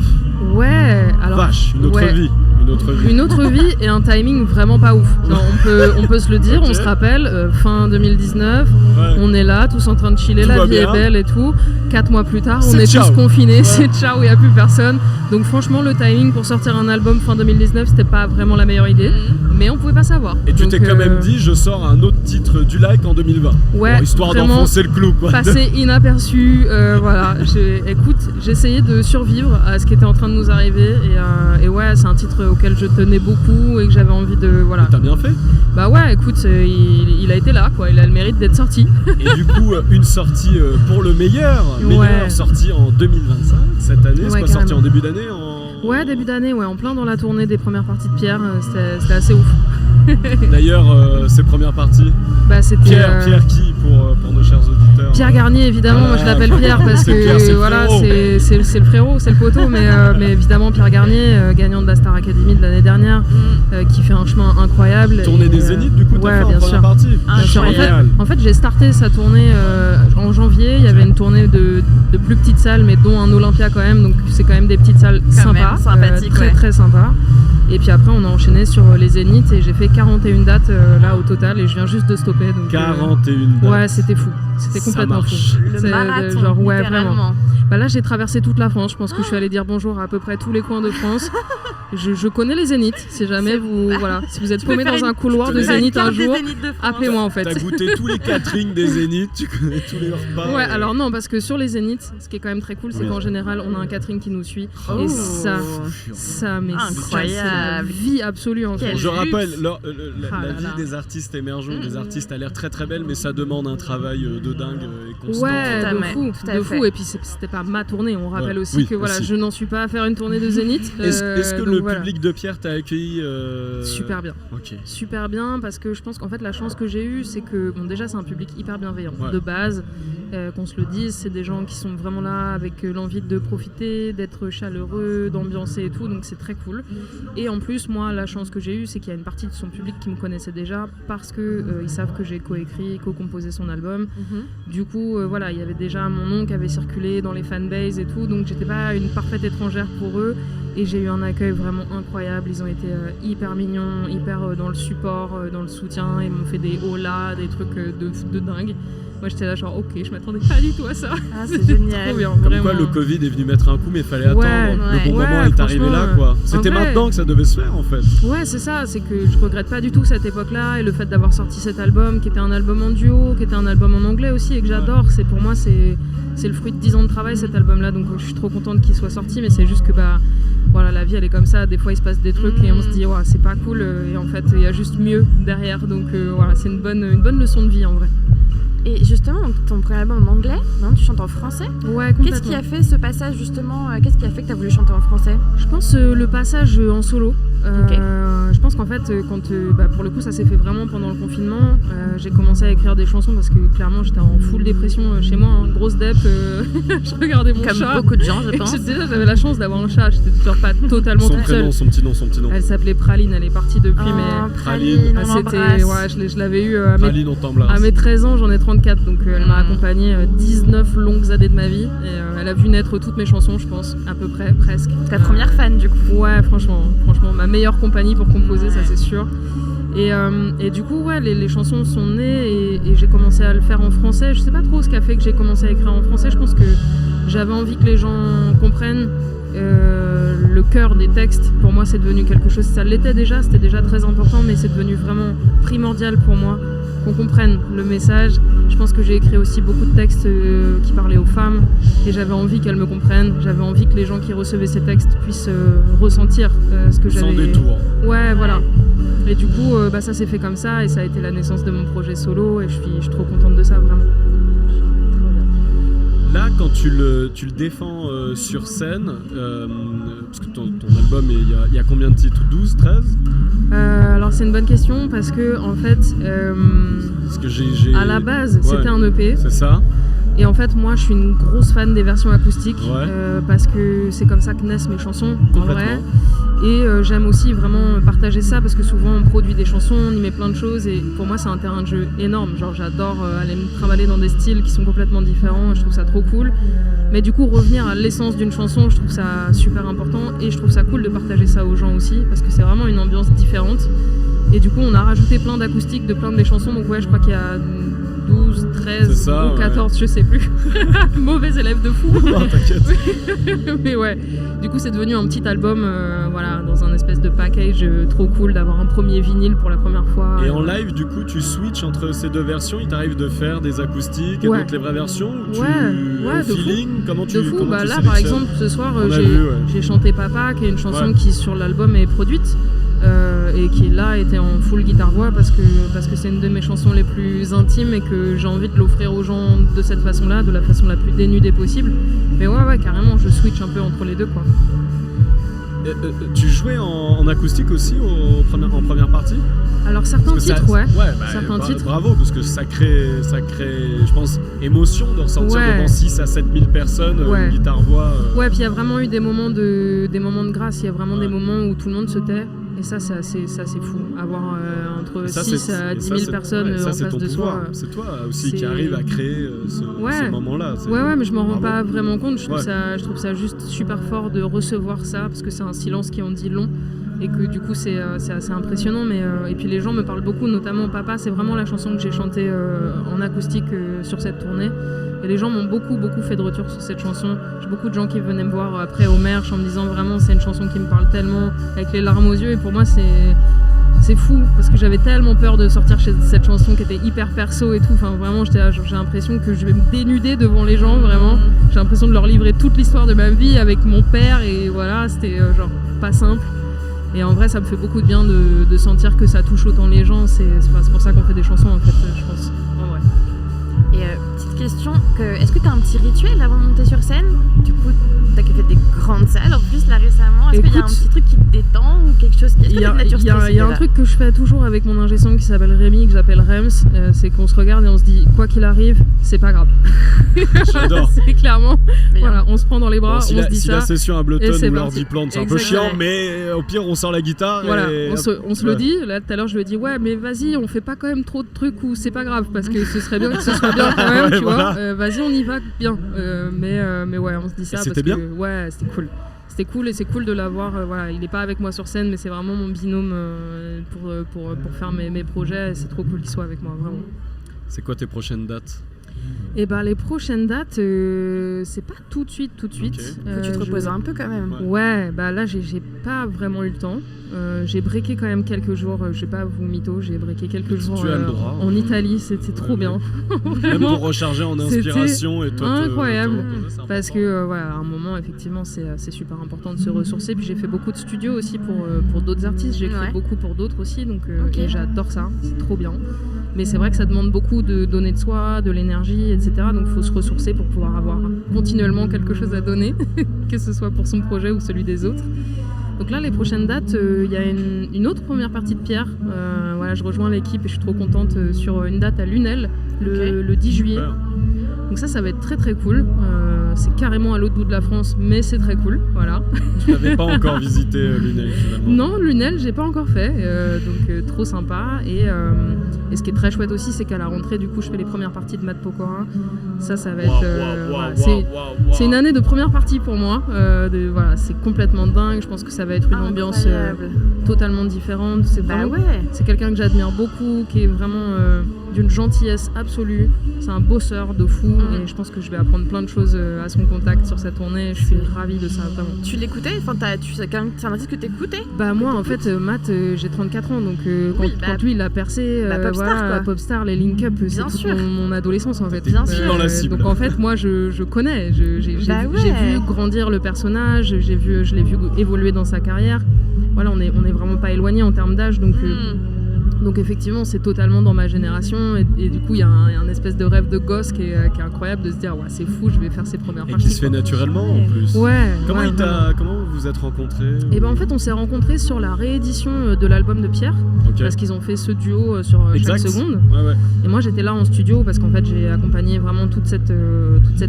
Ouais, alors. Vache, une autre vie. Une autre vie et un timing vraiment pas ouf. Non, on peut se le dire, on se rappelle, fin 2019, on est là, tous en train de chiller, la vie est belle et tout. 4 mois plus tard, on est tous confinés, c'est ciao, il n'y a plus personne. Donc franchement, le timing pour sortir un album fin 2019, c'était pas vraiment la meilleure idée, mais on pouvait pas savoir. Et tu t'es quand même dit, je sors un autre titre du Like en 2020. Ouais, bon, histoire d'enfoncer le clou, quoi. Passer inaperçu, voilà. Écoute, j'essayais de survivre à ce qui était en train de nous arriver et ouais, c'est un titre auquel je tenais beaucoup et que j'avais envie de... Voilà. T'as bien fait? Bah ouais, écoute, il a été là, quoi. Il a le mérite d'être sorti. Et du coup, une sortie pour le meilleure sortie en 2025, cette année. C'est quoi, sortie en début d'année Ouais, début d'année, ouais, en plein dans la tournée des premières parties de Pierre. C'était assez ouf. D'ailleurs, ces premières parties, bah, c'était Pierre qui pour nos chers auditeurs? Pierre Garnier, évidemment. Moi, je l'appelle Pierre parce que voilà, c'est le frérot, c'est le poteau, mais évidemment Pierre Garnier, gagnant de la Star Academy de l'année dernière, qui fait un chemin incroyable. Tournée des Zéniths, du coup, t'as fait en première partie. Bien sûr. En fait, j'ai starté sa tournée en janvier. Il y avait une tournée de plus petites salles, mais dont un Olympia quand même. Donc c'est quand même des petites salles sympas, sympathiques, très sympas. Et puis après, on a enchaîné sur les Zéniths et j'ai fait 41 dates là au total et je viens juste de stopper. Donc, 41 dates. Ouais, c'était fou. C'était complètement fou. Le marathon, genre, ouais, littéralement. vraiment. Bah là, j'ai traversé toute la France. Je pense que je suis allée dire bonjour à peu près tous les coins de France. Je connais les Zéniths. Si jamais si vous êtes paumé dans un couloir de Zénith un jour, appelez-moi en fait. T'as goûté tous les caterings des Zéniths, tu connais tous les repas. Ouais, alors non, parce que sur les Zéniths, ce qui est quand même très cool, c'est qu'en général, on a un catering qui nous suit. Et ça, mais c'est la vie absolue en fait. Je rappelle, la vie des artistes émergents, des artistes a l'air très belle, mais ça demande un travail de dingue et constant. Ouais, de fou. Et puis c'était pas ma tournée. On rappelle aussi que voilà, je n'en suis pas à faire une tournée de Zénith. Est-ce que le public de Pierre t'a accueilli super bien. Ok. Super bien parce que je pense qu'en fait la chance que j'ai eue, c'est que bon déjà c'est un public hyper bienveillant de base. Qu'on se le dise, c'est des gens qui sont vraiment là avec l'envie de profiter, d'être chaleureux, d'ambiancer et tout, donc c'est très cool. Et en plus, moi, la chance que j'ai eue, c'est qu'il y a une partie de son public qui me connaissait déjà parce que ils savent que j'ai coécrit, co-composé son album. Du coup, voilà, il y avait déjà mon nom qui avait circulé dans les fanbases et tout, donc j'étais pas une parfaite étrangère pour eux. Et j'ai eu un accueil vraiment incroyable. Ils ont été hyper mignons, hyper dans le support, dans le soutien. Ils m'ont fait des holas, des trucs de dingue. Moi j'étais là genre ok, je m'attendais pas du tout à ça. Ah, c'est génial. Trop bien, Comme vraiment. quoi le Covid est venu mettre un coup mais il fallait attendre. Le bon moment est arrivé là quoi. C'était maintenant que ça devait se faire en fait. Ouais c'est ça, c'est que je regrette pas du tout cette époque-là et le fait d'avoir sorti cet album qui était un album en duo, qui était un album en anglais aussi et que j'adore. C'est pour moi c'est le fruit de 10 ans de travail cet album-là, donc je suis trop contente qu'il soit sorti, mais c'est juste que voilà, la vie elle est comme ça, des fois il se passe des trucs et on se dit ouais, c'est pas cool et en fait il y a juste mieux derrière, donc voilà, c'est une bonne leçon de vie en vrai. Et justement, ton premier album en anglais, non, tu chantes en français? Ouais, complètement. Qu'est-ce qui a fait ce passage justement? Qu'est-ce qui a fait que tu as voulu chanter en français? Je pense le passage en solo. Je pense qu'en fait, quand pour le coup, ça s'est fait vraiment pendant le confinement. J'ai commencé à écrire des chansons parce que clairement, j'étais en full dépression chez moi, grosse dep. Je regardais mon chat. Comme beaucoup de gens, je pense. Déjà, j'avais la chance d'avoir un chat. J'étais toujours pas totalement toute seule. Son petit nom. Elle s'appelait Praline. Elle est partie depuis. Praline, c'était, ouais, je l'avais eu à mes 13 ans. J'en ai 30. 34, donc elle m'a accompagnée 19 longues années de ma vie. Et elle a vu naître toutes mes chansons, je pense, à peu près, presque. Ta première fan, du coup. Ouais, franchement, ma meilleure compagnie pour composer, ça c'est sûr. Et du coup, ouais, les chansons sont nées et j'ai commencé à le faire en français. Je sais pas trop ce qui a fait que j'ai commencé à écrire en français. Je pense que j'avais envie que les gens comprennent le cœur des textes. Pour moi, c'est devenu quelque chose, ça l'était déjà, c'était déjà très important, mais c'est devenu vraiment primordial pour moi qu'on comprenne le message. Je pense que j'ai écrit aussi beaucoup de textes qui parlaient aux femmes et j'avais envie qu'elles me comprennent. J'avais envie que les gens qui recevaient ces textes puissent ressentir ce que j'avais... Sans détour. Ouais, voilà. Et du coup, ça s'est fait comme ça et ça a été la naissance de mon projet solo et je suis trop contente de ça, vraiment. Là, quand tu le défends sur scène, parce que ton album, il y a combien de titres? 12, 13? Alors c'est une bonne question parce que en fait, parce que à la base, c'était un EP. C'est ça. Et en fait, moi, je suis une grosse fan des versions acoustiques parce que c'est comme ça que naissent mes chansons, en vrai. Et j'aime aussi vraiment partager ça parce que souvent on produit des chansons, on y met plein de choses et pour moi c'est un terrain de jeu énorme. Genre j'adore aller me trimballer dans des styles qui sont complètement différents, je trouve ça trop cool. Mais du coup revenir à l'essence d'une chanson, je trouve ça super important et je trouve ça cool de partager ça aux gens aussi parce que c'est vraiment une ambiance différente. Et du coup on a rajouté plein d'acoustiques de plein de mes chansons, donc ouais je crois qu'il y a 12, 13 ou 14, je sais plus. Mauvais élève de fou. Non, t'inquiète. Mais ouais, du coup c'est devenu un petit album voilà, dans un espèce de package trop cool d'avoir un premier vinyle pour la première fois. Et en live, du coup, tu switches entre ces deux versions, il t'arrive de faire des acoustiques et donc les vraies versions ou au feeling, comment tu fou, comment tu là par exemple ce soir j'ai chanté Papa qui est une chanson qui sur l'album est produite. Et qui là était en full guitare-voix parce que c'est une de mes chansons les plus intimes et que j'ai envie de l'offrir aux gens de cette façon-là, de la façon la plus dénudée possible. Mais ouais carrément, je switch un peu entre les deux quoi. Tu jouais en acoustique aussi en première partie? Alors certains titres, certains titres. Bravo, parce que ça crée, je pense, émotion de ressentir devant 6 à 7 000 personnes une guitare-voix. Ouais, puis il y a vraiment eu des moments de grâce, il y a vraiment des moments où tout le monde se tait. Et ça, c'est fou. Avoir entre 6 à 10 000 personnes en face de soi. C'est toi aussi qui arrive à créer ce moment-là. Ouais, mais je m'en rends pas vraiment compte. Je trouve ça juste super fort de recevoir ça, parce que c'est un silence qui en dit long. Et que du coup, c'est assez impressionnant. Et puis les gens me parlent beaucoup, notamment Papa. C'est vraiment la chanson que j'ai chantée en acoustique sur cette tournée. Et les gens m'ont beaucoup fait de retour sur cette chanson. J'ai beaucoup de gens qui venaient me voir après au Merch en me disant vraiment c'est une chanson qui me parle tellement, avec les larmes aux yeux. Et pour moi c'est fou parce que j'avais tellement peur de sortir cette chanson qui était hyper perso et tout. Enfin vraiment j'ai l'impression que je vais me dénuder devant les gens vraiment. J'ai l'impression de leur livrer toute l'histoire de ma vie avec mon père et voilà, c'était genre pas simple. Et en vrai ça me fait beaucoup de bien de sentir que ça touche autant les gens. C'est pour ça qu'on fait des chansons en fait, je pense. En vrai. Et petite question, est-ce que tu as un petit rituel avant de monter sur scène? Du coup, tu as fait des grandes salles en plus là récemment. Est-ce qu'il y a un petit truc qui te détend ou quelque chose qui est de nature stressée? Il y a un truc que je fais toujours avec mon ingé son qui s'appelle Rémi, que j'appelle Rems, c'est qu'on se regarde et on se dit quoi qu'il arrive, c'est pas grave. J'adore. C'est clairement, voilà, on se prend dans les bras, on se dit ça. Si la session à Ableton ou l'ordi plante, c'est un peu chiant, mais au pire on sort la guitare. Voilà, et on se le dit. Là tout à l'heure je lui ai dit ouais mais vas-y, on fait pas quand même trop de trucs où c'est pas grave parce que ce serait bien que ce soit bien quand même, tu vois. Vas-y on y va bien. Mais ouais on se dit ça parce que ouais c'était cool. C'était cool et c'est cool de l'avoir. Voilà, il est pas avec moi sur scène, mais c'est vraiment mon binôme pour faire mes projets. Et c'est trop cool qu'il soit avec moi, vraiment. C'est quoi tes prochaines dates? Et les prochaines dates, c'est pas tout de suite. Okay. Tu te reposes un peu quand même. Ouais, là j'ai pas vraiment eu le temps. J'ai breaké quand même quelques jours, je vais pas vous mytho, j'ai breaké quelques jours en Italie, c'était trop bien. Même pour recharger en inspiration et toi incroyable. Parce que voilà, à un moment effectivement c'est super important de se ressourcer. Puis j'ai fait beaucoup de studios aussi pour d'autres artistes, j'ai écrit beaucoup pour d'autres aussi, donc et j'adore ça, c'est trop bien. Mais c'est vrai que ça demande beaucoup de donner de soi, de l'énergie, etc. Donc il faut se ressourcer pour pouvoir avoir continuellement quelque chose à donner, que ce soit pour son projet ou celui des autres. Donc là, les prochaines dates, il y a une autre première partie de Pierre. Voilà, je rejoins l'équipe et je suis trop contente sur une date à Lunel, le 10 juillet. Donc ça va être très très cool. c'est carrément à l'autre bout de la France, mais c'est très cool, voilà. Tu n'avais pas encore visité Lunel finalement? Non, Lunel, j'ai pas encore fait, donc trop sympa. Et ce qui est très chouette aussi, c'est qu'à la rentrée, du coup, je fais les premières parties de Matt Pokora. Ça va être. C'est une année de première partie pour moi. Voilà, c'est complètement dingue. Je pense que ça va être une ambiance totalement différente. C'est c'est quelqu'un que j'admire beaucoup, qui est vraiment d'une gentillesse absolue. C'est un bosseur de fou et je pense que je vais apprendre plein de choses à son contact sur cette tournée. Je suis ravie de ça, vraiment. Tu l'écoutais? Enfin, c'est un artiste que t'écoutais? Bah moi, en fait, Matt, j'ai 34 ans, donc quand lui il a percé, Popstar, les Link Up, c'est toute mon adolescence en fait. Bien sûr. Dans la cible. Donc en fait, moi, je connais. J'ai vu grandir le personnage, je l'ai vu évoluer dans sa carrière. Voilà, on est vraiment pas éloigné en termes d'âge, donc effectivement, c'est totalement dans ma génération et du coup, il y a un espèce de rêve de gosse qui est incroyable de se dire ouais, c'est fou, je vais faire ses premières parties. Et qui se fait naturellement en plus. Ouais. Comment vous vous êtes rencontrés? Et ben en fait, on s'est rencontrés sur la réédition de l'album de Pierre, parce qu'ils ont fait ce duo sur chaque seconde. Ouais. Et moi, j'étais là en studio parce qu'en fait, j'ai accompagné vraiment toute cette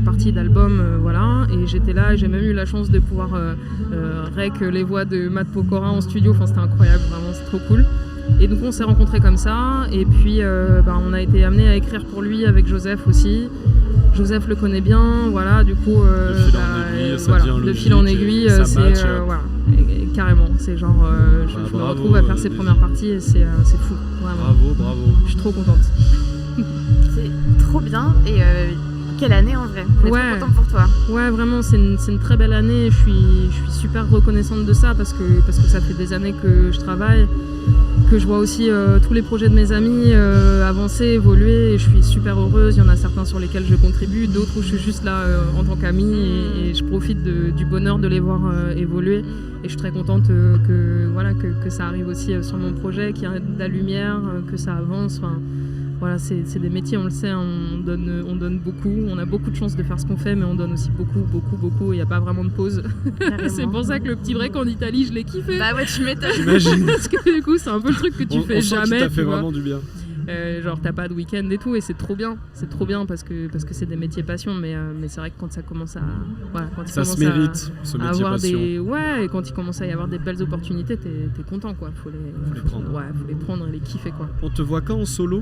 partie d'album, voilà. Et j'étais là, et j'ai même eu la chance de pouvoir rec les voix de Matt Pokora en studio. Enfin, c'était incroyable, vraiment, c'est trop cool. Et donc on s'est rencontrés comme ça, et puis on a été amené à écrire pour lui avec Joseph aussi. Joseph le connaît bien, voilà, du coup de fil en aiguille, c'est voilà, et carrément, c'est genre je me retrouve à faire ses premières parties et c'est fou, vraiment. Bravo. Je suis trop contente. C'est trop bien et quelle année en vrai, on est trop content pour toi. Ouais, vraiment, c'est une très belle année, je suis super reconnaissante de ça parce que ça fait des années que je travaille, que je vois aussi tous les projets de mes amis avancer, évoluer, et je suis super heureuse. Il y en a certains sur lesquels je contribue, d'autres où je suis juste là en tant qu'amie et je profite du bonheur de les voir évoluer. Et je suis très contente que ça arrive aussi sur mon projet, qu'il y ait de la lumière, que ça avance. Enfin, voilà, c'est des métiers, on le sait, on donne beaucoup, on a beaucoup de chance de faire ce qu'on fait, mais on donne aussi beaucoup, il n'y a pas vraiment de pause. C'est pour ça que le petit break en Italie, je l'ai kiffé. Bah ouais, tu m'étonnes. J'imagine. Parce que du coup, c'est un peu le truc que tu fais jamais. Ça t'a fait vraiment du bien. Genre t'as pas de week-end et tout, et c'est trop bien parce que c'est des métiers passion, mais c'est vrai que quand ça commence à se mérite, ce métier passion. Et quand il commence à y avoir des belles opportunités, t'es content quoi, faut les prendre. Ouais, faut les prendre et les kiffer quoi. On te voit quand en solo?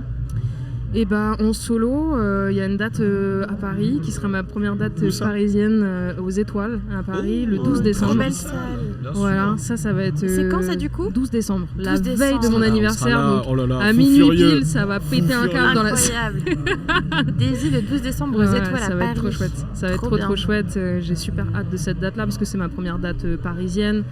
Et en solo, il y a une date à Paris qui sera ma première date parisienne aux Étoiles à Paris, le 12 décembre. Trop belle salle. Voilà, ça va être. C'est quand ça du coup? 12 décembre, la veille de mon anniversaire. Donc, à minuit pile, ça va péter un câble dans la salle. Daisy, le 12 décembre aux Étoiles à Paris. Ça va être trop chouette. Ça va être trop chouette. J'ai super hâte de cette date-là parce que c'est ma première date parisienne.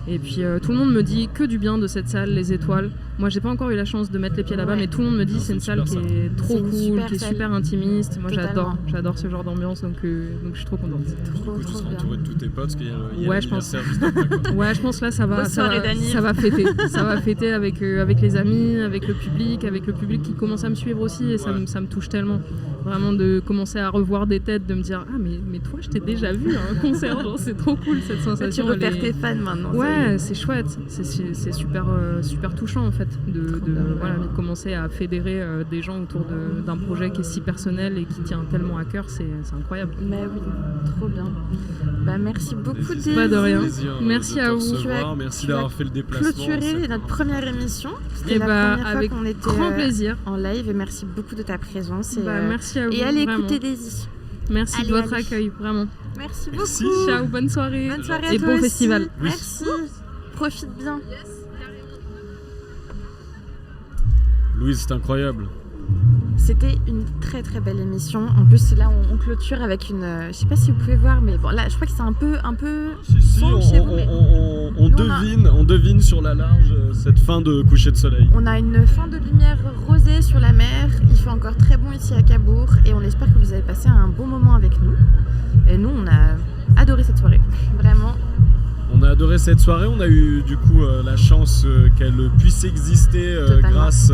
Et puis tout le monde me dit que du bien de cette salle, les Étoiles. Moi j'ai pas encore eu la chance de mettre les pieds là-bas, mais tout le monde me dit c'est une salle qui est trop cool, qui est super intimiste. Moi j'adore ce genre d'ambiance, donc je suis trop contente. Du coup tu seras entouré de tous tes potes parce qu'il y a l'anniversaire juste après, quoi. Ouais, je pense là ça va fêter. Ça va fêter avec les amis, avec le public qui commence à me suivre aussi, et ça me touche tellement. Vraiment de commencer à revoir des têtes, de me dire ah mais toi je t'ai déjà vu à un concert, genre, c'est trop cool cette sensation. Tu repères tes fans maintenant. Ouais, c'est chouette, c'est super touchant en fait de commencer à fédérer des gens autour d'un projet qui est si personnel et qui tient tellement à cœur, c'est incroyable. Bah oui, trop bien. Bah merci beaucoup Daisy. Pas de rien. Merci à vous. Merci d'avoir fait le déplacement. Clôturer notre première émission. Et la première avec fois qu'on était grand plaisir en live, et merci beaucoup de ta présence. Merci à vous. Et allez vraiment. écouter Daisy. Merci de votre accueil, vraiment. Merci beaucoup. Ciao, bonne soirée. Bonne soirée à et toi bon aussi. festival. Merci. Profite bien. Louise, c'est incroyable. C'était une très très belle émission. En plus là on clôture avec une... je sais pas si vous pouvez voir, mais bon là je crois que c'est un peu sombre chez vous, mais on devine sur la large cette fin de coucher de soleil. On a une fin de lumière rosée sur la mer. Il fait encore très bon ici à Cabourg et on espère que vous avez passé un bon moment avec nous. Et nous on a adoré cette soirée, vraiment. On a adoré cette soirée, on a eu du coup la chance qu'elle puisse exister grâce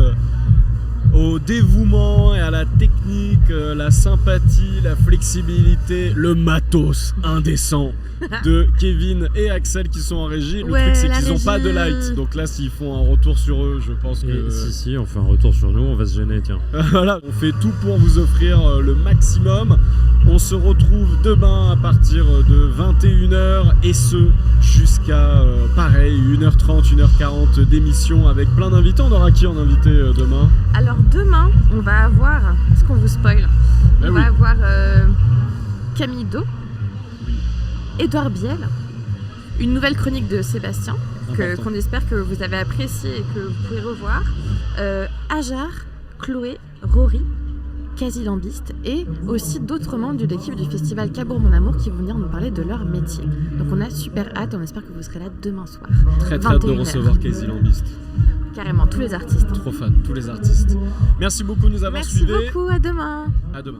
au dévouement et à la technique, la sympathie, la flexibilité, le matos indécent de Kevin et Axel qui sont en régie. Le truc, c'est qu'ils n'ont pas de light. Donc là, s'ils font un retour sur eux, je pense que... Si, on fait un retour sur nous, on va se gêner, tiens. Voilà, on fait tout pour vous offrir le maximum. On se retrouve demain à partir de 21h et ce jusqu'à pareil 1h30, 1h40 d'émission avec plein d'invités. On aura qui en invité demain? Alors demain, on va avoir, est-ce qu'on vous spoil? On va avoir Camille Do, Édouard Biel, une nouvelle chronique de Sébastien qu'on espère que vous avez apprécié et que vous pouvez revoir, Ajar, Chloé, Rory, Quasi Lambiste et aussi d'autres membres de l'équipe du festival Cabourg Mon Amour qui vont venir nous parler de leur métier. Donc on a super hâte et on espère que vous serez là demain soir. Très hâte de recevoir Quasi Lambiste. Carrément, tous les artistes. Trop fan, tous les artistes. Merci beaucoup de nous avoir suivis. Merci beaucoup, à demain. À demain.